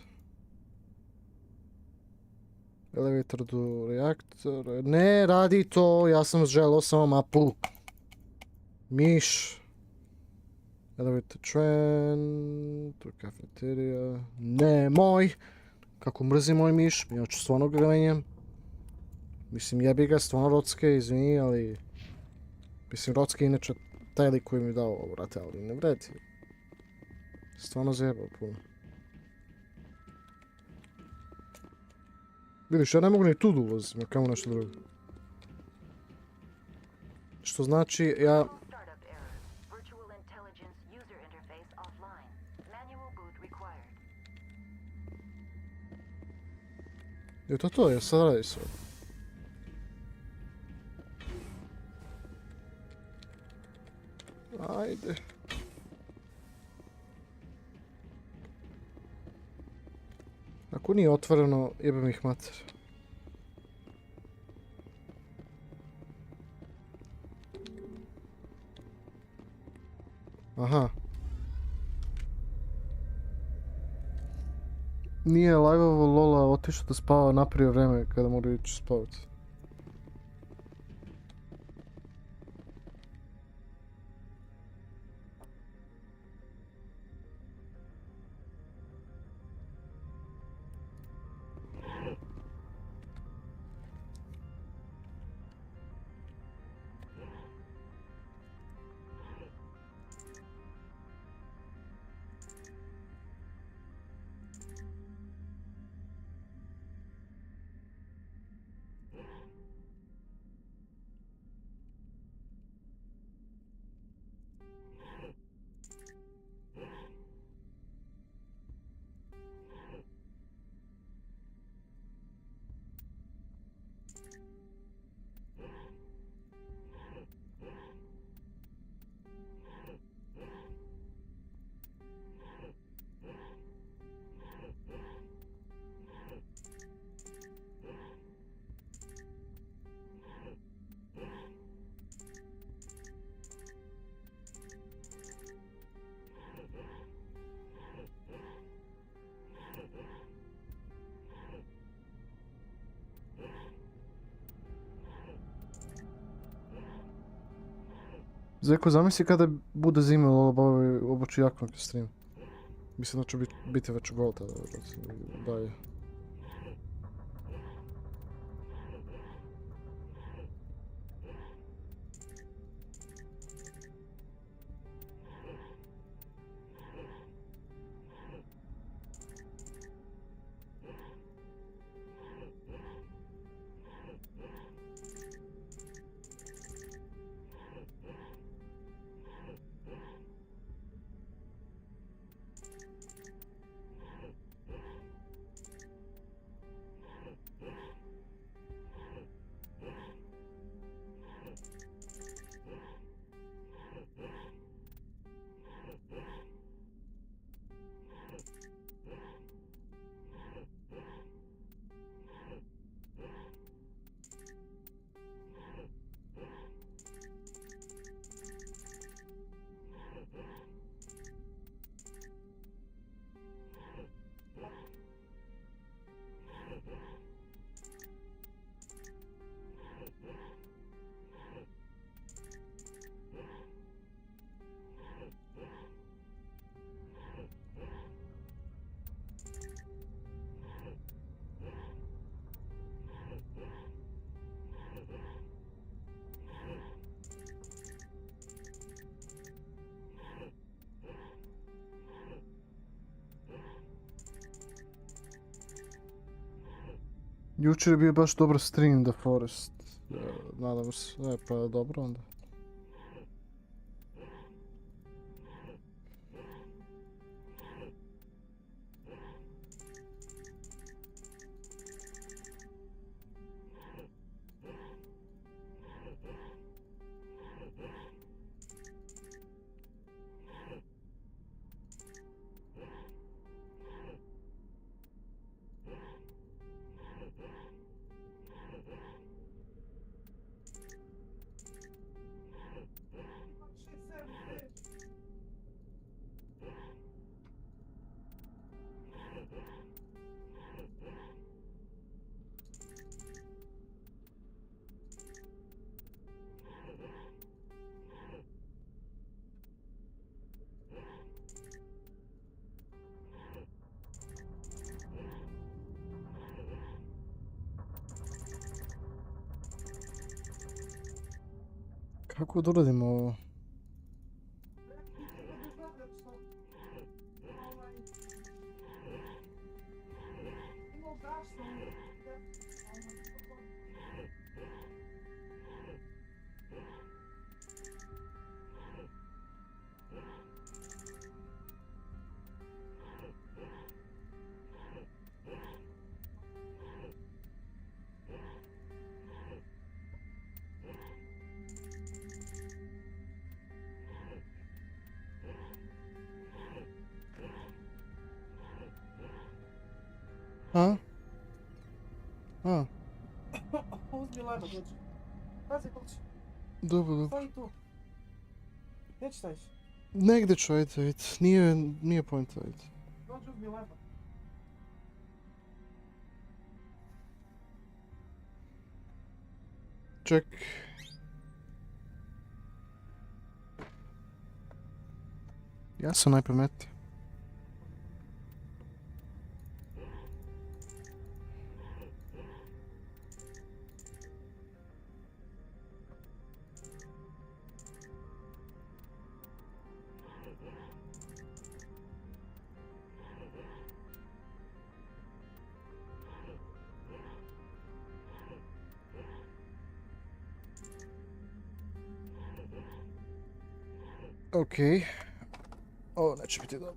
Elevator do reaktor. Ne radi to, ja sam želeo samo mapu. Miš. Elevator train. To je kafeterija. Nemoj! Kako mrzim moj miš, ja ću stvarno ga menjam. Mislim, jebi ga, stvarno Rocke, izvini, ali... Mislim, Rocke inače taj lik koji mi je dao ovo, brate, ali ne vredi. Stvarno zajebao puno. Vidiš, ja ne mogu ni tu da ulazim, kamo nešto drugo. Što znači, ja... Je to to, ja sad radi sve. Ajde. Ako nije otvoreno, jebem ih mater. Aha. Nije Lajvovo Lola otišao da spava naprije vreme kada mora ići spavati. Zeko, zamisli kada bude zima obući jaknu stream. Mislim da će biti već gol tada. Da je. Jučer je bio baš dobar stream The Forest. Nadam se, pa dobro onda. Kako da uradimo ovo? A? A. Uzmi leba, dođi. Pazi, kući. Dobro. Stoji tu. Gdje ćeš staviš? Negdje ću, ajde. Nije point, ajde. Dođi, uzmi leba. Ček. Ja sam najpametniji. Okej. Ovo neće biti dobro.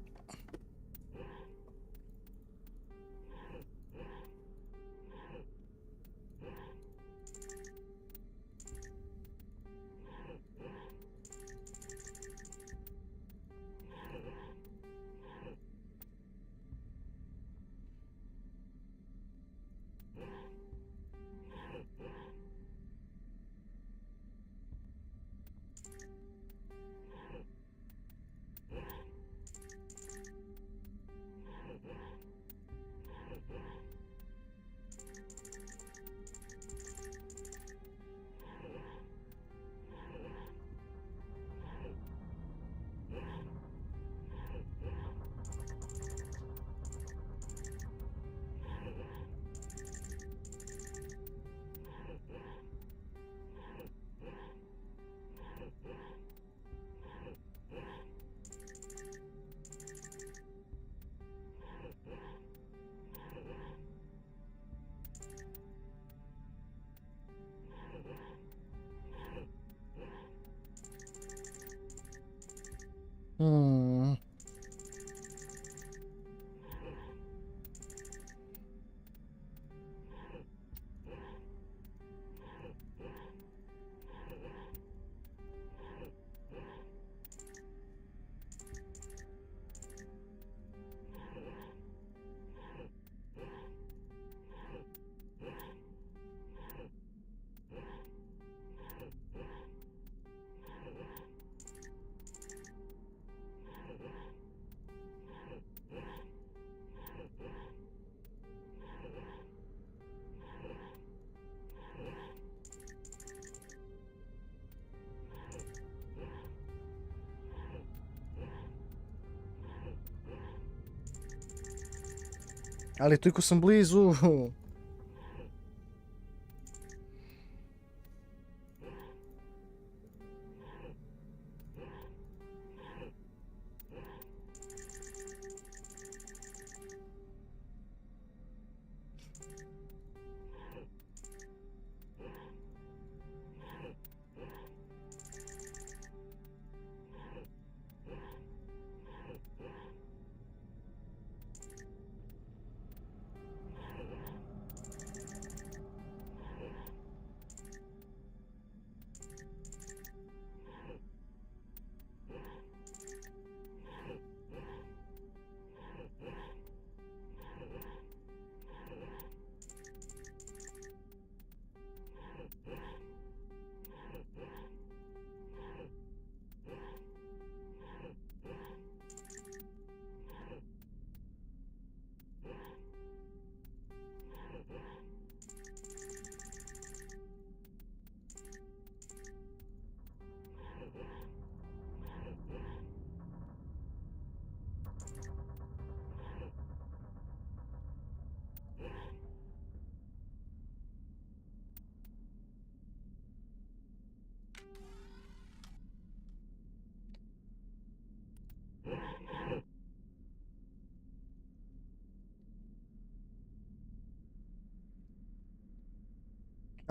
Ali toliko sam blizu.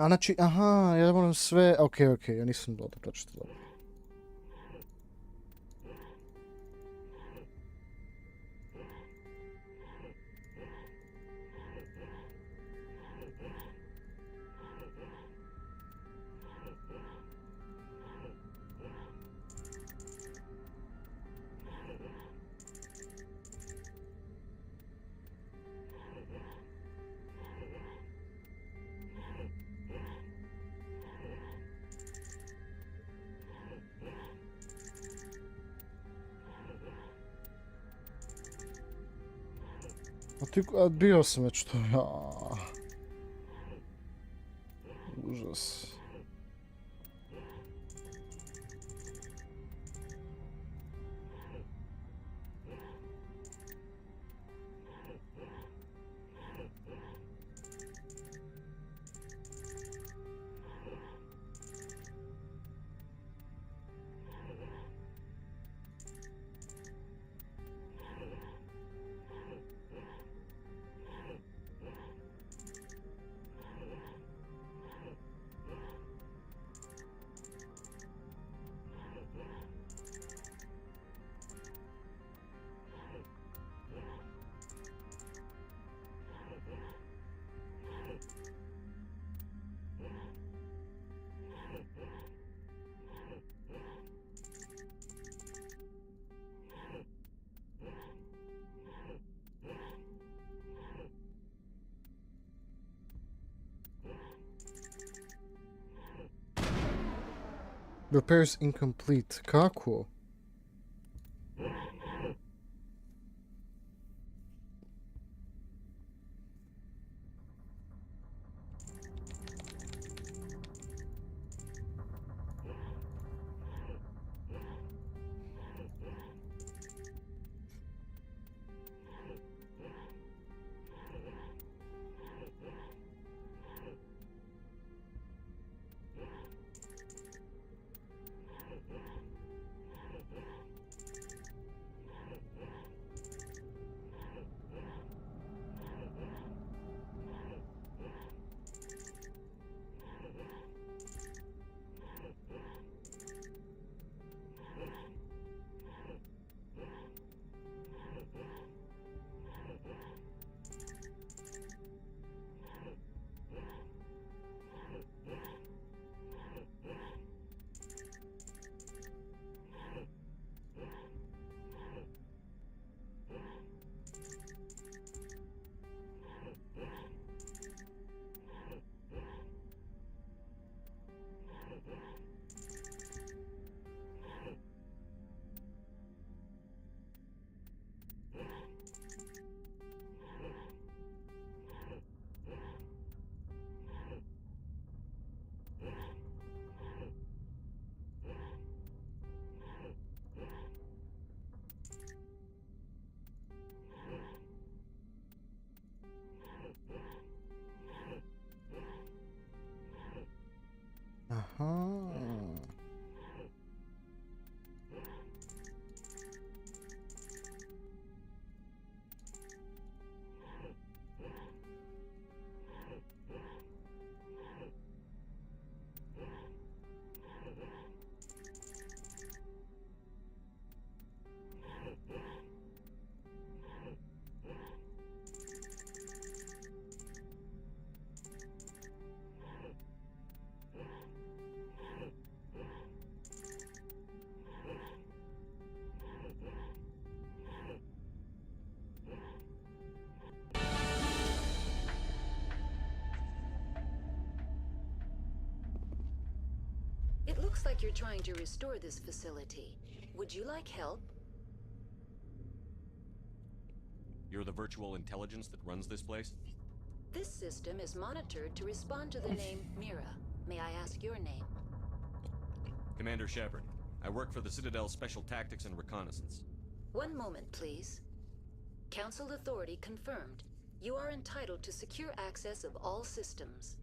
A znači, aha, ja moram sve... Okej, ja nisam dobro pročitao. Dobro. A bio sam već to, Užas. Repairs incomplete. Kako? Aha. It looks like you're trying to restore this facility. Would you like help? You're the virtual intelligence that runs this place? This system is monitored to respond to the name Mira. May I ask your name? Commander Shepard. I work for the Citadel's Special Tactics and Reconnaissance. One moment, please. Council authority confirmed. You are entitled to secure access of all systems.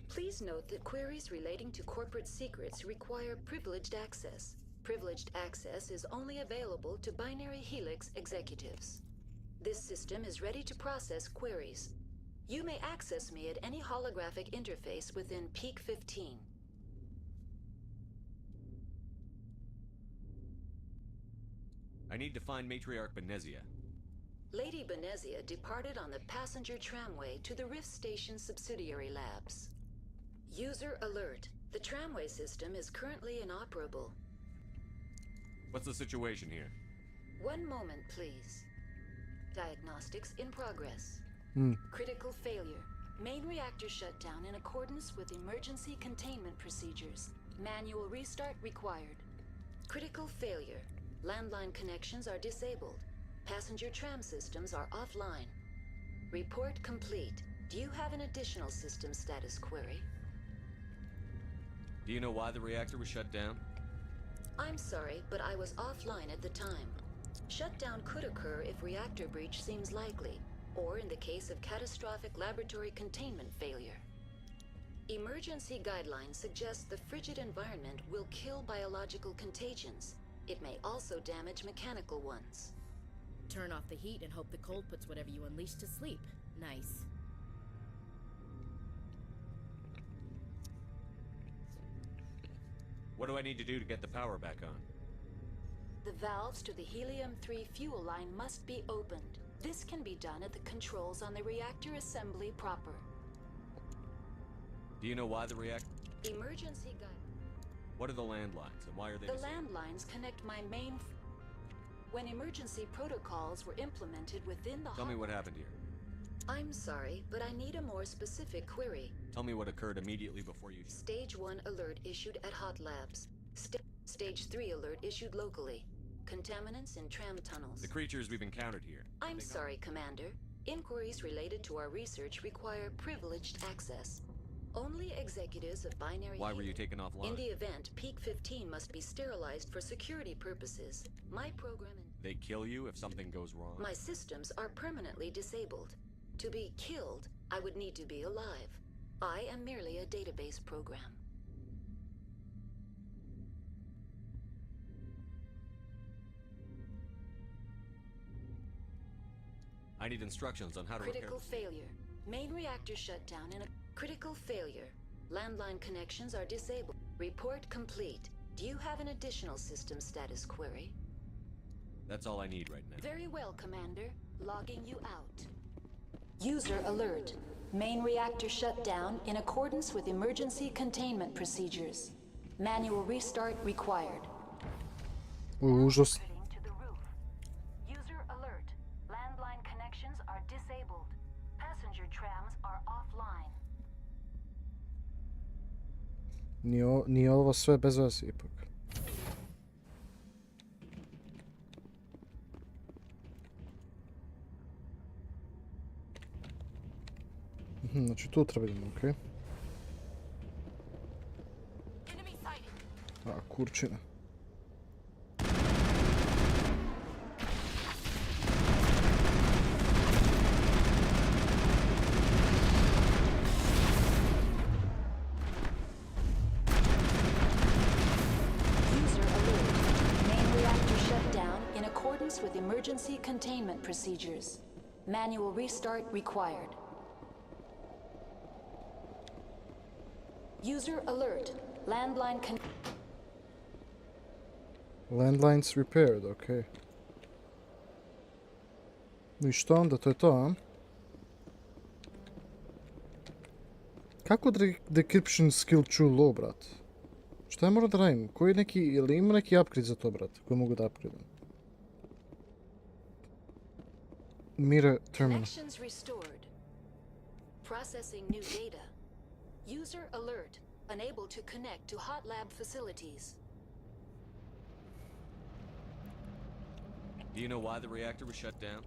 Please note that queries relating to corporate secrets require privileged access. Privileged access is only available to Binary Helix executives. This system is ready to process queries. You may access me at any holographic interface within Peak 15. I need to find Matriarch Benezia. Lady Benezia departed on the passenger tramway to the Rift Station subsidiary labs. User alert. The tramway system is currently inoperable. What's the situation here? One moment, please. Diagnostics in progress. Critical failure. Main reactor shut down in accordance with emergency containment procedures. Manual restart required. Critical failure. Landline connections are disabled. Passenger tram systems are offline. Report complete. Do you have an additional system status query? Do you know why the reactor was shut down? I'm sorry, but I was offline at the time. Shutdown could occur if reactor breach seems likely, or in the case of catastrophic laboratory containment failure. Emergency guidelines suggest the frigid environment will kill biological contagions. It may also damage mechanical ones. Turn off the heat and hope the cold puts whatever you unleash to sleep. Nice. What do I need to do to get the power back on? The valves to the helium-3 fuel line must be opened. This can be done at the controls on the reactor assembly proper. Do you know why the reactor... Emergency guide. What are the landlines and why are they The disabled? landlines connect my main... When emergency protocols were implemented within the... Tell me what happened here. I'm sorry, but I need a more specific query. Tell me what occurred immediately before you... Stage 1 alert issued at Hot Labs. Stage 3 alert issued locally. Contaminants in tram tunnels. The creatures we've encountered here. I'm sorry, Commander. Inquiries related to our research require privileged access. Only executives of binary... Why were you taken offline? In the event, Peak 15 must be sterilized for security purposes. My program... They kill you if something goes wrong? My systems are permanently disabled. To be killed, I would need to be alive. I am merely a database program. I need instructions on how to Critical repair... failure. Main reactor shut down in a... Critical failure. Landline connections are disabled. Report complete. Do you have an additional system status query? That's all I need right now. Very well, Commander. Logging you out. User alert. Main reactor shut down in accordance with emergency containment procedures. Manual restart required. Užas. User alert. Landline connections are disabled. Passenger trams are offline. Nije ovo sve bez veze ipak. Znači tu treba idemo, okej. A, kurčina. With emergency containment procedures. Manual restart required. User alert. Landline Landlines repaired, okej. I što onda, to je to, a? Kako decryption skill true low, brat? Šta ja moram da radim? Koji neki, ili ima neki upgrade za to, brat? Koji mogu da upgradem? Mirror terminal. Connections restored. Processing new data. User alert. Unable to connect to hot lab facilities. Do you know why the reactor was shut down?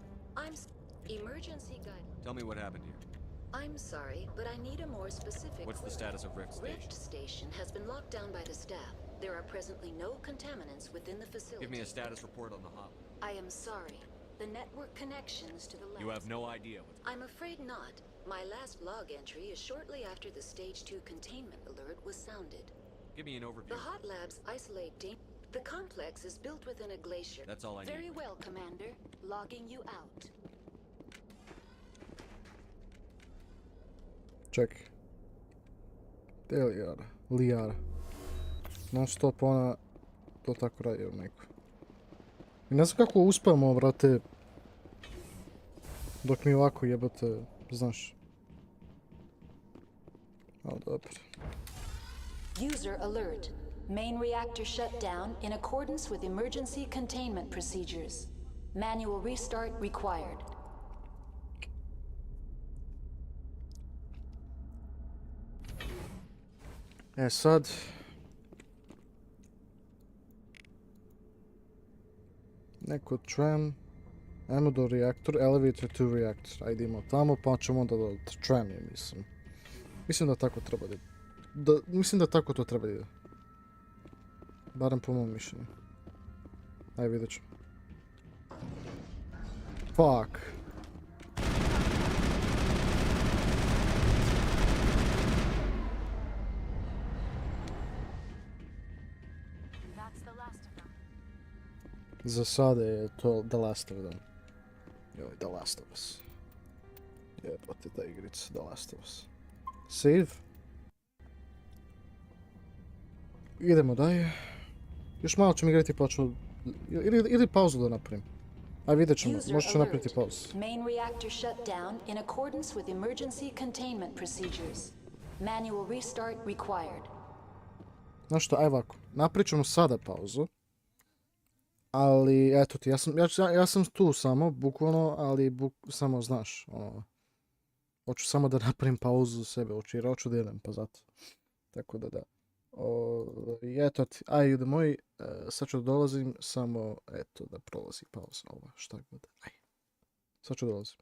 Emergency guide. Tell me what happened here. I'm sorry, but I need a more specific... What's the status of Rift Station? Rift Station has been locked down by the staff. There are presently no contaminants within the facility. Give me a status report on the hotline. I am sorry. The network connections to the labs... You have no idea what's... I'm afraid not. My last log entry is shortly after the Stage 2 containment alert was sounded. Give me an overview. The hot labs isolate The complex is built within a glacier. That's all I need. Very well, Commander. Logging you out. Čekaj. Gdje je Lijara? Lijara. Non stop ona to tako radi u neku. I ne znam kako uspemo, brate. Dok mi ovako jebate, znaš. Ali dobro. User alert. Main reactor shut down in accordance with emergency containment procedures. Manual restart required. E sad... Neko tram... Ajmo do reaktor, elevator to reactor. Ajde imamo tamo, pa ćemo onda do tram, je mislim. Mislim da tako treba da... Mislim da tako to treba da ide. Barem po mom mišljenju. Ajde, vidjet ćemo. Fuck. Za sada je to The Last of Them. Joj, The Last of Us. Jebote ta igrica, The Last of Us. Save. Idemo dalje. Još malo ćemo igrati pa ću... Ili pauzu da napravim. A vidjet ćemo, možda ću napraviti pauzu. Main reactor shut down in accordance with emergency containment procedures. Manual restart required. Znaš što, aj ovako. Napravit ćemo sada pauzu. Ali, eto ti, ja sam tu samo, bukvalno, ali samo, znaš, ono... Hoću samo da napravim pauzu za sebe, jer hoću da idem, pa zato. Tako da, da. Eto ti, aj, ljudi moji, sad ću da dolazim, samo, eto, da prolazi pauza, ovo, šta god, aj. Sad ću dolazim.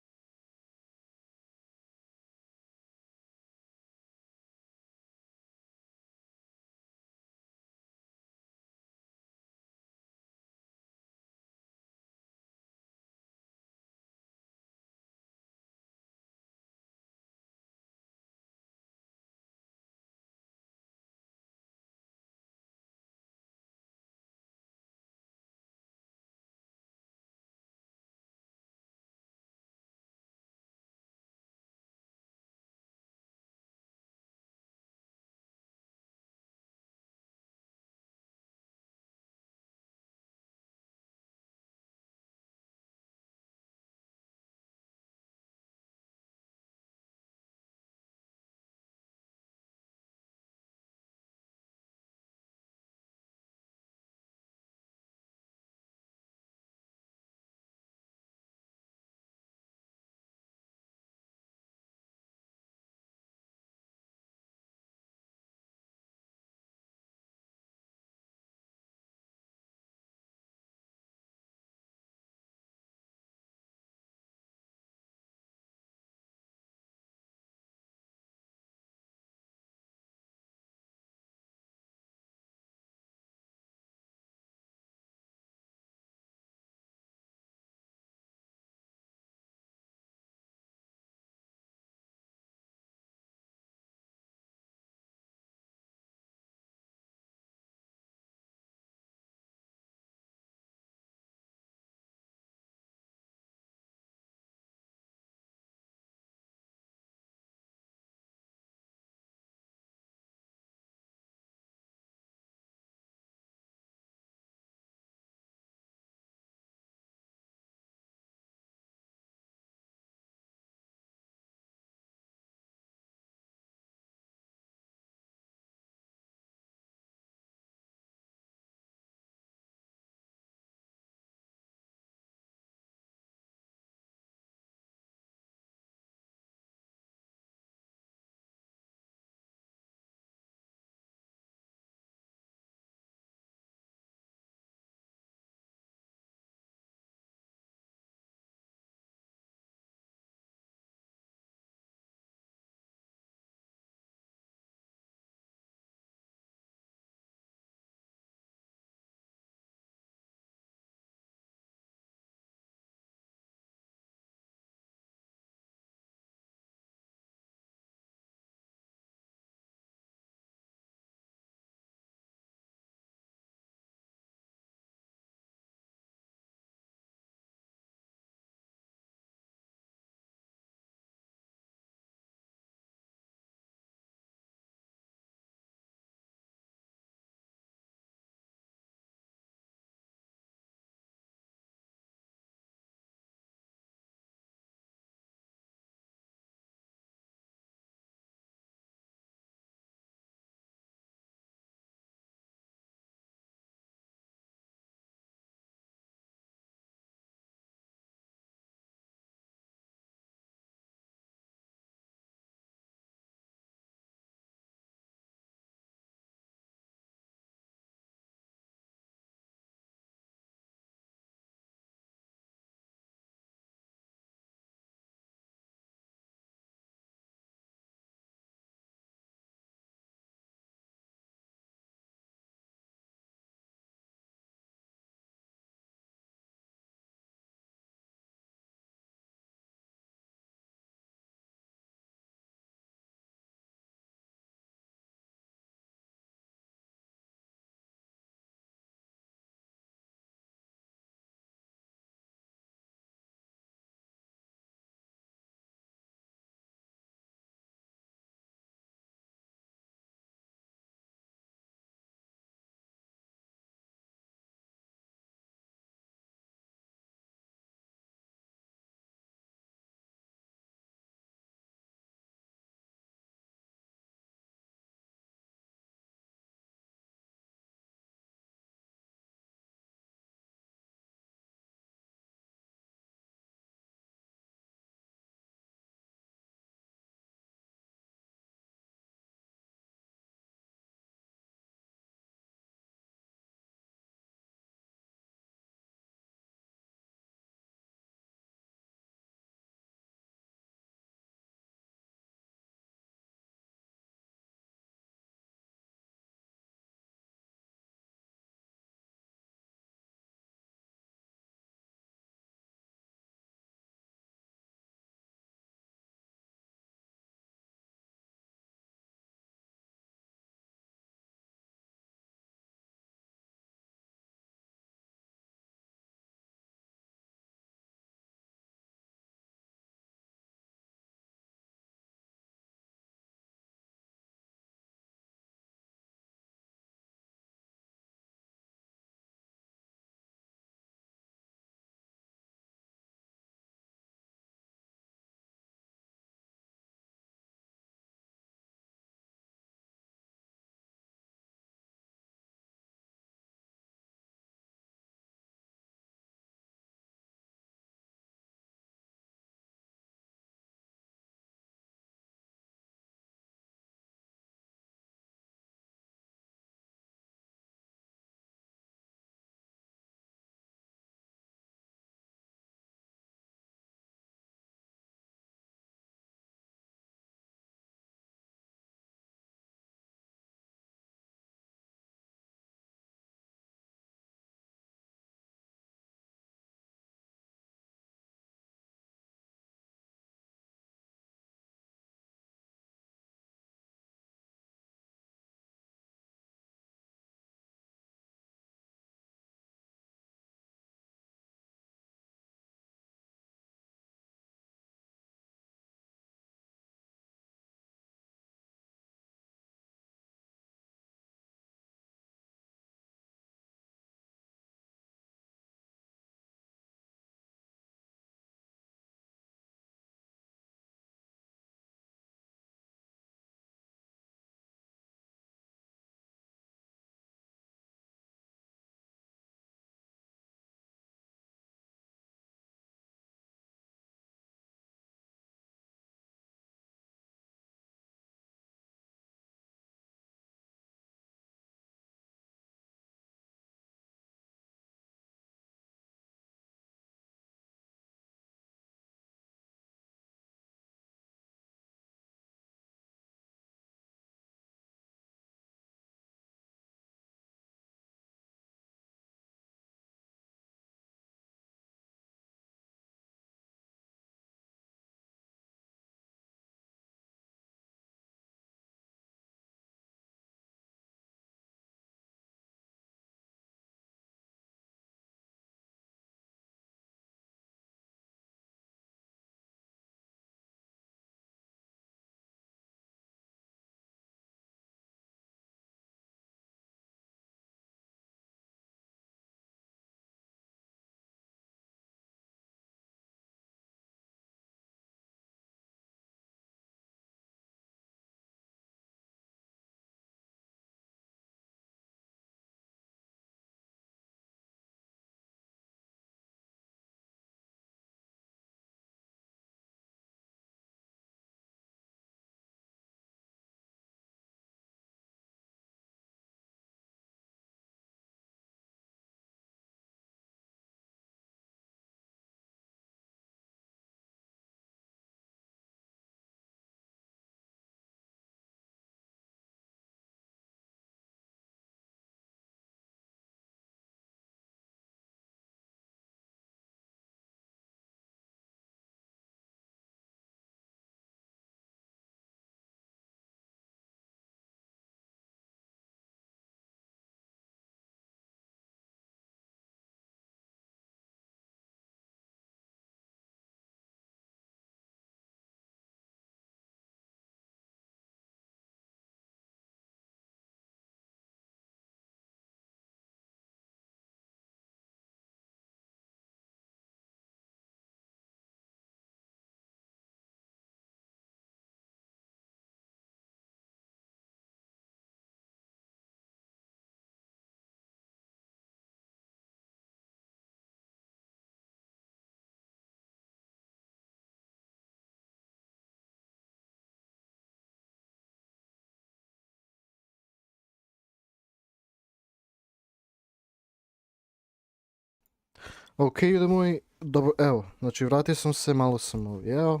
Ok, idemo i... Dobro, evo, znači vratio sam se, malo sam jeo,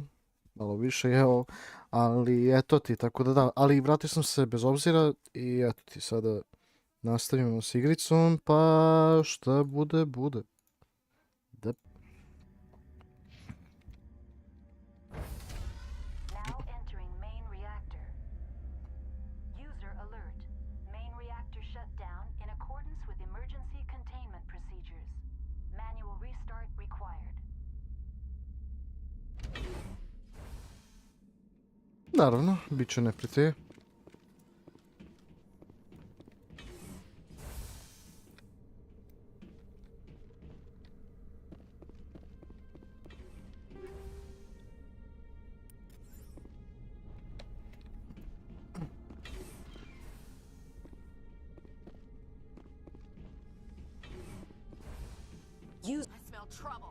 malo više jeo, ali eto ti, tako da, ali vratio sam se bez obzira i eto ti, sada nastavimo s igricom, pa šta bude, bude. Da. Now entering main reactor. User alert. Main reactor shut down in accordance with emergency containment procedures. Manual restart required. Naravno, bit će neprijatelje. I smell trouble.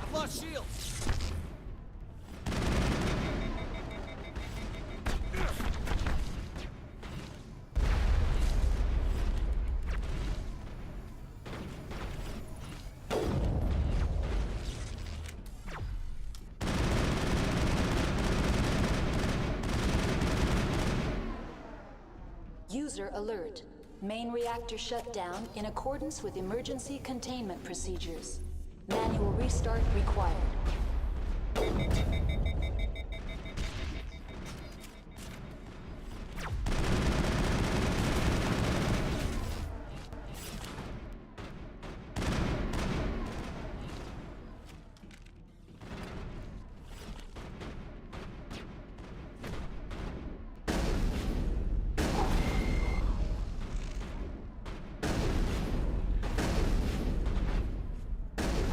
I've lost shields! User alert. Main reactor shut down in accordance with emergency containment procedures. Manual restart required.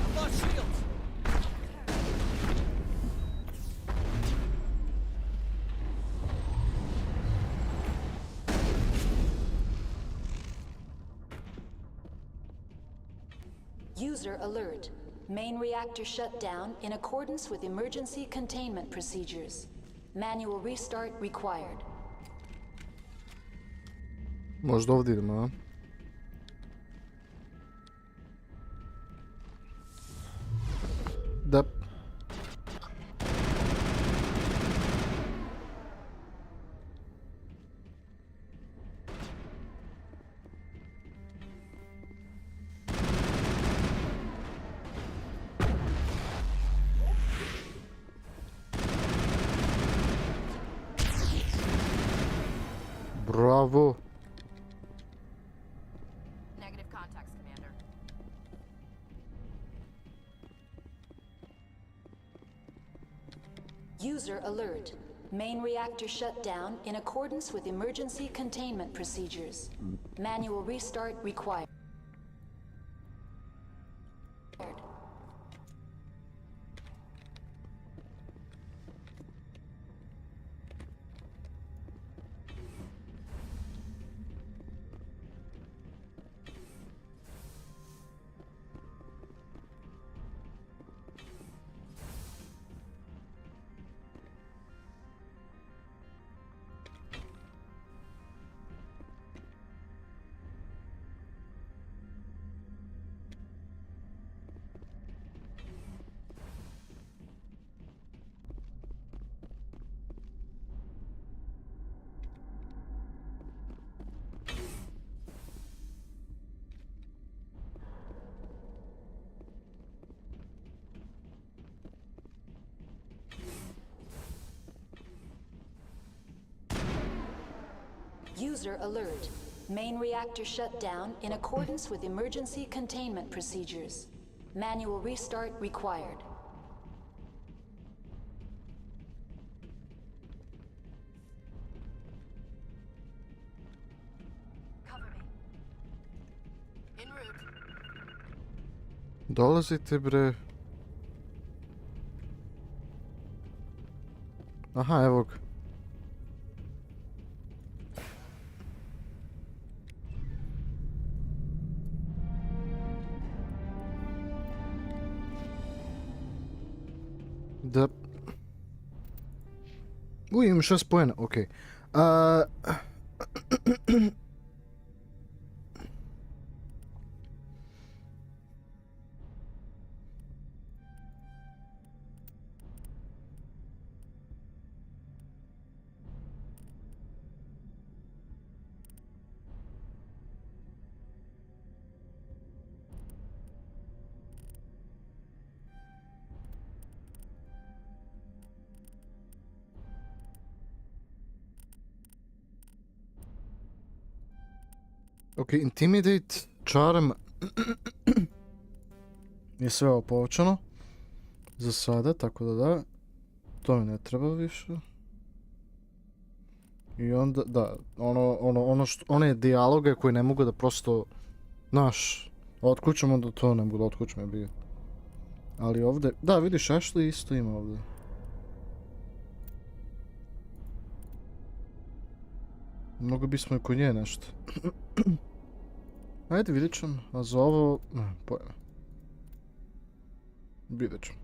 I've lost shields! User alert. Main reactor shut down in accordance with emergency containment procedures. Manual restart required. Možda ovdje idemo, a? Da. Bravo. Negative contacts, Commander. User alert. Main reactor shut down in accordance with emergency containment procedures. Manual restart required. User alert. Main reactor shut down in accordance with emergency containment procedures. Manual restart required. Cover me. En route. Dolazite, bre. Aha, evo ga. Da. Imam 6 poena, okej. Ok, intimidate, charm je sve ovo povećano za sada, tako da, to mi ne treba više. I onda, da, one dijaloge koje ne mogu da prosto, znaš, otkućem, onda to ne mogu da otkućem je bio. Ali ovdje, da, vidiš, Ashley isto ima ovdje. Mnogo bismo i kod nje nešto. Ajde, vidjet ćemo, a za ovo, ne, pojma. Vidjet ćemo.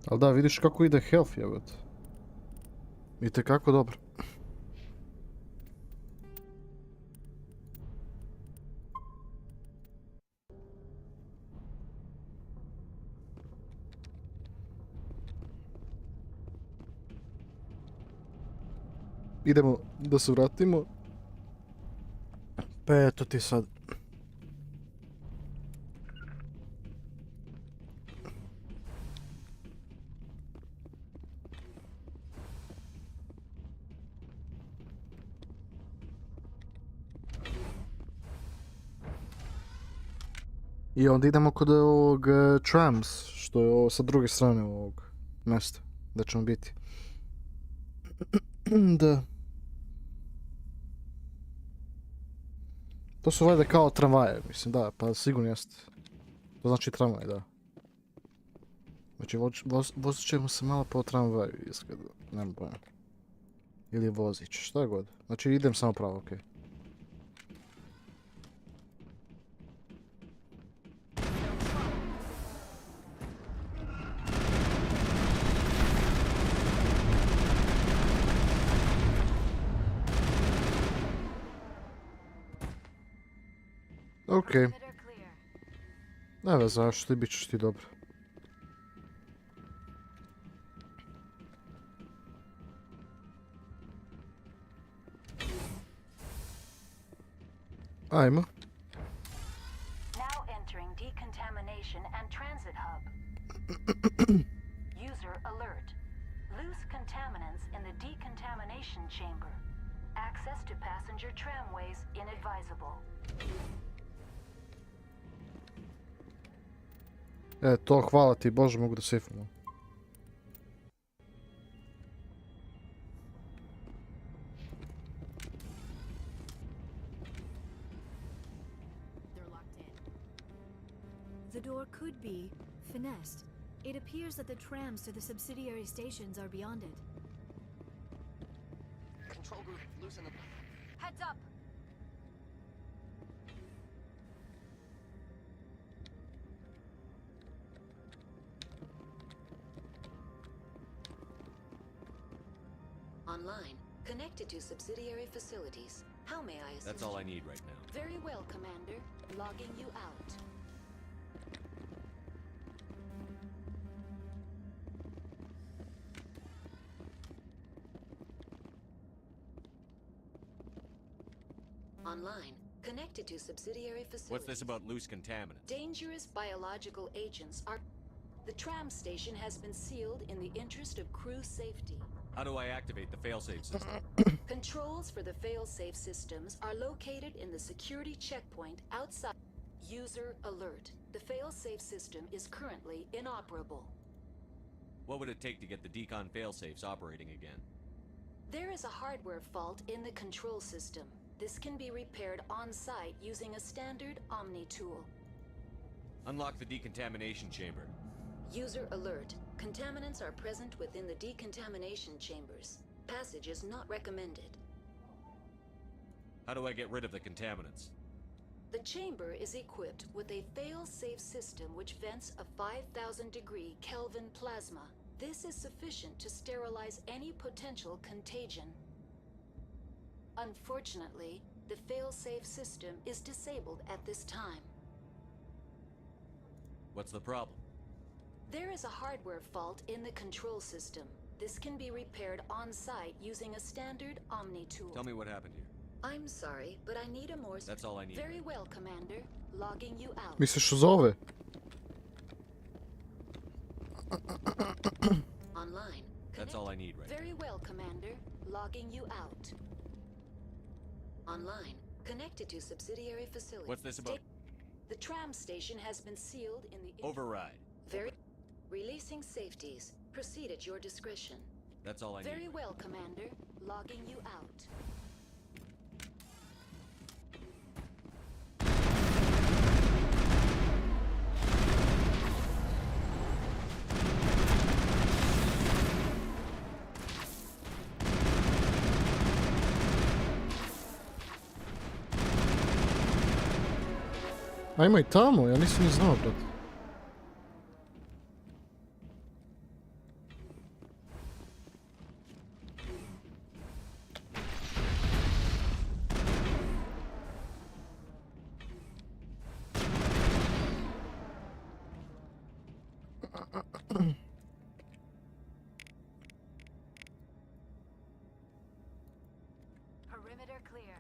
Ali da, vidiš kako ide health, jebate. Itekako dobro. Idemo da se vratimo. Pa eto ti sad. I onda idemo kod ovog trams, što je ovo sa druge strane ovog mjesta, da ćemo biti. Da. To su valjda kao tramvaje, mislim, da, pa sigurno jeste. To znači tramvaj, da. Znači, vozit ćemo se malo po tramvaju, iskreno, nema pojma. Ili vozić, šta god. Znači, idem samo pravo, okej. Okej. Ne veze, zašto, bit ćeš ti dobro. Ajmo. Now entering decontamination and transit hub. User alert. Loose contaminants in the decontamination chamber. Access to passenger tramways inadvisable. To, hvala ti, Bože, mogu da sifam. The door could be finessed. It appears that the trams to the subsidiary stations are beyond it. Control group, loosen the... Heads up! Online, connected to subsidiary facilities. How may I assist? That's all I need right now. Very well, Commander. Logging you out. Online, connected to subsidiary facilities. What's this about loose contaminants? Dangerous biological agents are... The tram station has been sealed in the interest of crew safety. How do I activate the failsafe system? Controls for the failsafe systems are located in the security checkpoint outside. User alert. The fail-safe system is currently inoperable. What would it take to get the decon failsafes operating again? There is a hardware fault in the control system. This can be repaired on-site using a standard Omni tool. Unlock the decontamination chamber. User alert. Contaminants are present within the decontamination chambers. Passage is not recommended. How do I get rid of the contaminants? The chamber is equipped with a fail-safe system which vents a 5,000-degree Kelvin plasma. This is sufficient to sterilize any potential contagion. Unfortunately, the fail-safe system is disabled at this time. What's the problem? There is a hardware fault in the control system. This can be repaired on-site using a standard Omni tool. Tell me what happened here. I'm sorry, but I need a more... That's all I need. Very well, Commander. Logging you out. Misliš uz ove? Online. That's all I need right Very well, Commander. Logging you out. Online. Connected to subsidiary facility. What's this about? The tram station has been sealed in the... Override. Very... Releasing safeties. Proceed at your discretion. That's all I need. Very well, Commander. Logging you out. A ima i tamo, ja nisam ni znao, brate. Perimeter clear.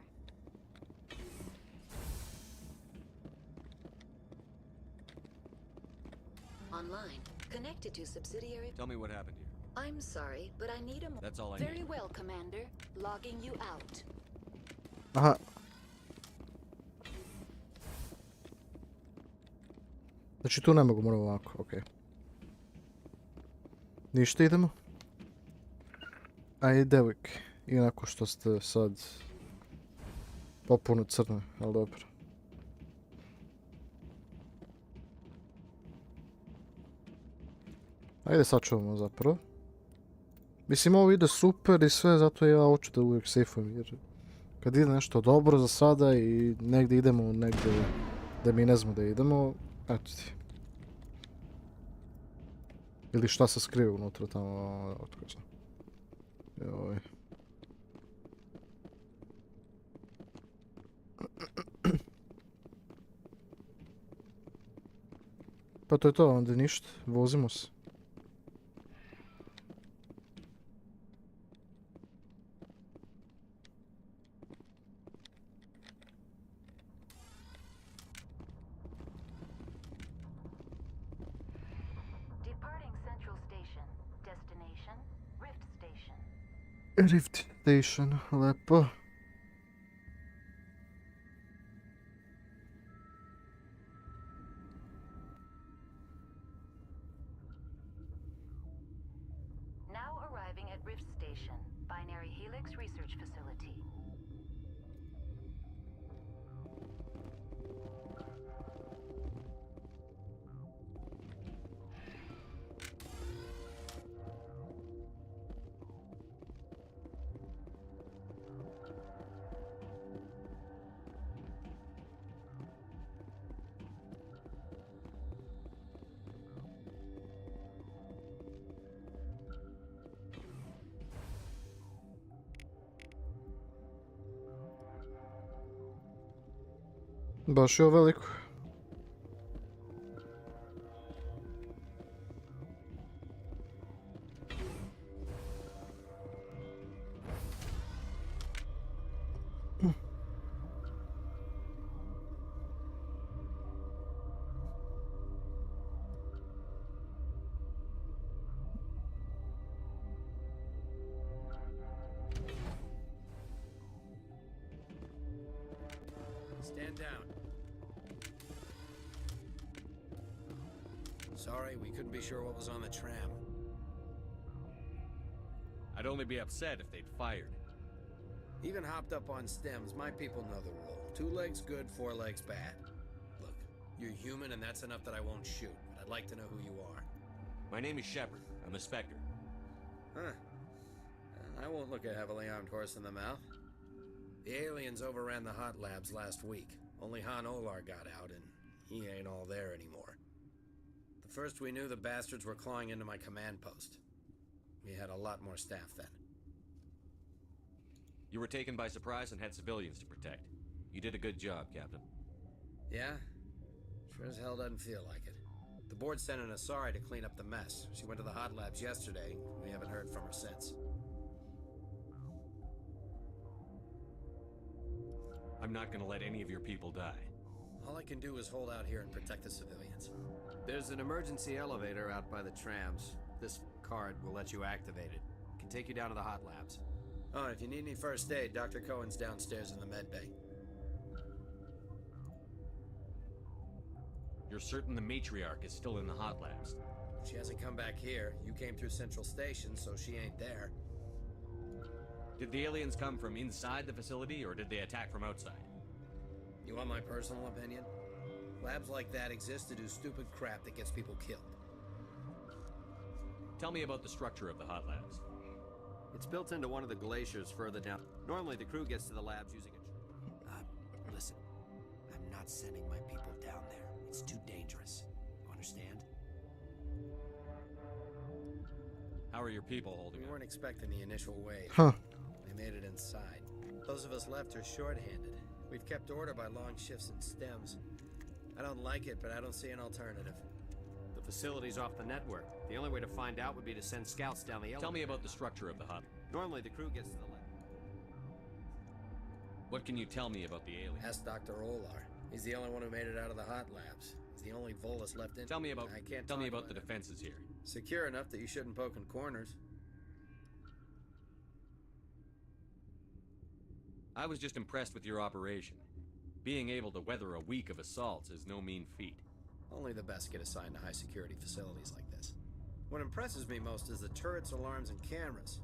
Online. Connected to subsidiary... Tell me what happened here. I'm sorry, but I need a... That's all I Very need. well, Commander. Logging you out. Aha. Znači tu ne mogu, moram ovako, okej. Ništa, idemo. Ajde, devojke. Inako što ste sad popuno crne, ali dobro. Ajde sačuvamo zapravo. Mislim, ovo ide super i sve, zato ja hoću da uvijek sejfujem, jer kad ide nešto dobro za sada i negdje idemo, negdje da mi ne znamo da idemo, eto ti. Ili šta se skrive unutra tamo, otko znam. Joj. Pa to je to, onda ništa, vozimo se. Departing Central Station. Destination, Rift Station. Rift Station, lepo. Now arriving at Rift Station, Binary Helix Research Facility. Baš je ovo veliko. Stand down. Sorry, we couldn't be sure what was on the tram. I'd only be upset if they'd fired. Even hopped up on stems, my people know the rule. 2 legs good, 4 legs bad. Look, you're human and that's enough that I won't shoot, but I'd like to know who you are. My name is Shepard. I'm a Spectre. Huh. I won't look a heavily armed horse in the mouth. The aliens overran the hot labs last week. Only Han Olar got out, and he ain't all there anymore. The first we knew, the bastards were clawing into my command post. We had a lot more staff then. You were taken by surprise and had civilians to protect. You did a good job, Captain. Yeah? Sure as hell doesn't feel like it. The board sent an Asari to clean up the mess. She went to the hot labs yesterday. We haven't heard from her since. I'm not gonna let any of your people die. All I can do is hold out here and protect the civilians. There's an emergency elevator out by the trams. This card will let you activate it. It can take you down to the hot labs. Oh, and if you need any first aid, Dr. Cohen's downstairs in the med bay. You're certain the matriarch is still in the hot labs? She hasn't come back here. You came through Central Station, so she ain't there. Did the aliens come from inside the facility, or did they attack from outside? You want my personal opinion? Labs like that exist to do stupid crap that gets people killed. Tell me about the structure of the hot labs. It's built into one of the glaciers further down. Normally, the crew gets to the labs using a... listen. I'm not sending my people down there. It's too dangerous. You understand? How are your people holding up? We weren't expecting the initial wave. Huh. They made it inside. Those of us left are short-handed. We've kept order by long shifts and stems. I don't like it, but I don't see an alternative. The facility's off the network. The only way to find out would be to send scouts down the elevator. Tell me about the structure of the hub. Normally, the crew gets to the lab. What can you tell me about the aliens? Ask Dr. Olar. He's the only one who made it out of the hot labs. He's the only Volus left in. Tell me about. I can't tell me talk about the defenses here. Secure enough that you shouldn't poke in corners. I was just impressed with your operation. Being able to weather a week of assaults is no mean feat. Only the best get assigned to high-security facilities like this. What impresses me most is the turrets, alarms, and cameras.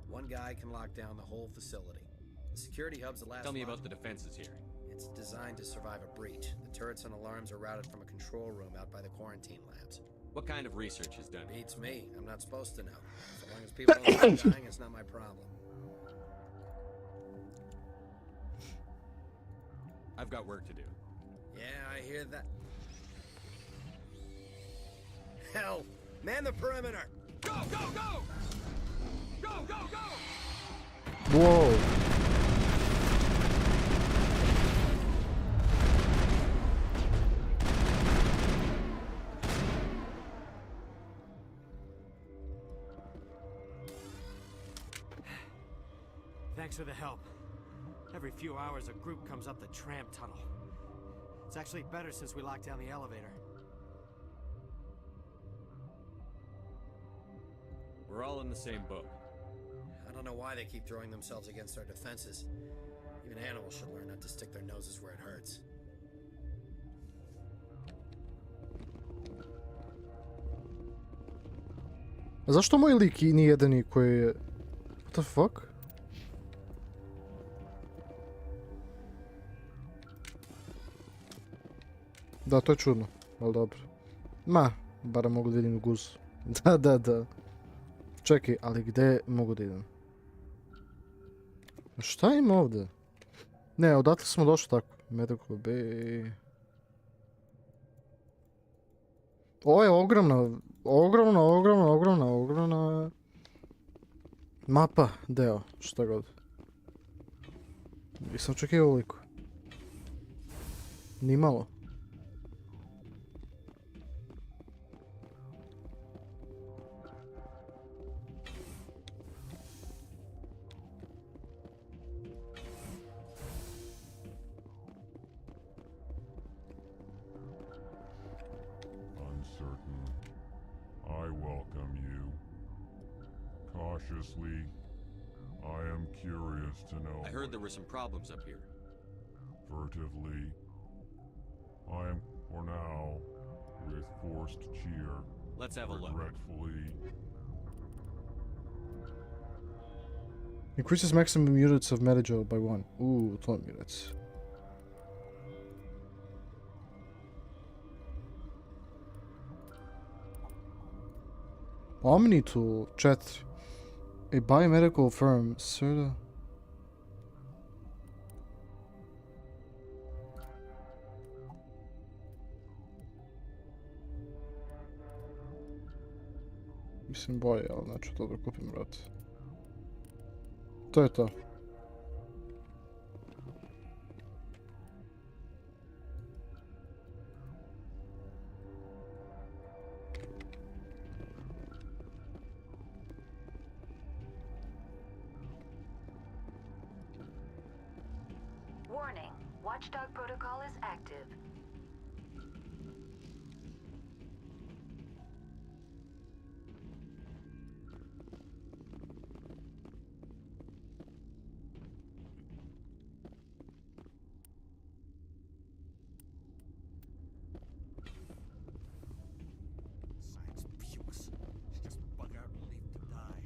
One guy can lock down the whole facility. The security hub's the last. Tell me about the defenses here. It's designed to survive a breach. The turrets and alarms are routed from a control room out by the quarantine labs. What kind of research is done? Beats me. I'm not supposed to know. So long as people don't start dying, it's not my problem. I've got work to do. Yeah, I hear that. Hell! Man the perimeter! Go, go, go! Go, go, go! Whoa. Thanks for the help. Every few hours, a group comes up the tram tunnel. It's actually better since we locked down the elevator. We're all in the same boat. I don't know why they keep throwing themselves against our defenses. Even animals should learn not to stick their noses where it hurts. A zašto moj lik i nije jedini koji je... What the fuck? Da, to je čudno, ali dobro. Ma, barem mogu da vidim guzu. Da. Čekaj, ali gde mogu da idem? Šta ima ovdje? Ne, odatle smo došli tako. Medical Bay... Ovo je ogromna mapa, deo, šta god. Nisam očekivao ovoliko. Nimalo. I welcome you. Cautiously, I am curious to know. I heard there were some problems up here. Furtively, I am, for now, with forced cheer. Let's have a look. Regretfully. Increases maximum units of manager by 1. Ooh, 12 units. Omni tool, chat. A biomedical firm, sir. Mislim boje, ali neću to da kupim, brate. To je to. Warning, Watchdog protocol is active. Science pukes. She just bug out and leave to die.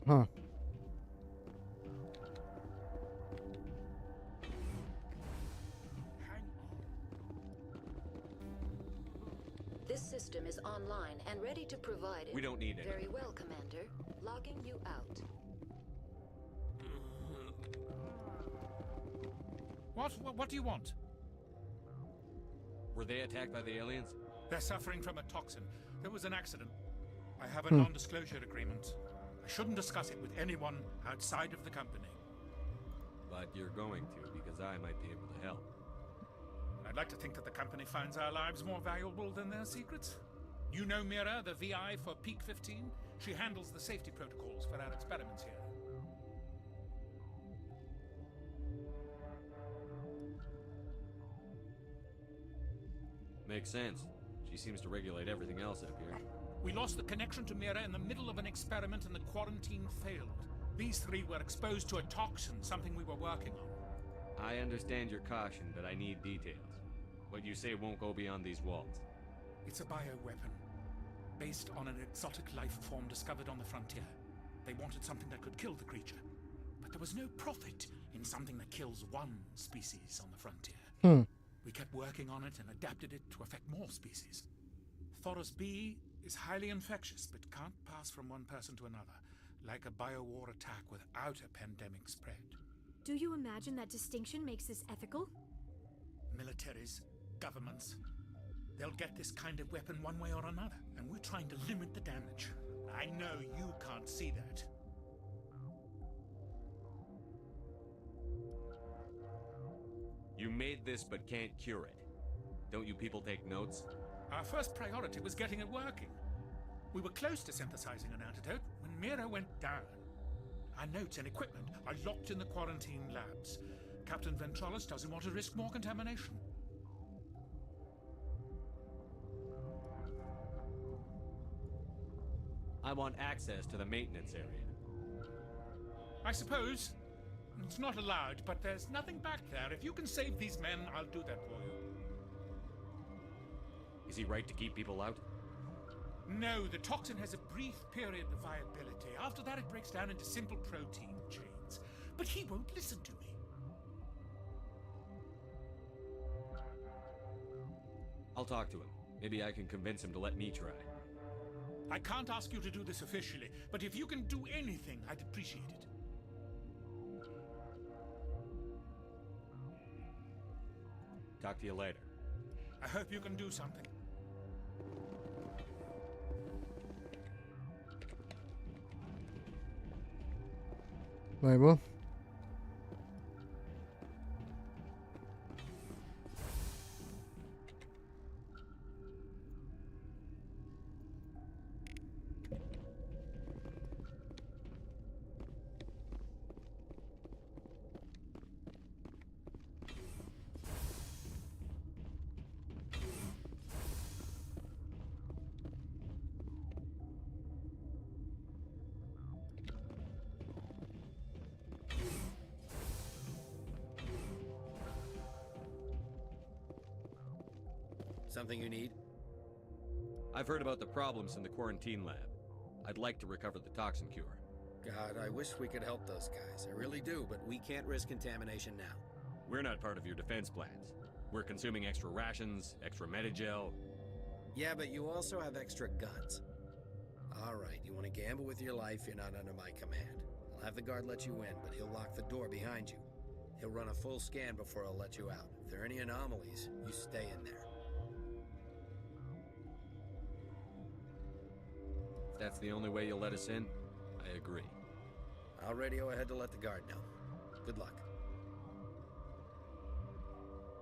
Huh. This system is online and ready to provide it. We don't need it. Very well, Commander. Logging you out. What do you want? Were they attacked by the aliens? They're suffering from a toxin. There was an accident. I have a Hmm. non-disclosure agreement. I shouldn't discuss it with anyone outside of the company. But you're going to, because I might be able to help. I'd like to think that the company finds our lives more valuable than their secrets. You know Mira, the VI for Peak 15? She handles the safety protocols for our experiments here. Makes sense. She seems to regulate everything else up here. We lost the connection to Mira in the middle of an experiment and the quarantine failed. These three were exposed to a toxin, something we were working on. I understand your caution, but I need details. What you say won't go beyond these walls. It's a bioweapon, based on an exotic life form discovered on the frontier. They wanted something that could kill the creature, but there was no profit in something that kills one species on the frontier. Hmm. We kept working on it and adapted it to affect more species. Thoros B is highly infectious, but can't pass from one person to another, like a biowar attack without a pandemic spread. Do you imagine that distinction makes this ethical? Militaries, governments, they'll get this kind of weapon one way or another, and we're trying to limit the damage. I know you can't see that. You made this but can't cure it. Don't you people take notes? Our first priority was getting it working. We were close to synthesizing an antidote when Mira went down. Our notes and equipment are locked in the quarantine labs. Captain Ventrolis doesn't want to risk more contamination. I want access to the maintenance area. I suppose. It's not allowed, but there's nothing back there. If you can save these men, I'll do that for you. Is he right to keep people out? No, the toxin has a brief period of viability. After that, it breaks down into simple protein chains. But he won't listen to me. I'll talk to him. Maybe I can convince him to let me try. I can't ask you to do this officially, but if you can do anything, I'd appreciate it. Talk to you later. I hope you can do something. Maybe. Something you need? I've heard about the problems in the quarantine lab. I'd like to recover the toxin cure. God, I wish we could help those guys. I really do, but we can't risk contamination now. We're not part of your defense plans. We're consuming extra rations, extra Medigel. Yeah, but you also have extra guns. All right, you want to gamble with your life, you're not under my command. I'll have the guard let you in, but he'll lock the door behind you. He'll run a full scan before he'll let you out. If there are any anomalies, you stay in there. If that's the only way you'll let us in, I agree. I'll radio ahead to let the guard know. Good luck.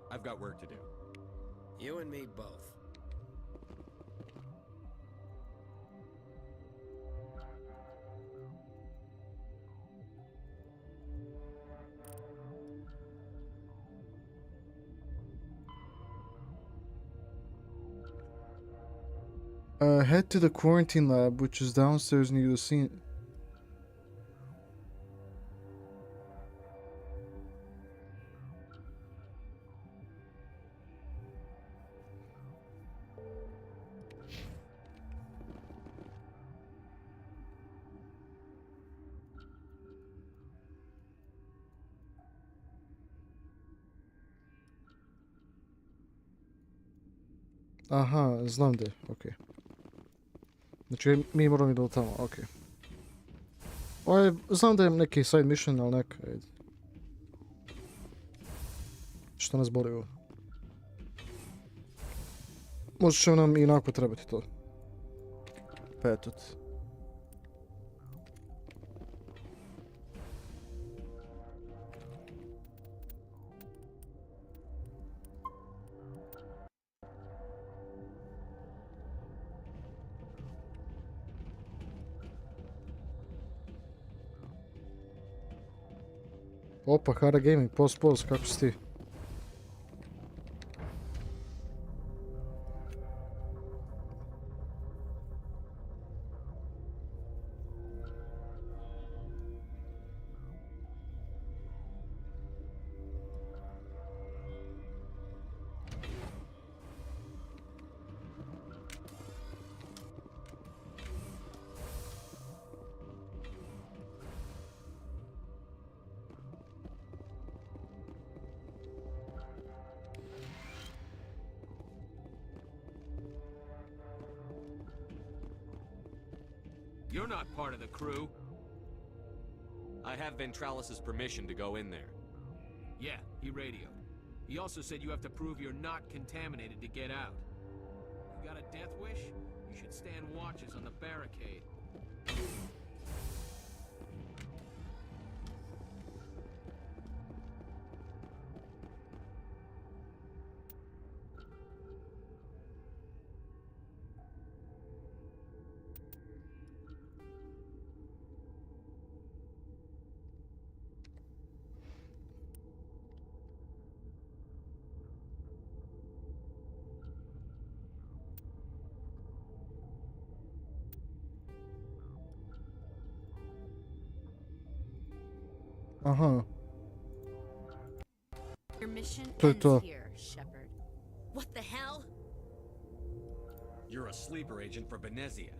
I've got work to do. You and me both. Head to the quarantine lab, which is downstairs near the scene. Aha, znam gdje, okej. Znači mi moramo ići do tamo, okej. Znam da je neki side mission, ali neka, ajde. Što nas boli ovo? Možda će nam i onako trebati to. Pa eto. Opa, Hara Gaming, poz, kako si ti? You're not part of the crew. I have Ventralis's permission to go in there. Yeah, he radioed. He also said you have to prove you're not contaminated to get out. You got a death wish? You should stand watches on the barricade. Aha. Your mission To je ends to. here, Shepard. What the hell? You're a sleeper agent for Benezia.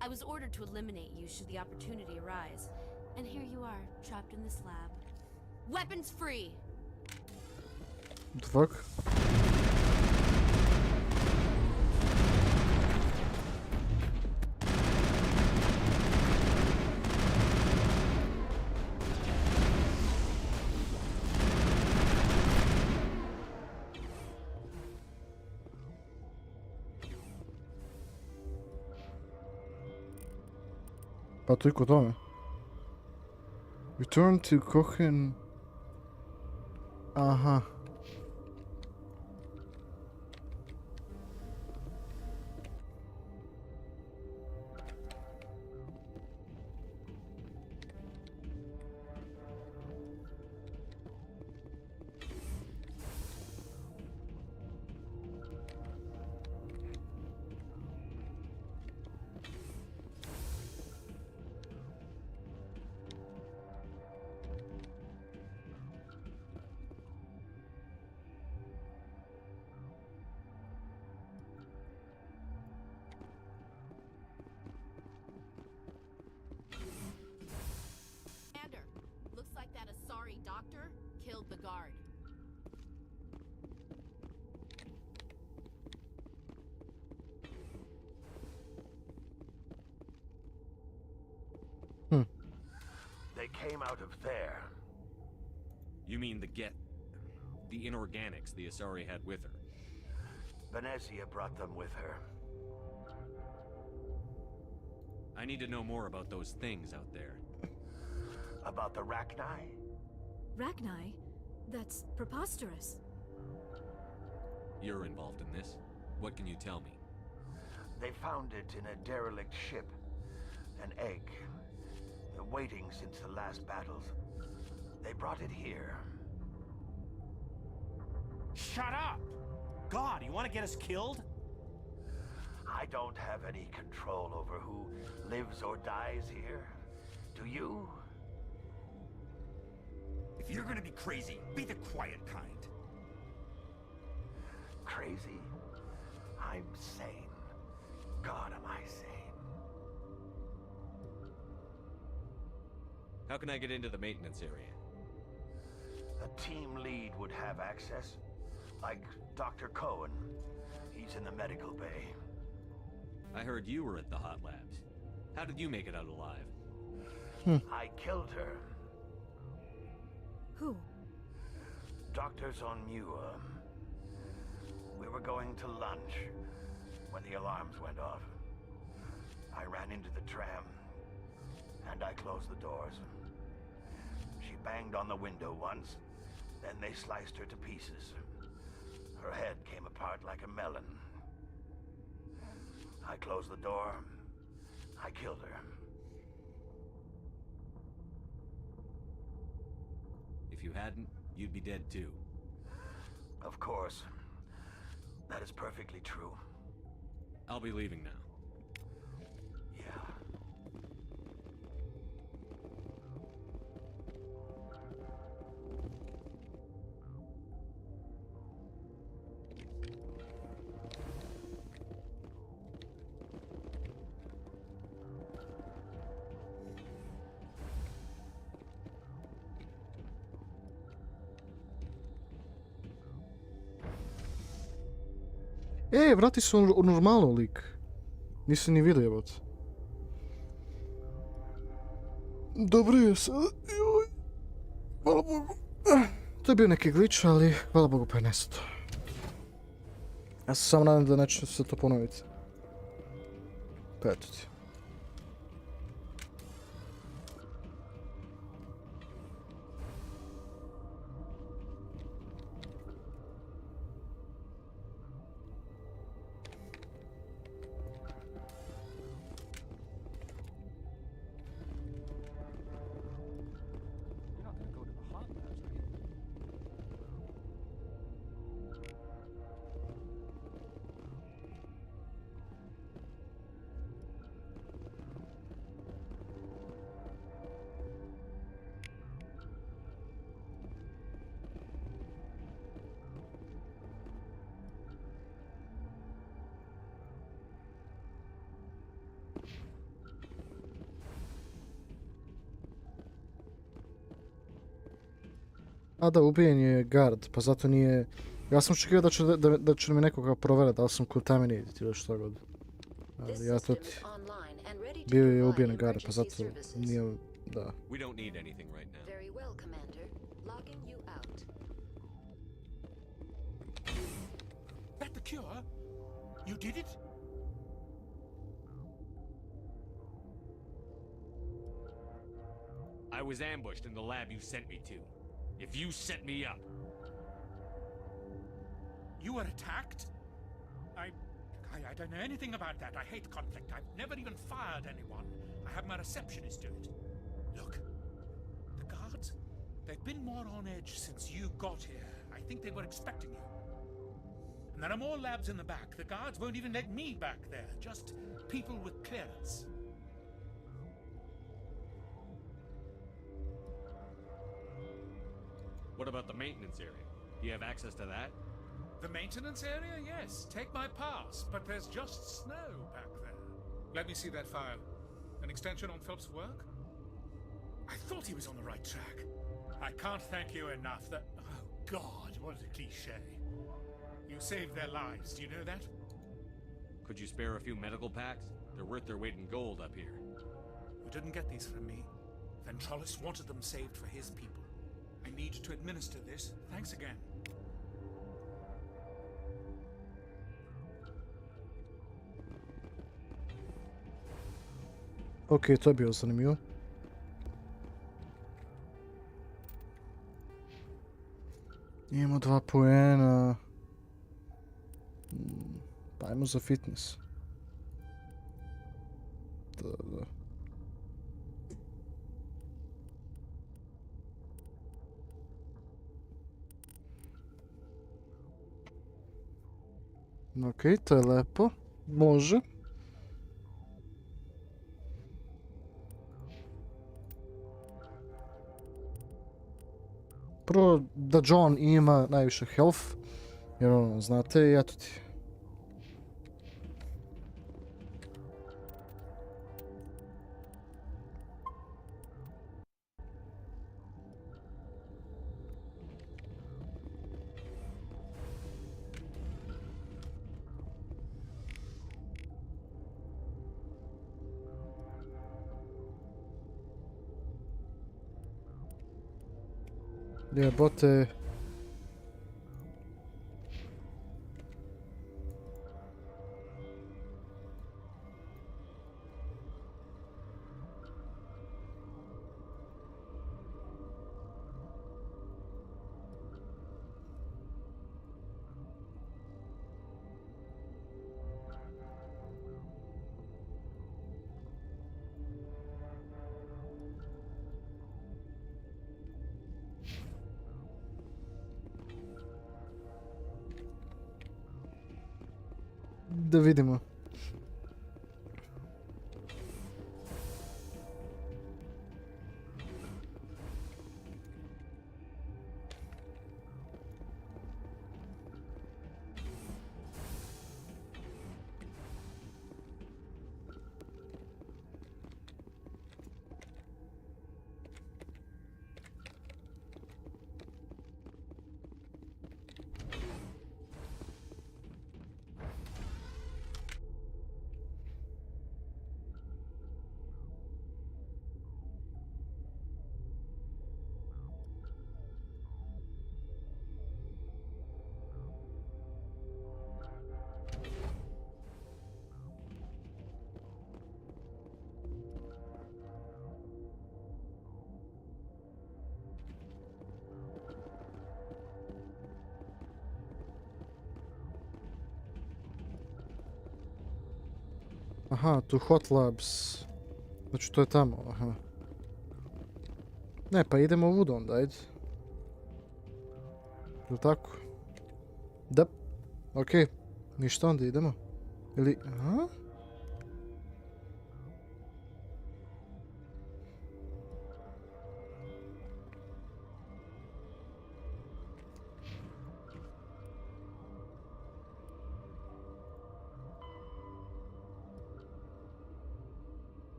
I was ordered to eliminate you should the opportunity arise. And here you are, trapped in this lab. Weapons free! What the fuck? Pa toliko o tome. Return to Cohen. Aha. doctor killed the guard. They came out of there. You mean the inorganics the Asari had with her? Venezia brought them with her. I need to know more about those things out there. About the Rachni? Rachni? That's preposterous. You're involved in this. What can you tell me? They found it in a derelict ship. An egg. Waiting since the last battles. They brought it here. Shut up! God, you want to get us killed? I don't have any control over who lives or dies here. Do you? If you're gonna be crazy, be the quiet kind. Crazy? I'm sane. God, am I sane. How can I get into the maintenance area? A team lead would have access. Like Dr. Cohen. He's in the medical bay. I heard you were at the hot labs. How did you make it out alive? I killed her. Who? Doctors on Muir. We were going to lunch when the alarms went off. I ran into the tram, and I closed the doors. She banged on the window once, then they sliced her to pieces. Her head came apart like a melon. I closed the door. I killed her. If you hadn't, you'd be dead too. Of course. That is perfectly true. I'll be leaving now. Vrati se u normalno lik. Nisam ni vidio, jebote. Dobro je sad. Hvala Bogu. To je bio neki glitch, ali hvala Bogu pa je nesto. Ja se samo nadam da neće se to ponoviti. Pa eto ti. A da, ubijen je guard, pa zato nije... Ja sam očekivao da će mi nekoga provjerati, da li sam contaminated ili što god. Ali ja to ti... Bio je ubijen guard, pa zato nije... Da. We don't need anything right now. Very well, Commander. Logging you out. That the cure? You did it? I was ambushed in the lab you sent me to. If you set me up... You were attacked? I don't know anything about that. I hate conflict. I've never even fired anyone. I have my receptionist do it. Look, the guards, they've been more on edge since you got here. I think they were expecting you. And there are more labs in the back. The guards won't even let me back there. Just people with clearance. What about the maintenance area? Do you have access to that? The maintenance area? Yes. Take my pass. But there's just snow back there. Let me see that file. An extension on Phelps' work? I thought he was on the right track. I can't thank you enough. That... Oh, God, what a cliché. You saved their lives, do you know that? Could you spare a few medical packs? They're worth their weight in gold up here. You didn't get these from me. Ventrolis wanted them saved for his people. I need to administer this. Thanks again. Ok, to je bilo zanimljivo. Imamo 2 poena. Pa ajmo za fitness. Da. Ok, to je lepo. Može. Prvo da John ima najviše health, jer ono, znate, i eto ti. Jebote. Da vidimo. Aha, tu Hot Labs. Znači to je tamo, aha. Ne, pa idemo ovud onda, ajde. Jel' tako? Da. Okej. Ništa, onda idemo. Ili, aha?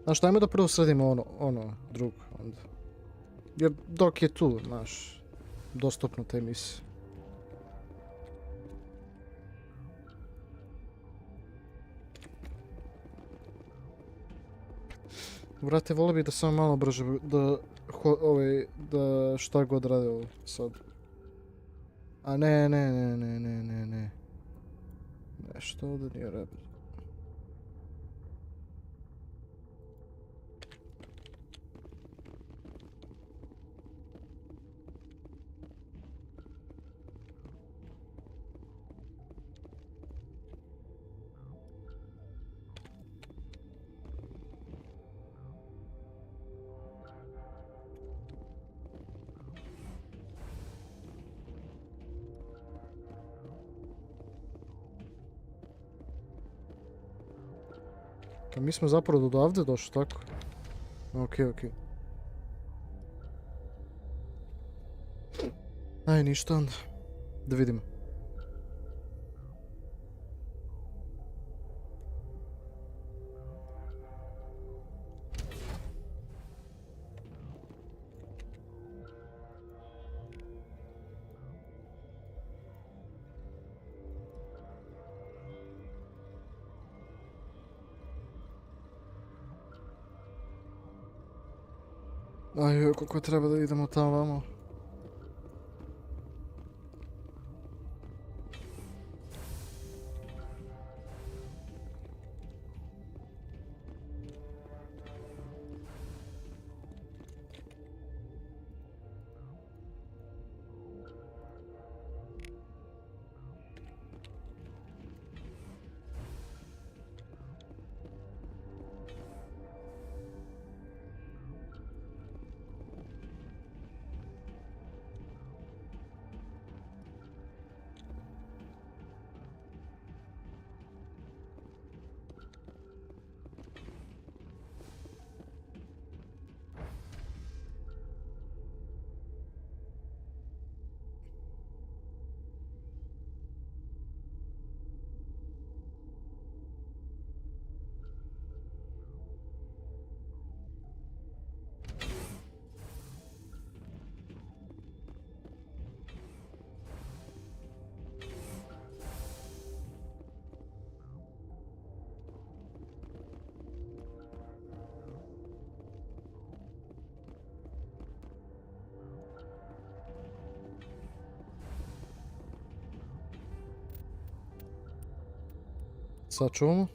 Znaš, dajmo da prvo sredimo ono drugo onda. Jer dok je tu, znaš, dostupno te misije. Vrate, volio bih da samo malo brže, da šta god rade ovo sad. A ne. Nešto ovdje nije rebel. Mi smo zapravo do ovdje došli, tako? Okej. Aj, ništa onda. Da vidimo. Aj, koliko treba da idemo tamo vamo. Sad čuvamo.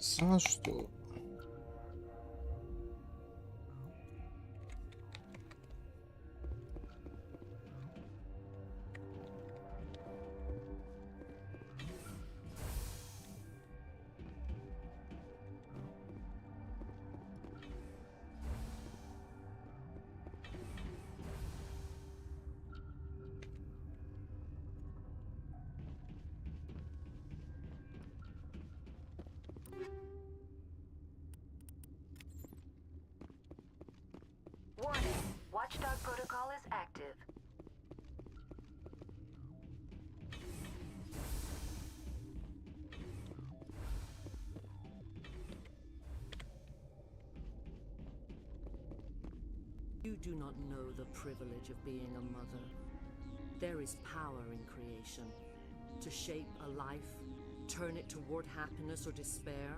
Zašto? Warning, Watchdog protocol is active. You do not know the privilege of being a mother. There is power in creation. To shape a life, turn it toward happiness or despair.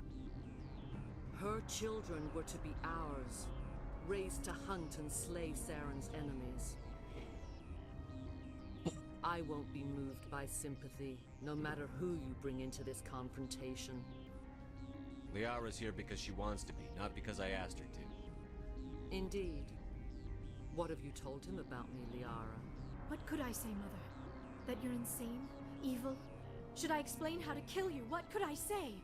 Her children were to be ours, raised to hunt and slay Saren's enemies. I won't be moved by sympathy, no matter who you bring into this confrontation. Liara's here because she wants to be, not because I asked her to. Indeed. What have you told him about me, Liara? What could I say, Mother? That you're insane? Evil? Should I explain how to kill you? What could I say?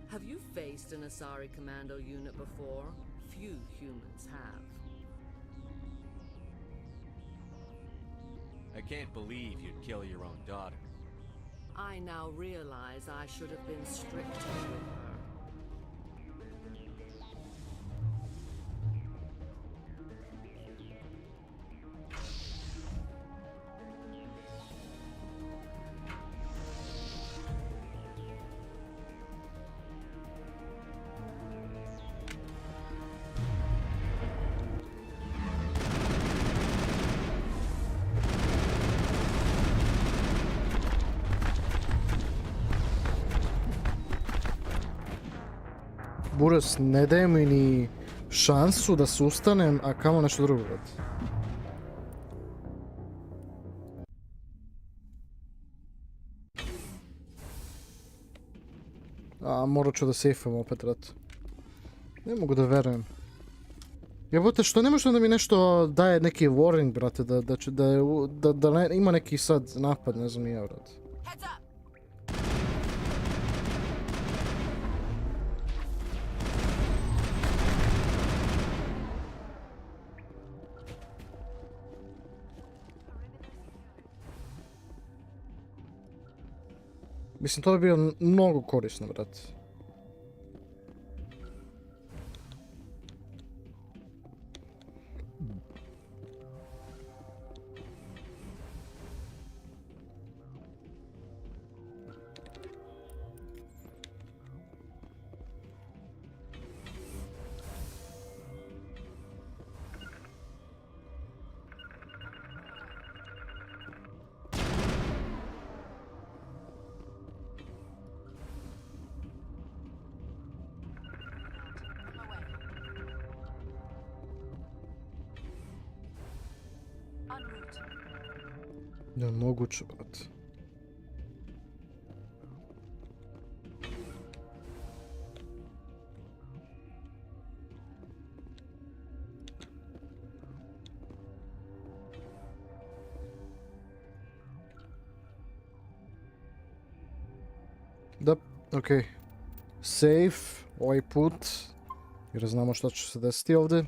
Have you faced an Asari commando unit before? Few humans have. I can't believe you'd kill your own daughter. I now realize I should have been stricter with her. Buras, ne daje mi ni šansu da se ustanem, a kamo nešto drugo. A, morat ću da sejfujem opet, rat. Ne mogu da verujem. Jebote, što ne može da mi nešto daje neki warning, brate, da ima neki sad napad, ne znam ni ja, brate. Mislim, to bi bilo mnogo korisno, brate. Ne moguće, brate. Da, okej. Safe, ovaj put. Jer znamo što će se desiti ovdje.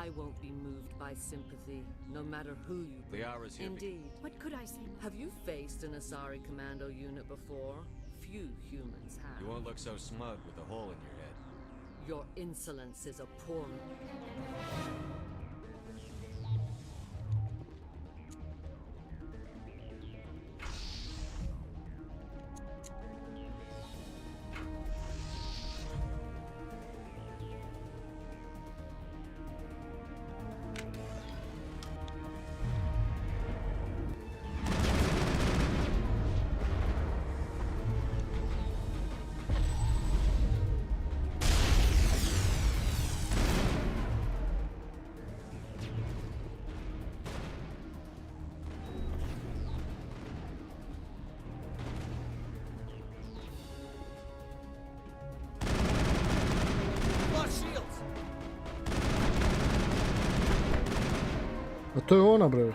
I won't be moved by sympathy, no matter who you be. Liara's here. Indeed. What could I say? Have you faced an Asari commando unit before? Few humans have. You won't look so smug with a hole in your head. Your insolence is abhorrent. A to je ona, bre.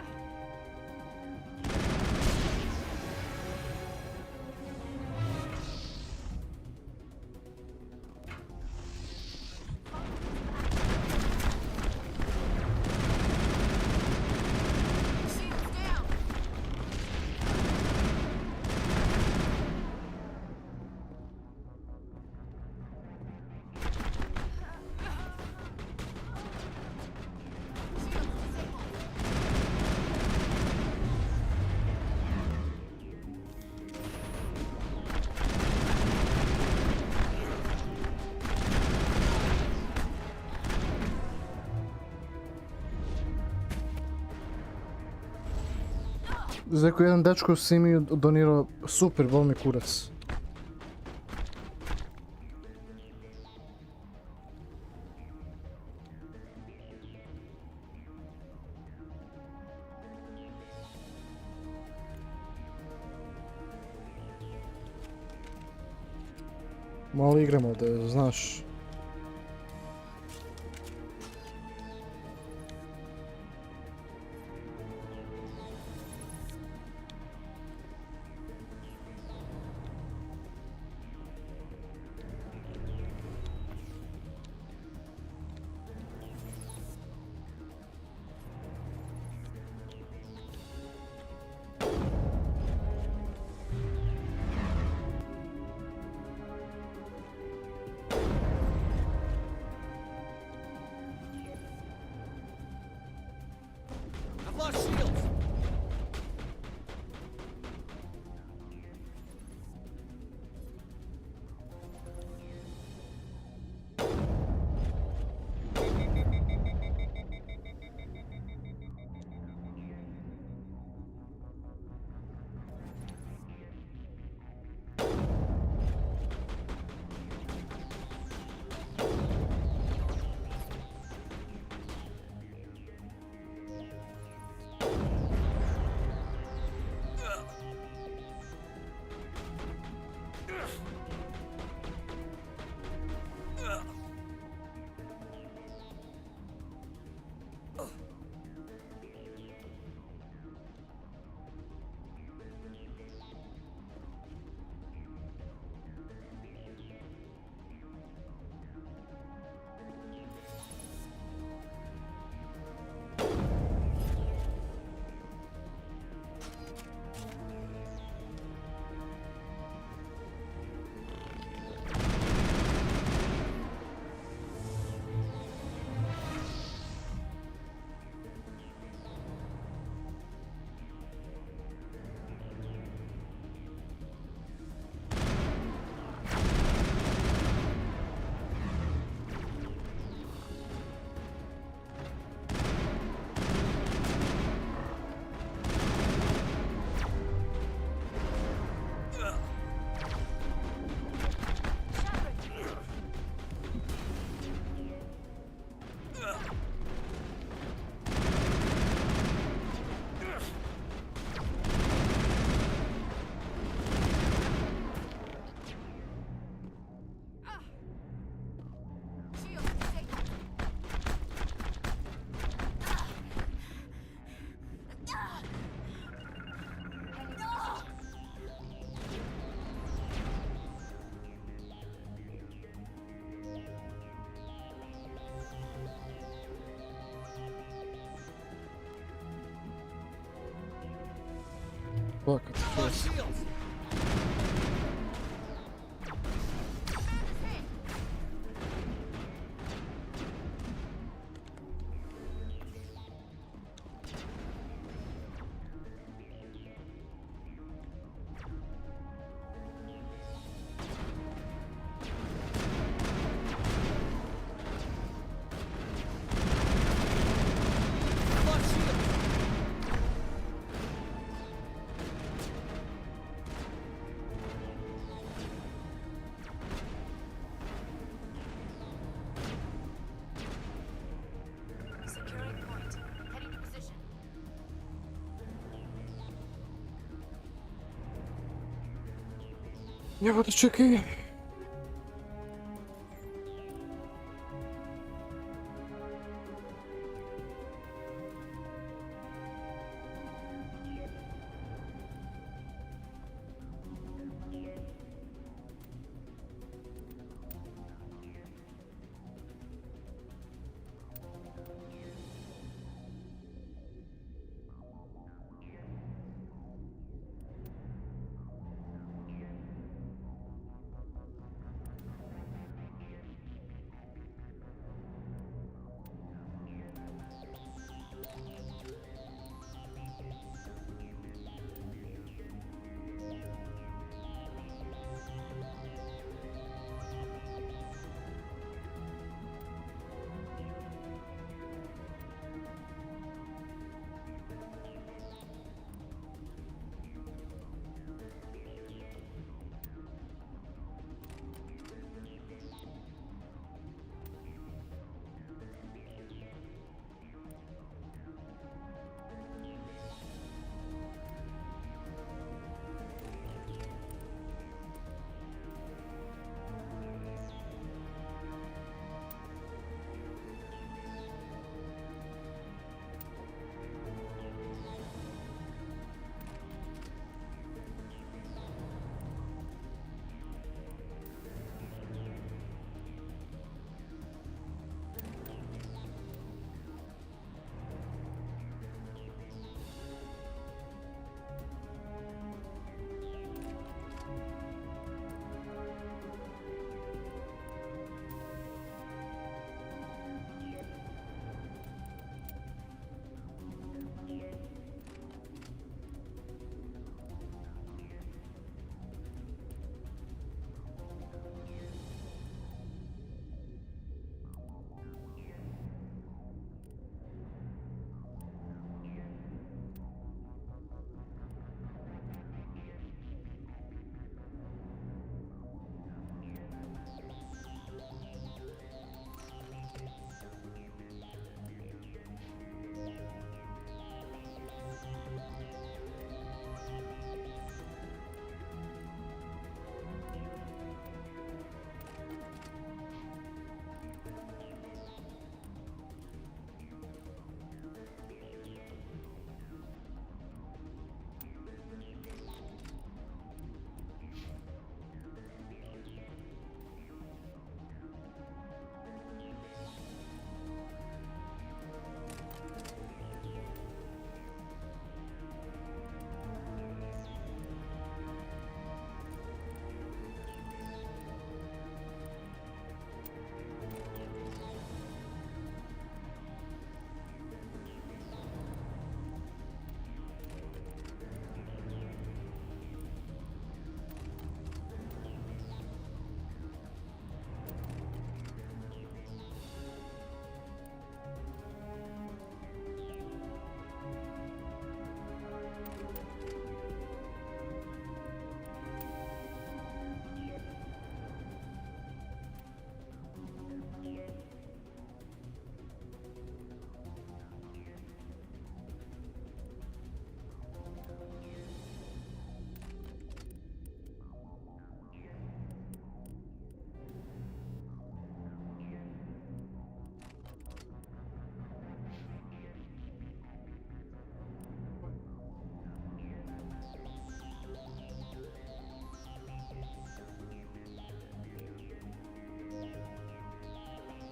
Zeko, jedan dečko si mi donirao super, bol mi kurac. Malo igramo da znaš. Svaka ti čast. Securing point. Heading to position. Evo da čekaj.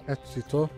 Eto ti to.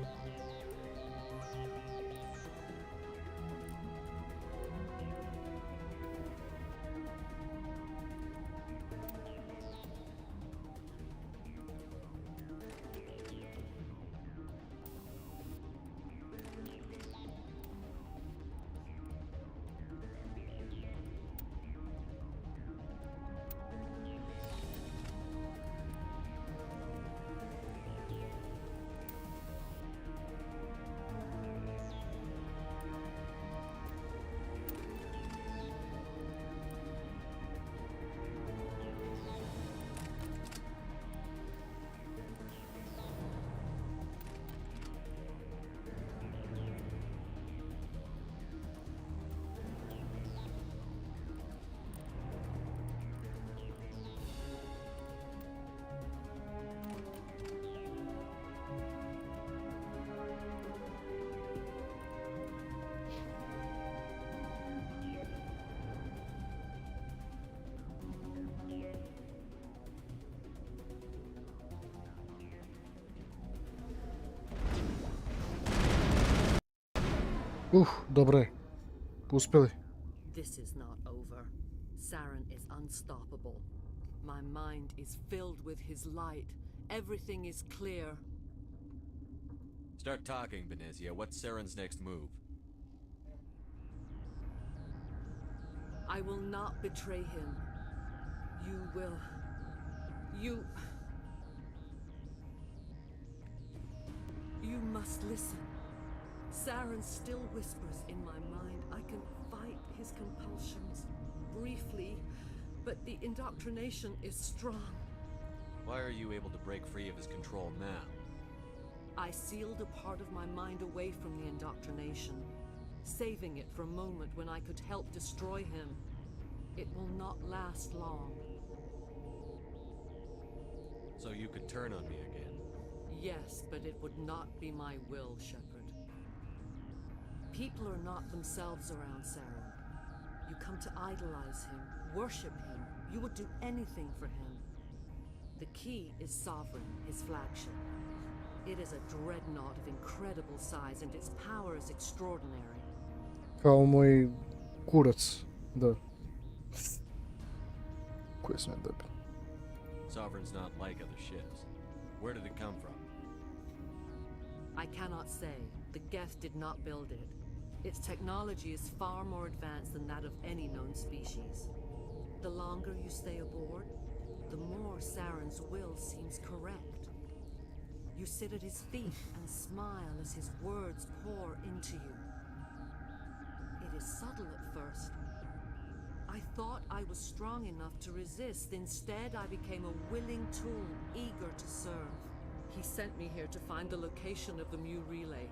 Dobro je. Uspjeli. This is not over. Saren is unstoppable. My mind is filled with his light. Everything is clear. Start talking, Benezia. What's Saren's next move? I will not betray him. You will... You must listen. Saren still whispers in my mind. I can fight his compulsions briefly, but the indoctrination is strong. Why are you able to break free of his control now? I sealed a part of my mind away from the indoctrination, saving it for a moment when I could help destroy him. It will not last long. So you could turn on me again? Yes, but it would not be my will, Shepard. People are not themselves around Saren. You come to idolize him, worship him. You would do anything for him. The key is Sovereign, his flagship. It is a dreadnought of incredible size and its power is extraordinary. Kao moj kurac, da. Koje sam ja dobio? Sovereign's not like other ships. Where did it come from? I cannot say. The Geth did not build it. Its technology is far more advanced than that of any known species. The longer you stay aboard, the more Saren's will seems correct. You sit at his feet and smile as his words pour into you. It is subtle at first. I thought I was strong enough to resist. Instead, I became a willing tool, eager to serve. He sent me here to find the location of the Mu relay.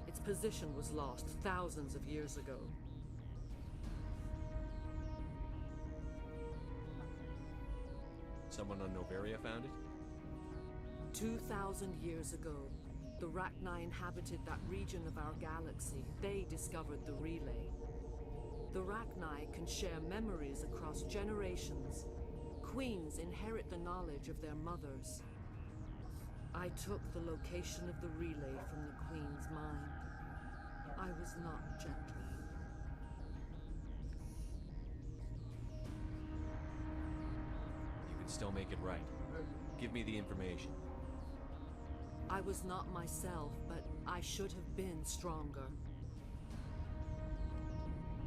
Its position was lost thousands of years ago. Someone on Noveria found it? 2,000 years ago, the Rachni inhabited that region of our galaxy. They discovered the relay. The Rachni can share memories across generations. Queens inherit the knowledge of their mothers. I took the location of the relay from the Queen's mind. I was not gentle. You can still make it right. Give me the information. I was not myself, but I should have been stronger.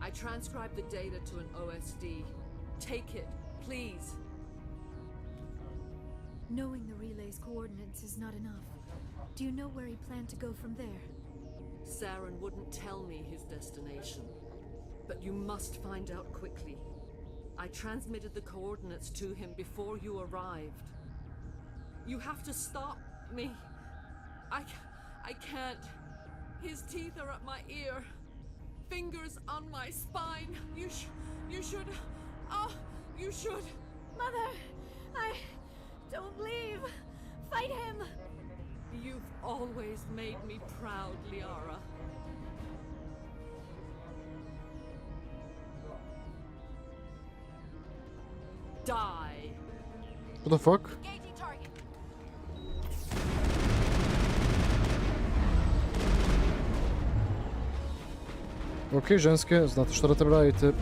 I transcribed the data to an OSD. Take it, please. Knowing the relay's coordinates is not enough. Do you know where he planned to go from there? Saren wouldn't tell me his destination. But you must find out quickly. I transmitted the coordinates to him before you arrived. You have to stop me. I can't. His teeth are at my ear. Fingers on my spine. You should. Oh, you should. Mother, don't leave. Fight him. You've always made me proud, Liara. Die. What the fuck? Ok, ženske, znate što da treba radite.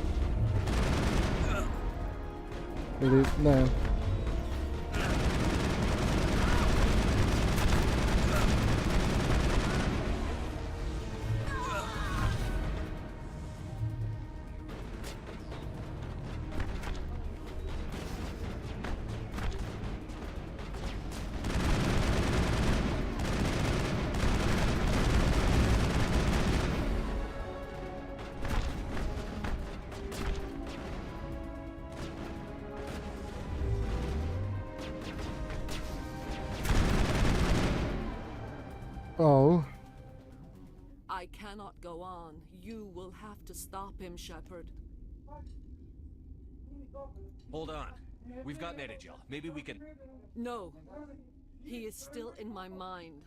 Ili ne. Oh. I cannot go on. You will have to stop him, Shepard. Hold on. We've got Netagel. Maybe we can... No. He is still in my mind.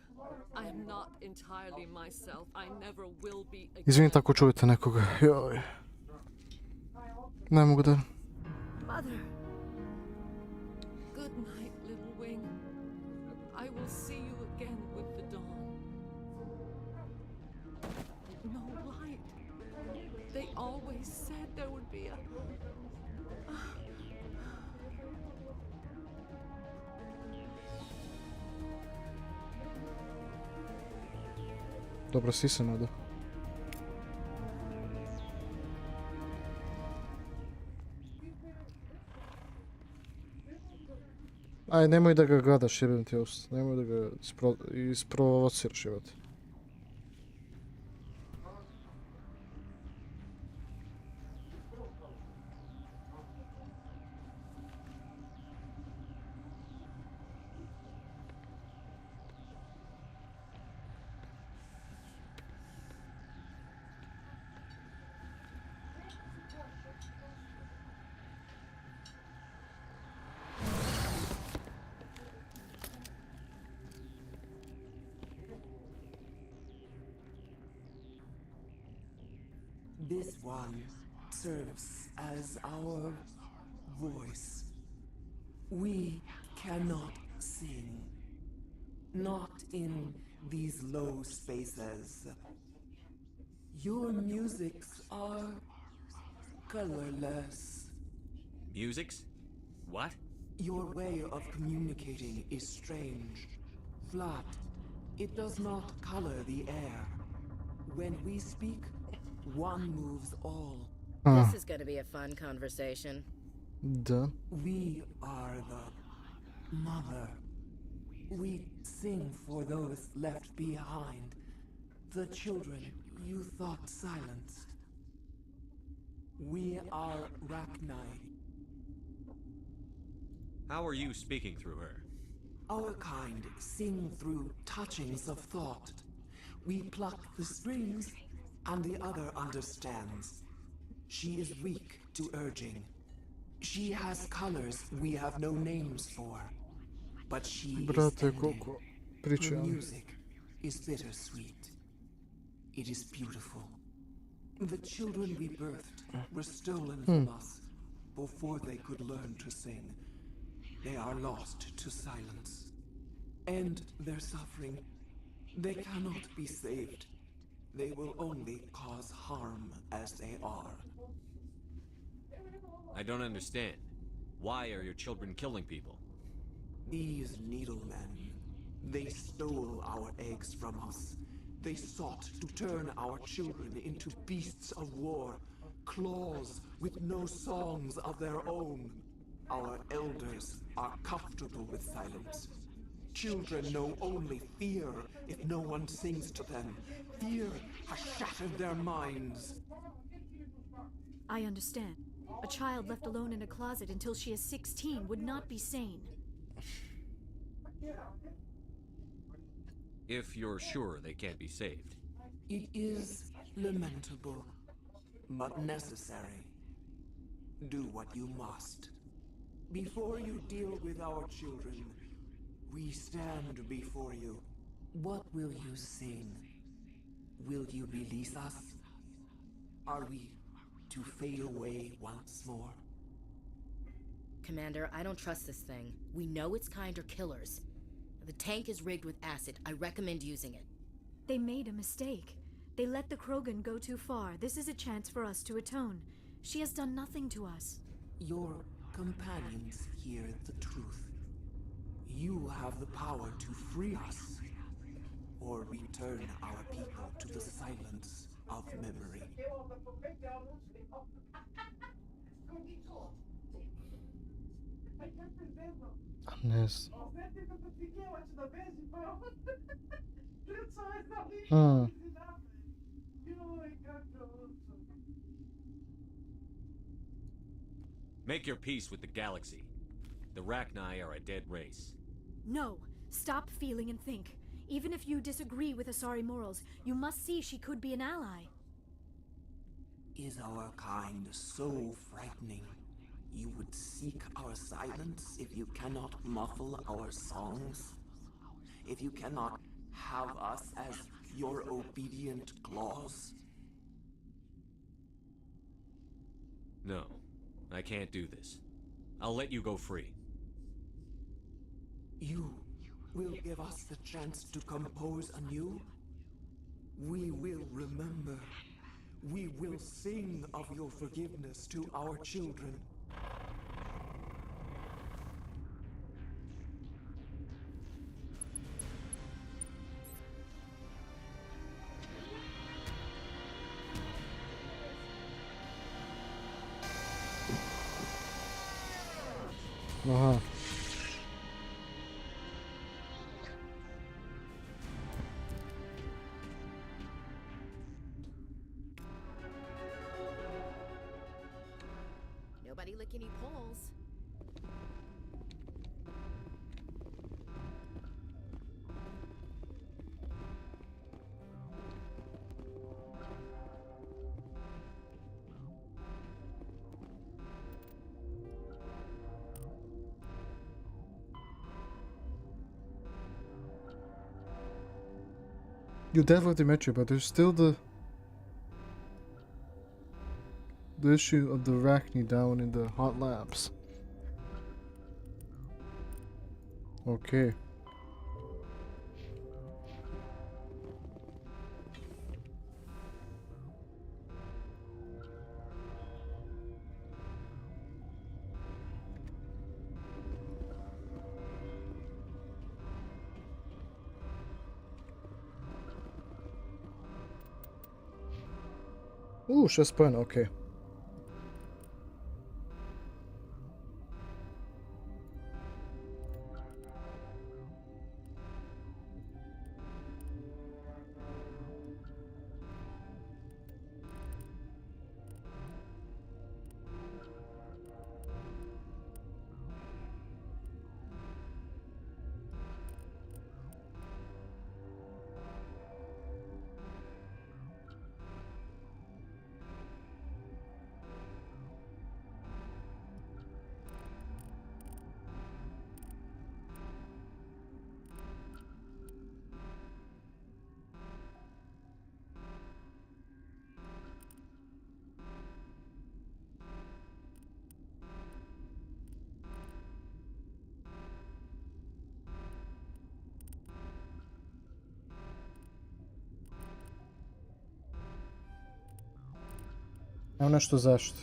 I am not entirely myself. I never will be again. Izvinite ako čujete nekoga. Joj. Ne mogu da... Mother. Good night, little wing. I will see you again with the dawn. No light. there would be a... Dobro, svi se nada. Aj, nemoj da ga gledaš, jebem ti usta. Nemoj da ga isprovociraš, jebate. This one serves as our voice. We cannot sing. Not in these low spaces. Your musics are colorless. Musics? What? Your way of communicating is strange. Flat. It does not color the air. When we speak, one moves all. This is gonna be a fun conversation. Da. We are the mother. We sing for those left behind. The children you thought silenced. We are Rachni. How are you speaking through her? Our kind sing through touchings of thought. We pluck the strings, and the other understands. She is weak to urging. She has colors we have no names for. But she is ending. Her music is bittersweet. It is beautiful. The children we birthed were stolen from us before they could learn to sing. They are lost to silence. End their suffering. They cannot be saved. They will only cause harm as they are. I don't understand. Why are your children killing people? These needlemen, they stole our eggs from us. They sought to turn our children into beasts of war, claws with no songs of their own. Our elders are comfortable with silence. Children know only fear if no one sings to them. Fear has shattered their minds. I understand. A child left alone in a closet until she is 16 would not be sane. If you're sure they can't be saved. It is lamentable, but necessary. Do what you must. Before you deal with our children, we stand before you. What will you sing? Will you release us? Are we to fade away once more? Commander, I don't trust this thing. We know its kind are killers. The tank is rigged with acid. I recommend using it. They made a mistake. They let the Krogan go too far. This is a chance for us to atone. She has done nothing to us. Your companions hear the truth. You have the power to free us, or return our people to the silence of memory. Nes. Make your peace with the galaxy. The Rachni are a dead race. No, stop feeling and think. Even if you disagree with Asari morals, you must see she could be an ally. Is our kind so frightening? You would seek our silence if you cannot muffle our songs? If you cannot have us as your obedient claws? No, I can't do this. I'll let you go free. You will give us the chance to compose anew? We will remember. We will sing of your forgiveness to our children. Aha. Nobody lick any poles. You definitely met you, but there's still the issue of the Arachne down in the hot labs. Okay. Ooh, 6 poena, okej. Evo nešto zašto.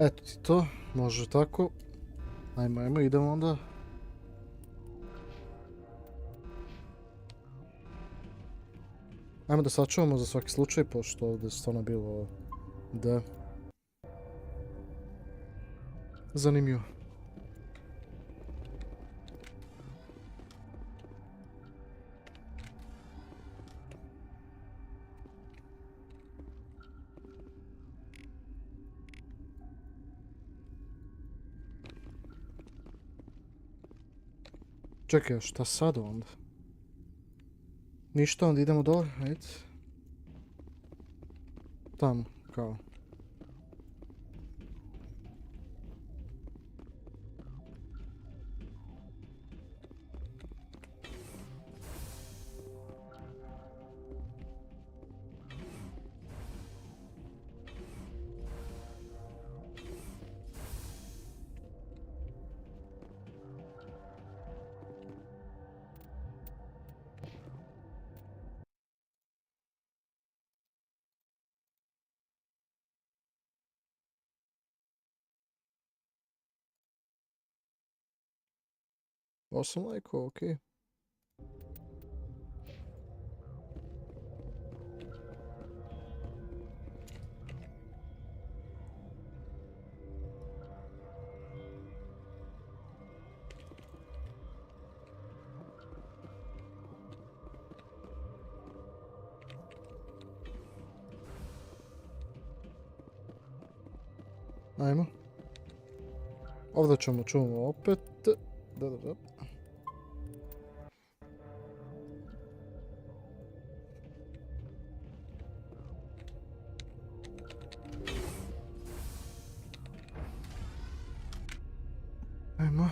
Eto ti to, može tako. Ajmo, idemo onda. Ajmo da sačuvamo za svaki slučaj, pošto ovdje je stvarno bilo... Da. Zanimljivo. Čekaj, šta sad onda? Ništa, onda idemo dole, ajde. Tamo, kao. Osam lajkova, okej. Ajmo. Ovdje čuvamo opet. Da. Ajmo.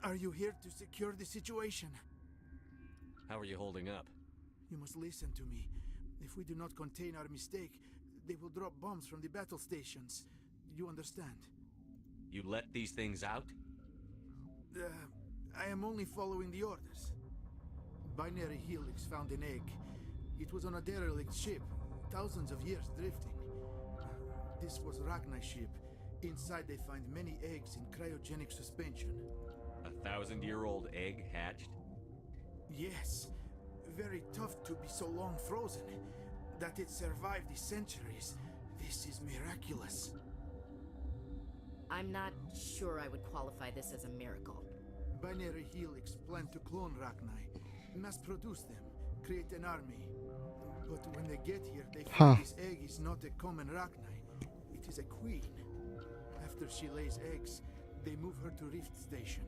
Are you here to secure the situation? How are you holding up? You must listen to me. If we do not contain our mistake, they will drop bombs from the battle stations. You understand? You let these things out? I am only following the orders. Binary Helix found an egg. It was on a derelict ship, thousands of years drifting. This was Ragnar's ship. Inside they find many eggs in cryogenic suspension. 1,000-year-old egg hatched? Yes. Very tough to be so long frozen. That it survived the centuries. This is miraculous. I'm not sure I would qualify this as a miracle. Binary Helix planned to clone Ragnar, mass produce them, create an army. But when they get here, they find this egg is not a common Ragnar. It is a queen. After she lays eggs, they move her to Rift Station.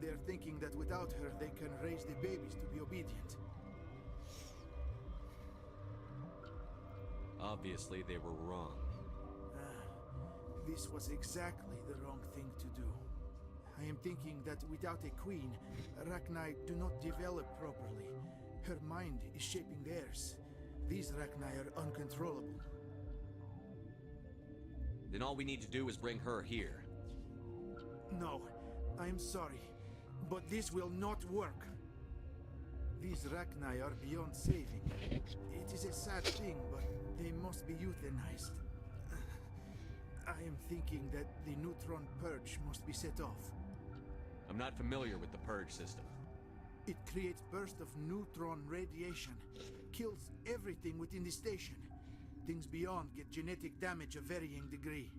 They are thinking that without her, they can raise the babies to be obedient. Obviously, they were wrong. This was exactly the wrong thing to do. I am thinking that without a queen, Ragnar do not develop properly. Her mind is shaping theirs. These Ragnar are uncontrollable. Then all we need to do is bring her here. No, I am sorry, but this will not work. These Ragnar are beyond saving. It is a sad thing, but they must be euthanized. I am thinking that the neutron purge must be set off. I'm not familiar with the purge system. It creates bursts of neutron radiation, kills everything within the station. Things beyond get genetic damage of varying degree.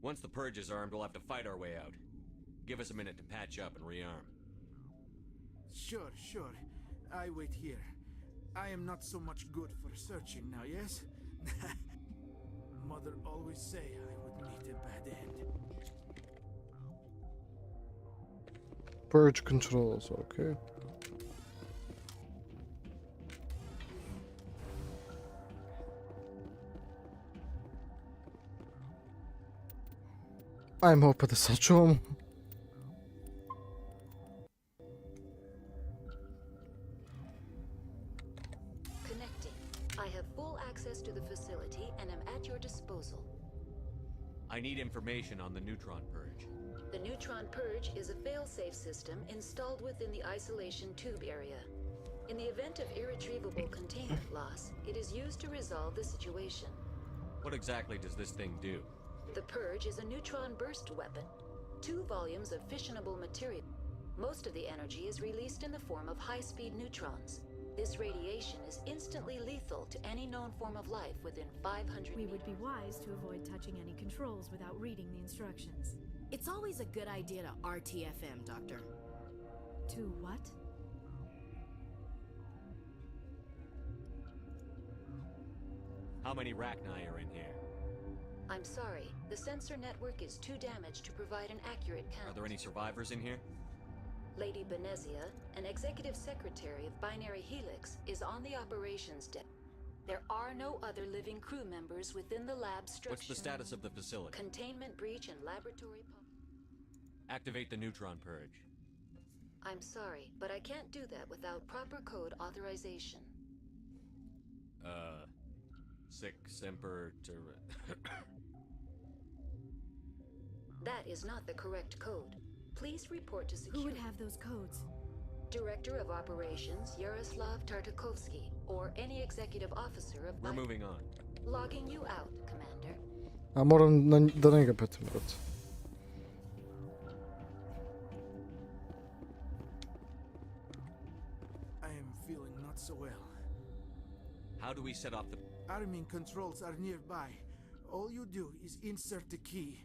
Once the purge is armed, we'll have to fight our way out. Give us a minute to patch up and rearm. Sure. I wait here. I am not so much good for searching now, yes? Mother always say I would meet a bad end. Purge controls, okay. Ajmo opet da sačuvamo. To the facility and am at your disposal. I need information on the neutron purge. The neutron purge is a fail-safe system installed within the isolation tube area. In the event of irretrievable containment loss, it is used to resolve the situation. What exactly does this thing do? The purge is a neutron burst weapon. 2 volumes of fissionable material. Most of the energy is released in the form of high-speed neutrons. This radiation is instantly lethal to any known form of life within 500 We would be wise to avoid touching any controls without reading the instructions. It's always a good idea to RTFM, Doctor. To what? How many Ragnar are in here? I'm sorry, the sensor network is too damaged to provide an accurate count. Are there any survivors in here? Lady Benezia, an executive secretary of Binary Helix, is on the operations deck. There are no other living crew members within the lab structure. What's the status of the facility? Containment breach and laboratory... Activate the neutron purge. I'm sorry, but I can't do that without proper code authorization. Sic semper That is not the correct code. Please report to security. Who would have those codes? Director of Operations Yaroslav Tartakovsky, or any executive officer of... We're moving on. Logging you out, Commander. A moram da njega petim, brate. I am feeling How do we set off the... Arming controls are nearby. All you do is insert the key.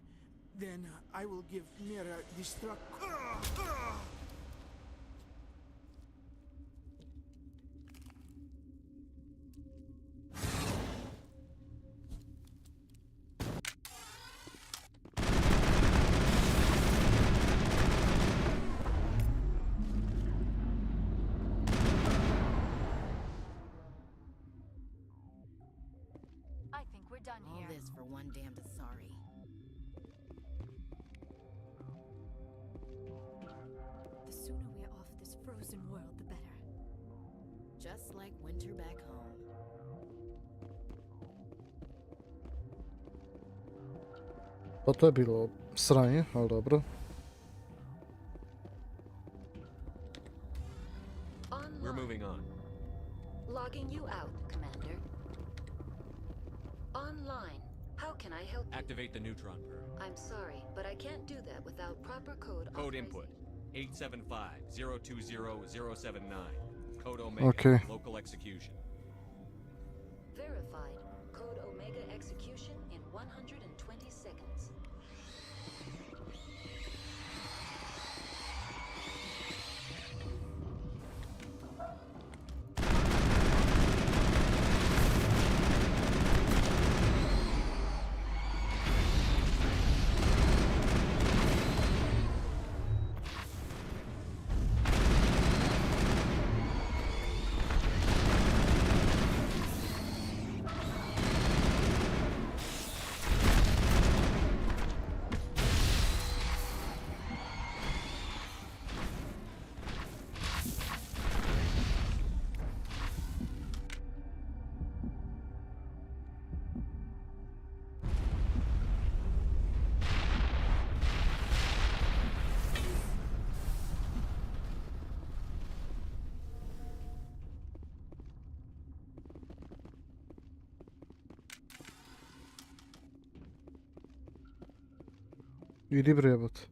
Then I will give Mira destruct... I think we're done All here. this for one damned authority. The sooner we're off this frozen world, the better. Just like winter back home. Pa to je bilo sranje, ali dobro. We're moving on. Logging you out, Commander. Online. How can I help you? Activate the neutron purge. I'm sorry, but I can't do that without proper code. Code input 875-020-079. Code Omega. Okay. Local execution. Verified. Code Omega execution in 120 seconds. Idi bre jebote.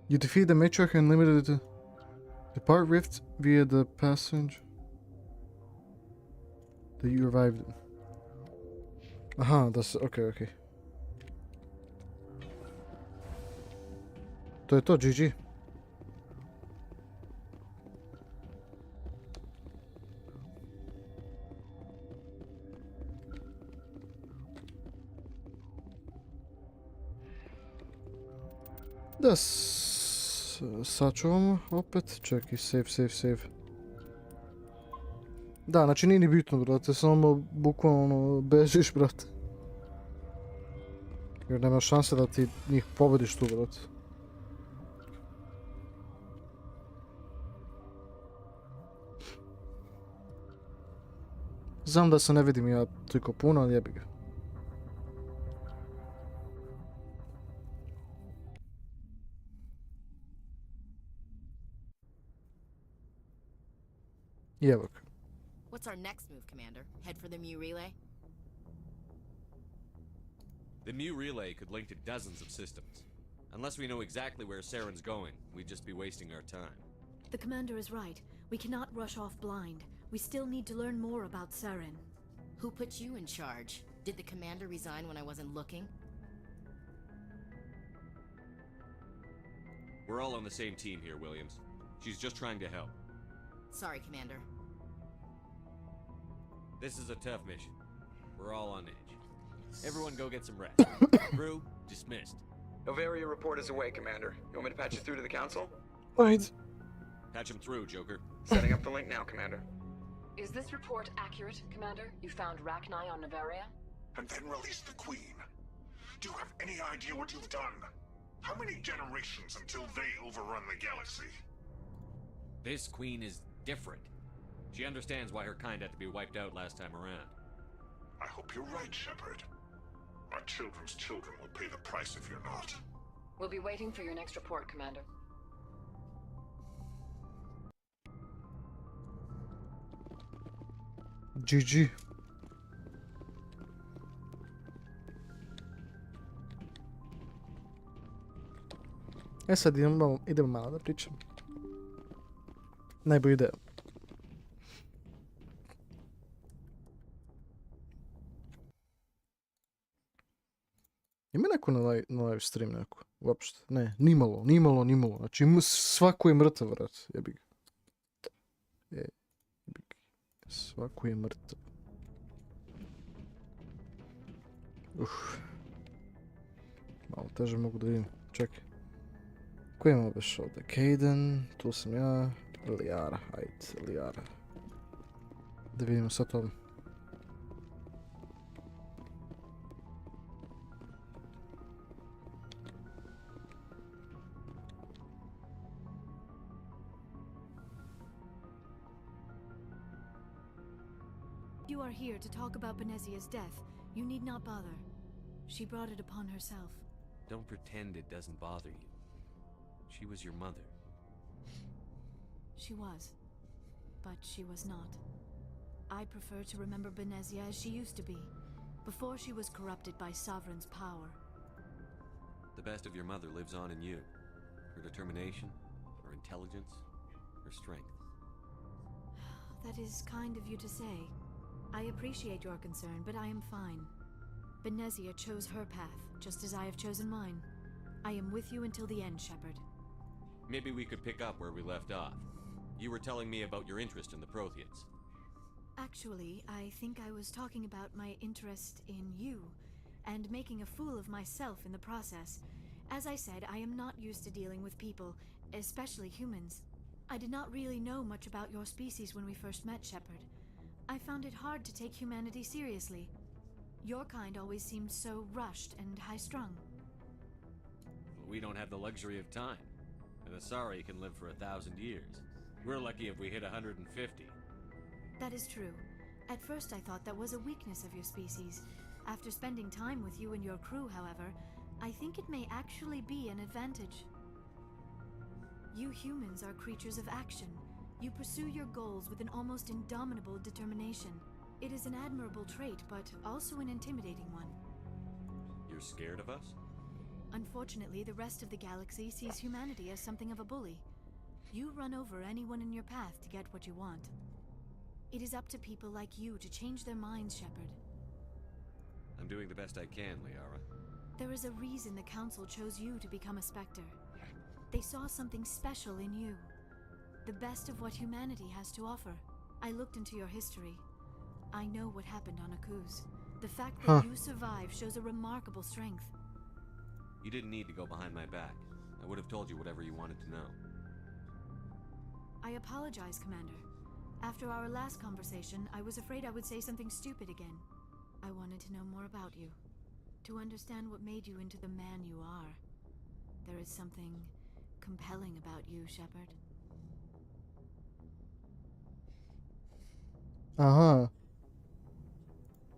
You defeat the matriarch and limited depart rift via the passage that you revived him. Aha, that's okay. To je to, GG. Da sačuvamo opet, čekaj, save. Da, znači nije ni bitno, brate, samo bukvalno bežiš, brate. Jer nema šanse da ti njih pobediš tu, brate. Znam da se ne vidim ja toliko puno, ali jebi ga. Evo ga. What's our next move, Commander? Head for the Mu relay? The Mu relay could link to dozens of systems. Unless we know exactly where Saren's going, we'd just be wasting our time. The commander is right. We cannot rush off blind. We still need to learn more about Saren. Who put you in charge? Did the commander resign when I wasn't looking? We're all on the same team here, Williams. She's just trying to help. Sorry, Commander. This is a tough mission. We're all on edge. Everyone go get some rest. Crew, dismissed. Novaria report is away, Commander. You want me to patch you through to the Council? Right. Patch him through, Joker. Setting up the link now, Commander. Is this report accurate, Commander? You found Rachni on Novaria? And then released the Queen. Do you have any idea what you've done? How many generations until they overrun the galaxy? This Queen is different. She understands why her kind had to be wiped out last time around. I hope you're right, Shepard. Our children's children will pay the price if you're not. We'll be waiting for your next report, Commander. GG. E sad idemo malo da pričam. najbolja ideja. Ima neko na live stream neko? Uopšte. Ne, nimalo. Znači svako je mrtav, vrat. Jebi ga. Svako je mrtav. Malo teže mogu da vidim. Čekaj. Ko imamo već ovdje? Kaden, tu sam ja. Lijara, ajde, Lijara. Da vidimo sad to. You are here to talk about Benezia's death. You need not bother. She brought it upon herself. Don't pretend it doesn't bother you. She was your mother. She was. But she was not. I prefer to remember Benezia as she used to be, before she was corrupted by Sovereign's power. The best of your mother lives on in you. Her determination, her intelligence, her strength. That is kind of you to say. I appreciate your concern, but I am fine. Benezia chose her path, just as I have chosen mine. I am with you until the end, Shepard. Maybe we could pick up where we left off. You were telling me about your interest in the Protheans. Actually, I think I was talking about my interest in you, and making a fool of myself in the process. As I said, I am not used to dealing with people, especially humans. I did not really know much about your species when we first met, Shepard. I found it hard to take humanity seriously. Your kind always seemed so rushed and high-strung. We don't have the luxury of time. And Asari can live for 1,000 years. We're lucky if we hit 150. That is true. At first I thought that was a weakness of your species. After spending time with you and your crew, however, I think it may actually be an advantage. You humans are creatures of action. You pursue your goals with an almost indomitable determination. It is an admirable trait, but also an intimidating one. You're scared of us? Unfortunately, the rest of the galaxy sees humanity as something of a bully. You run over anyone in your path to get what you want. It is up to people like you to change their minds, Shepard. I'm doing the best I can, Liara. There is a reason the Council chose you to become a Spectre. They saw something special in you. The best of what humanity has to offer. I looked into your history. I know what happened on Akuz. The fact that you survived shows a remarkable strength. You didn't need to go behind my back. I would have told you whatever you wanted to know. I apologize, Commander. After our last conversation, I was afraid I would say something stupid again. I wanted to know more about you. To understand what made you into the man you are. There is something compelling about you, Shepard. Aha.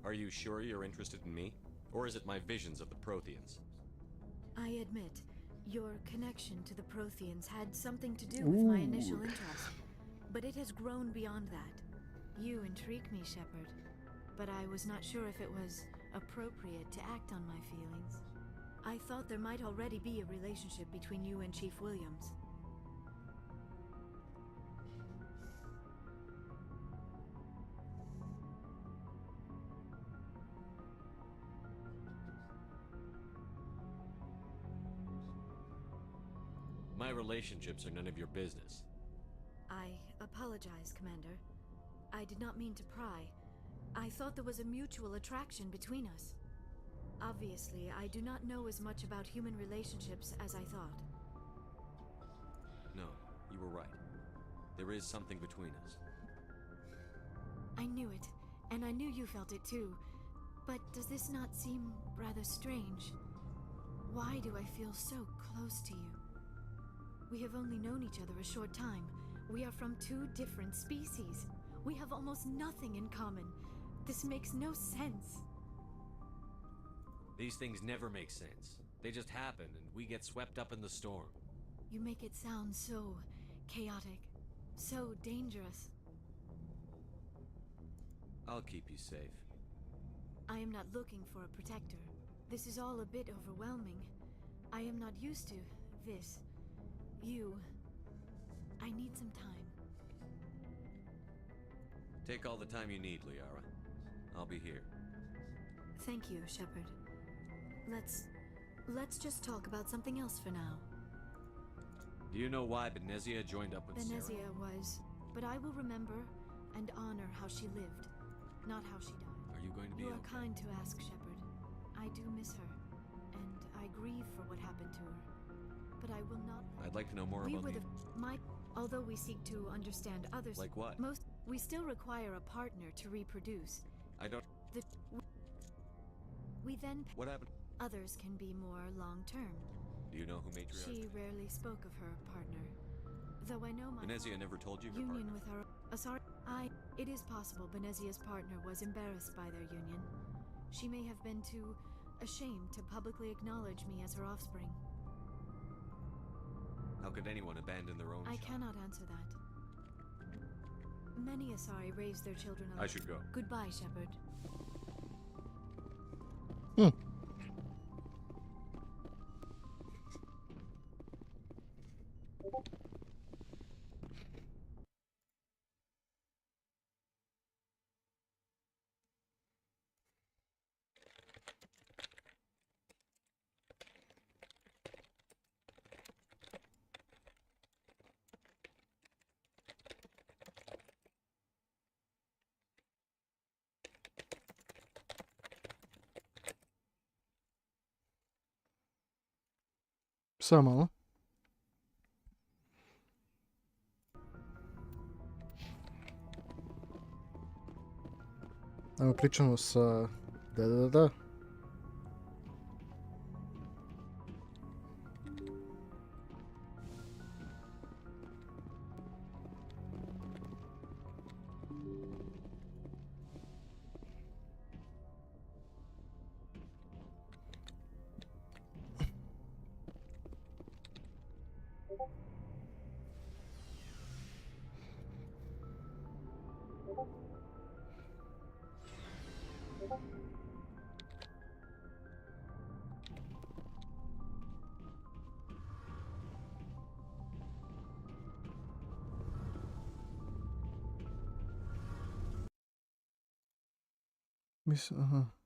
Are you sure you're interested in me? Or is it my visions of the Protheans? I admit, your connection to the Protheans had something to do with my initial interest, but it has grown beyond that. You intrigue me, Shepard, but I was not sure if it was appropriate to act on my feelings. I thought there might already be a relationship between you and Chief Williams. My relationships are none of your business. I apologize, Commander. I did not mean to pry. I thought there was a mutual attraction between us. Obviously, I do not know as much about human relationships as I thought. No, you were right. There is something between us. I knew it, and I knew you felt it too. But does this not seem rather strange? Why do I feel so close to you? We have only known each other a short time. We are from two different species. We have almost nothing in common. This makes no sense. These things never make sense. They just happen, and we get swept up in the storm. You make it sound so chaotic, so dangerous. I'll keep you safe. I am not looking for a protector. This is all a bit overwhelming. I am not used to this. I need some time. Take all the time you need, Liara. I'll be here. Thank you, Shepard. Let's just talk about something else for now. Do you know why Benezia joined up with Sarah? Benezia was, but I will remember and honor how she lived, not how she died. Are you going to be You are okay? kind to ask, Shepard. I do miss her, and I grieve for what happened to her. But I will not. I'd like to know more We about were the... Although we seek to understand others, Like what? We still require a partner to reproduce. I don't... We then. What happened? Others can be more long-term. Do you know who Matriarch? She rarely spoke of her partner, though I know my Benezia never told you her union partner? with her. It is possible Benezia's partner was embarrassed by their union. She may have been too ashamed to publicly acknowledge me as her offspring. How could anyone abandon their own I child? cannot answer that. Many Asari raise their children alone. I should go. Goodbye, Shepard. Samo malo. Ajmo pričamo sa... Da. Mislim, aha.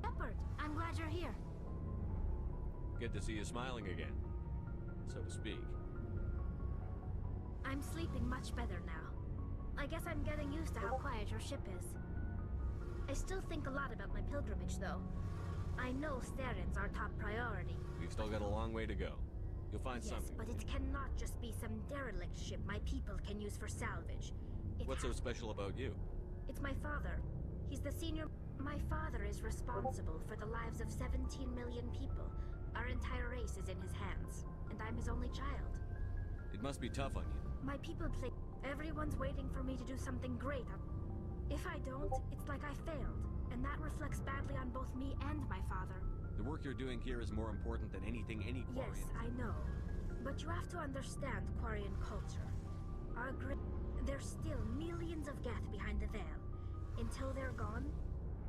Shepard, I'm glad you're here. Good to see you smiling again, so to speak. I'm sleeping much better now. I guess I'm getting used to how quiet your ship is. I still think a lot about my pilgrimage, though. I know Starin's our top priority. We've still got a long way to go. You'll find Yes, something. but it cannot just be some derelict ship my people can use for salvage. What's so special about you? It's my father. He's the senior... My father is responsible for the lives of 17 million people. Our entire race is in his hands, and I'm his only child. It must be tough on you. My people play... Everyone's waiting for me to do something great. If I don't, it's like I failed, and that reflects badly on both me and my father. The work you're doing here is more important than anything any Quarian. Yes, I know. But you have to understand Quarian culture. There's still millions of Geth behind the veil. Until they're gone,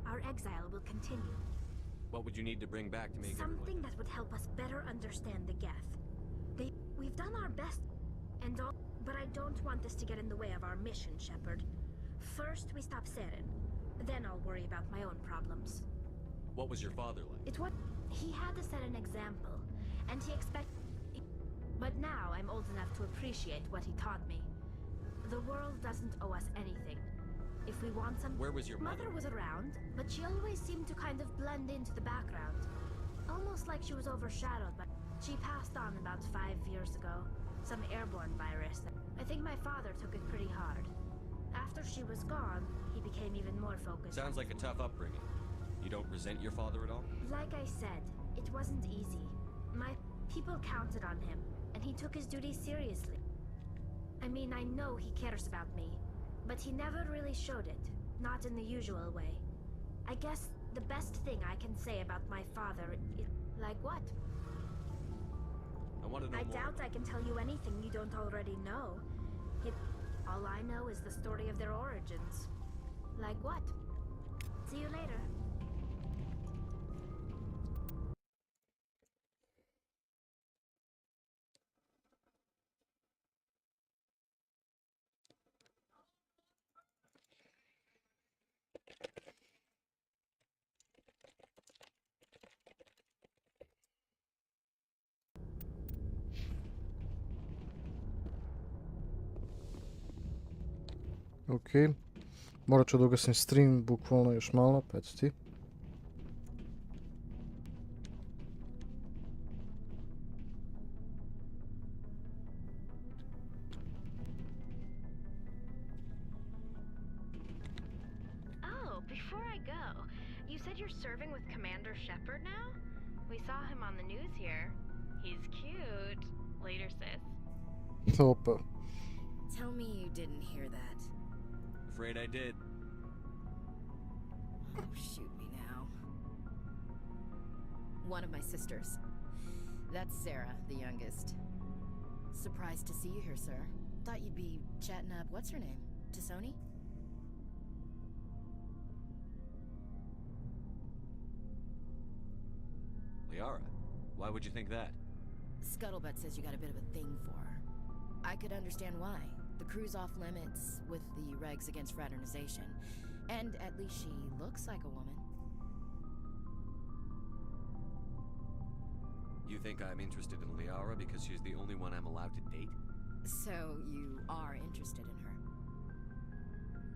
our exile will continue. What would you need to bring back to make Something that would help us better understand the Geth. We've done our best, and all, but I don't want this to get in the way of our mission, Shepard. First, we stop Saren. Then I'll worry about my own problems. What was your father like? He had to set an example, and he expected... But now I'm old enough to appreciate what he taught me. The world doesn't owe us anything. If we want some... Where was your mother? Mother was around, but she always seemed to kind of blend into the background. Almost like she was overshadowed by... She passed on about 5 years ago. Some airborne virus. I think my father took it pretty hard. After she was gone, he became even more focused. Sounds like a tough upbringing. You don't resent your father at all? Like I said, it wasn't easy. My people counted on him, and he took his duty seriously. I mean, I know he cares about me, but he never really showed it. Not in the usual way. I guess the best thing I can say about my father is... Like what? I want to know I more. doubt I can tell you anything you don't already know. All I know is the story of their origins. Like what? See you later. Ok. Morat ću da ugasim stream, bukvalno još malo, pa eto ti. Oh, before I go, you said you're serving with Commander Shepard now? We saw him on the news here. He's cute. Later, sis. Opa. Tell me you didn't hear that. Afraid I did. Oh, shoot me now. One of my sisters. That's Sarah, the youngest. Surprised to see you here, sir. Thought you'd be chatting up, what's her name? Tisoni? Liara, why would you think that? Scuttlebutt says you got a bit of a thing for her. I could understand why. The crew's off limits with the regs against fraternization. And at least she looks like a woman. You think I'm interested in Liara because she's the only one I'm allowed to date? So you are interested in her?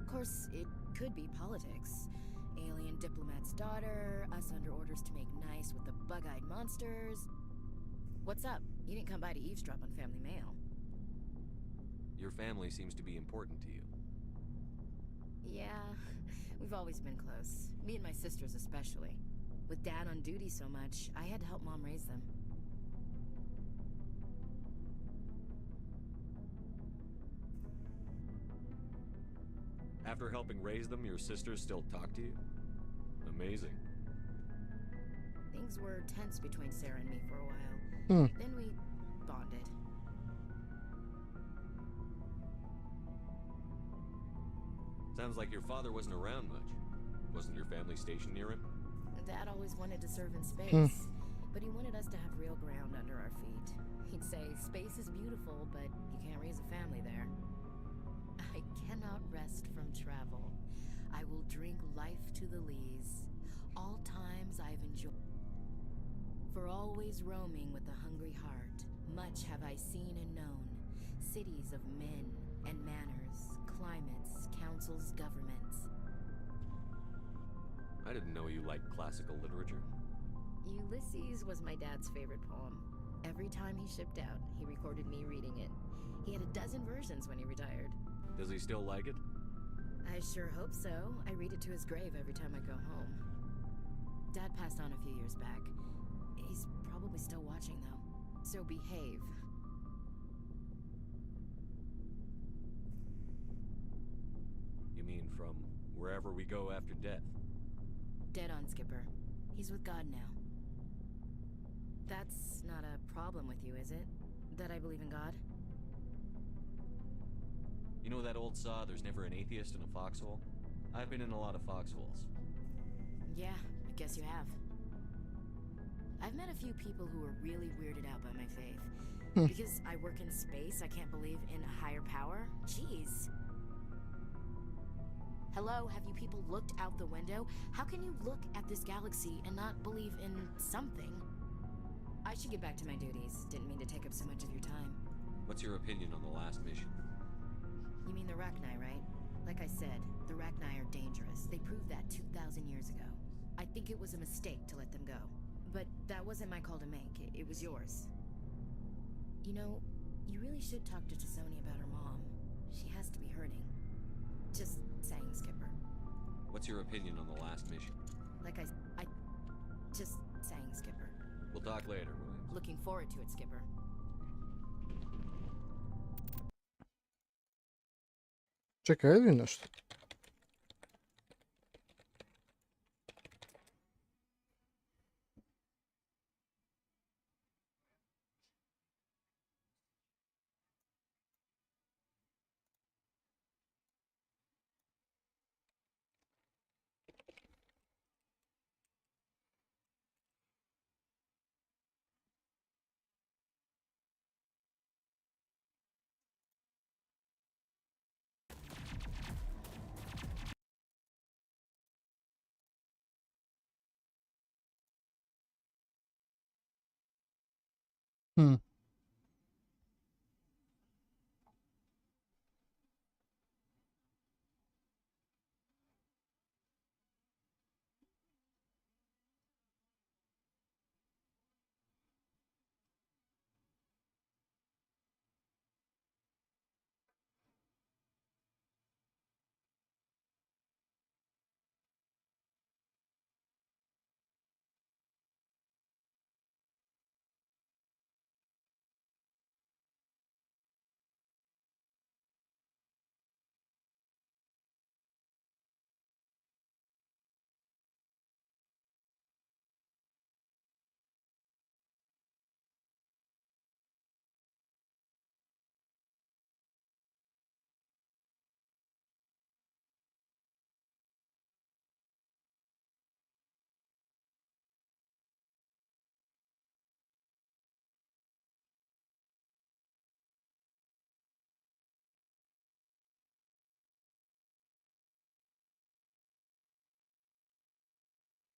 Of course, it could be politics. Alien diplomat's daughter, us under orders to make nice with the bug-eyed monsters. What's up? You didn't come by to eavesdrop on Family Mail. Your family seems to be important to you. Yeah, we've always been close. Me and my sisters especially. With Dad on duty so much, I had to help Mom raise them. After helping raise them, your sisters still talk to you? Amazing. Things were tense between Sarah and me for a while. Then we bonded. Sounds like your father wasn't around much. Wasn't your family stationed near him? Dad always wanted to serve in space, but he wanted us to have real ground under our feet. He'd say, space is beautiful, but you can't raise a family there. I cannot rest from travel. I will drink life to the lees. All times I've enjoyed. For always roaming with a hungry heart, much have I seen and known. Cities of men and manners, climates, councils, governments. I didn't know you liked classical literature. Ulysses was my dad's favorite poem. Every time he shipped out, he recorded me reading it. He had a dozen versions when he retired. Does he still like it? I sure hope so. I read it to his grave every time I go home. Dad passed on a few years back. He's probably still watching, though. So behave. You mean from wherever we go after death? Dead on, Skipper. He's with God now. That's not a problem with you, is it? That I believe in God? You know that old saw, there's never an atheist in a foxhole? I've been in a lot of foxholes. Yeah, I guess you have. I've met a few people who are really weirded out by my faith. Because I work in space, I can't believe in a higher power? Jeez. Hello, have you people looked out the window? How can you look at this galaxy and not believe in something? I should get back to my duties. Didn't mean to take up so much of your time. What's your opinion on the last mission? You mean the Rachni, right? Like I said, the Rachni are dangerous. They proved that 2,000 years ago. I think it was a mistake to let them go. But that wasn't my call to make. It was yours. You know, you really should talk to Tisoni about her mom. She has to be hurting. Just saying, Skipper. What's your opinion on the last mission? Like I just saying, Skipper. We'll talk later, Williams. Looking forward to it, Skipper. Čekaj, ajde vidim nešto. Hmm.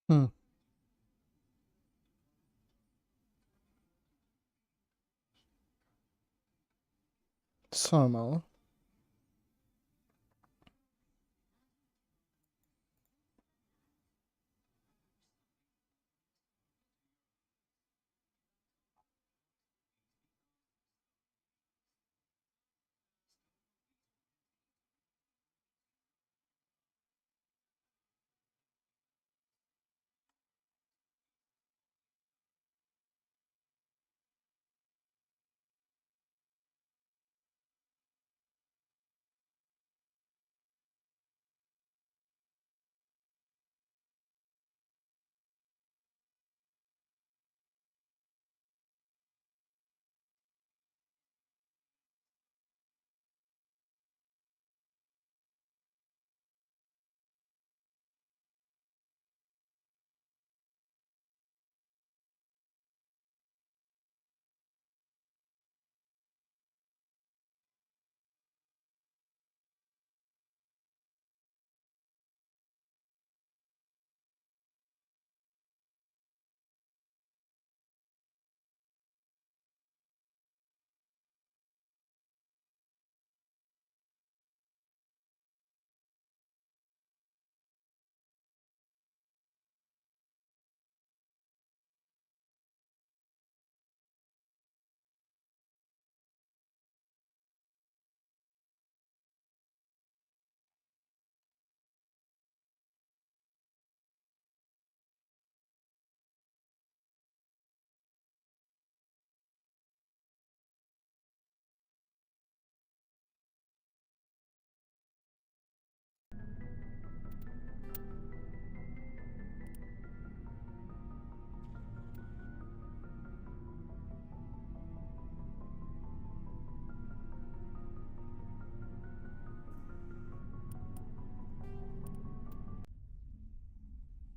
Hmm. Samo malo.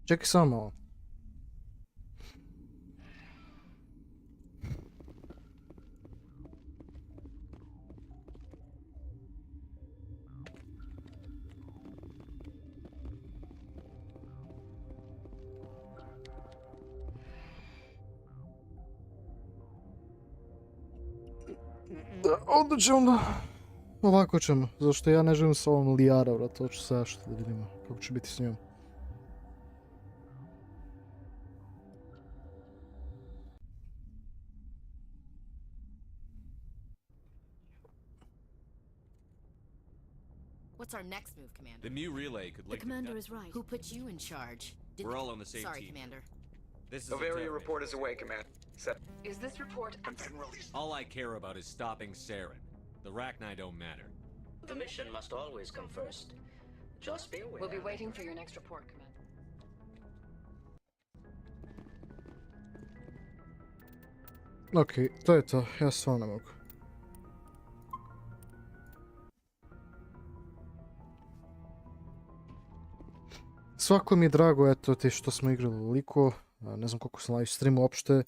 Čekaj samo malo. Da, onda ćemo da... Ovako ćemo, zašto ja ne želim s ovom Lijara, vrata, hoću zašto da vidimo kako će biti s njom. What's our next move, Commander? The new relay could The link commander is right. Who put you in charge? We're all on the same Sorry, team. Commander. This is Bavaria report is away, Commander. Set. Is this report And then release. All I care about is stopping Saren. The Rachni don't matter. The mission must always come first. Just be aware. We'll be waiting for your next report, Commander. Ok, to je to. Ja stvarno ne mogu. Svako mi je drago, eto, ti što smo igrali ovoliko. Ne znam koliko sam live streamu uopšte.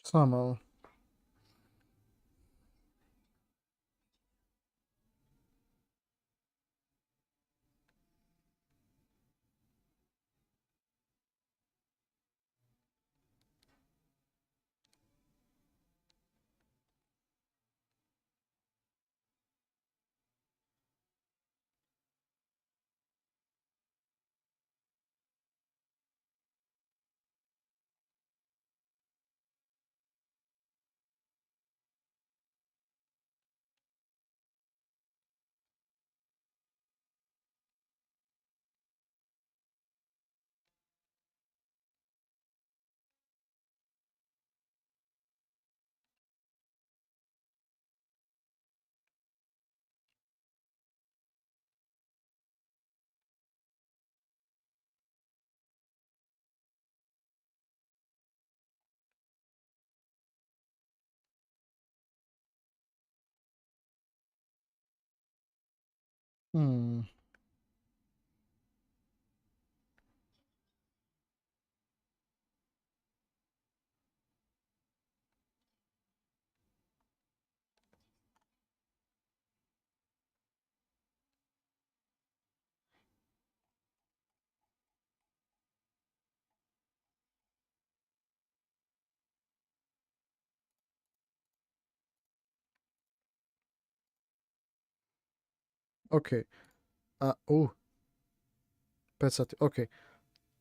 Samo malo. Ok. 5 sati, ok.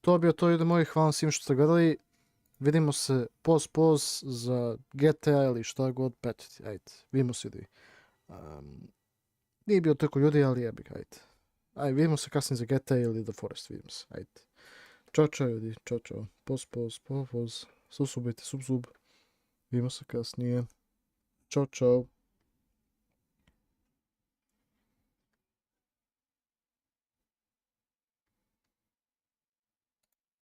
To je bio to, ljudi moji, hvala svim što ste gledali. Vidimo se post za GTA ili šta god, petiti, ajde. Vidimo se, ljudi. Nije bio toliko ljudi, ali jebik, ajde. Ajde, vidimo se kasnije za GTA ili The Forest, vidimo se, ajde. Ćao, čao, ljudi, čao, čao. Post. Susubite, sub. Vidimo se kasnije. Ćao, čao.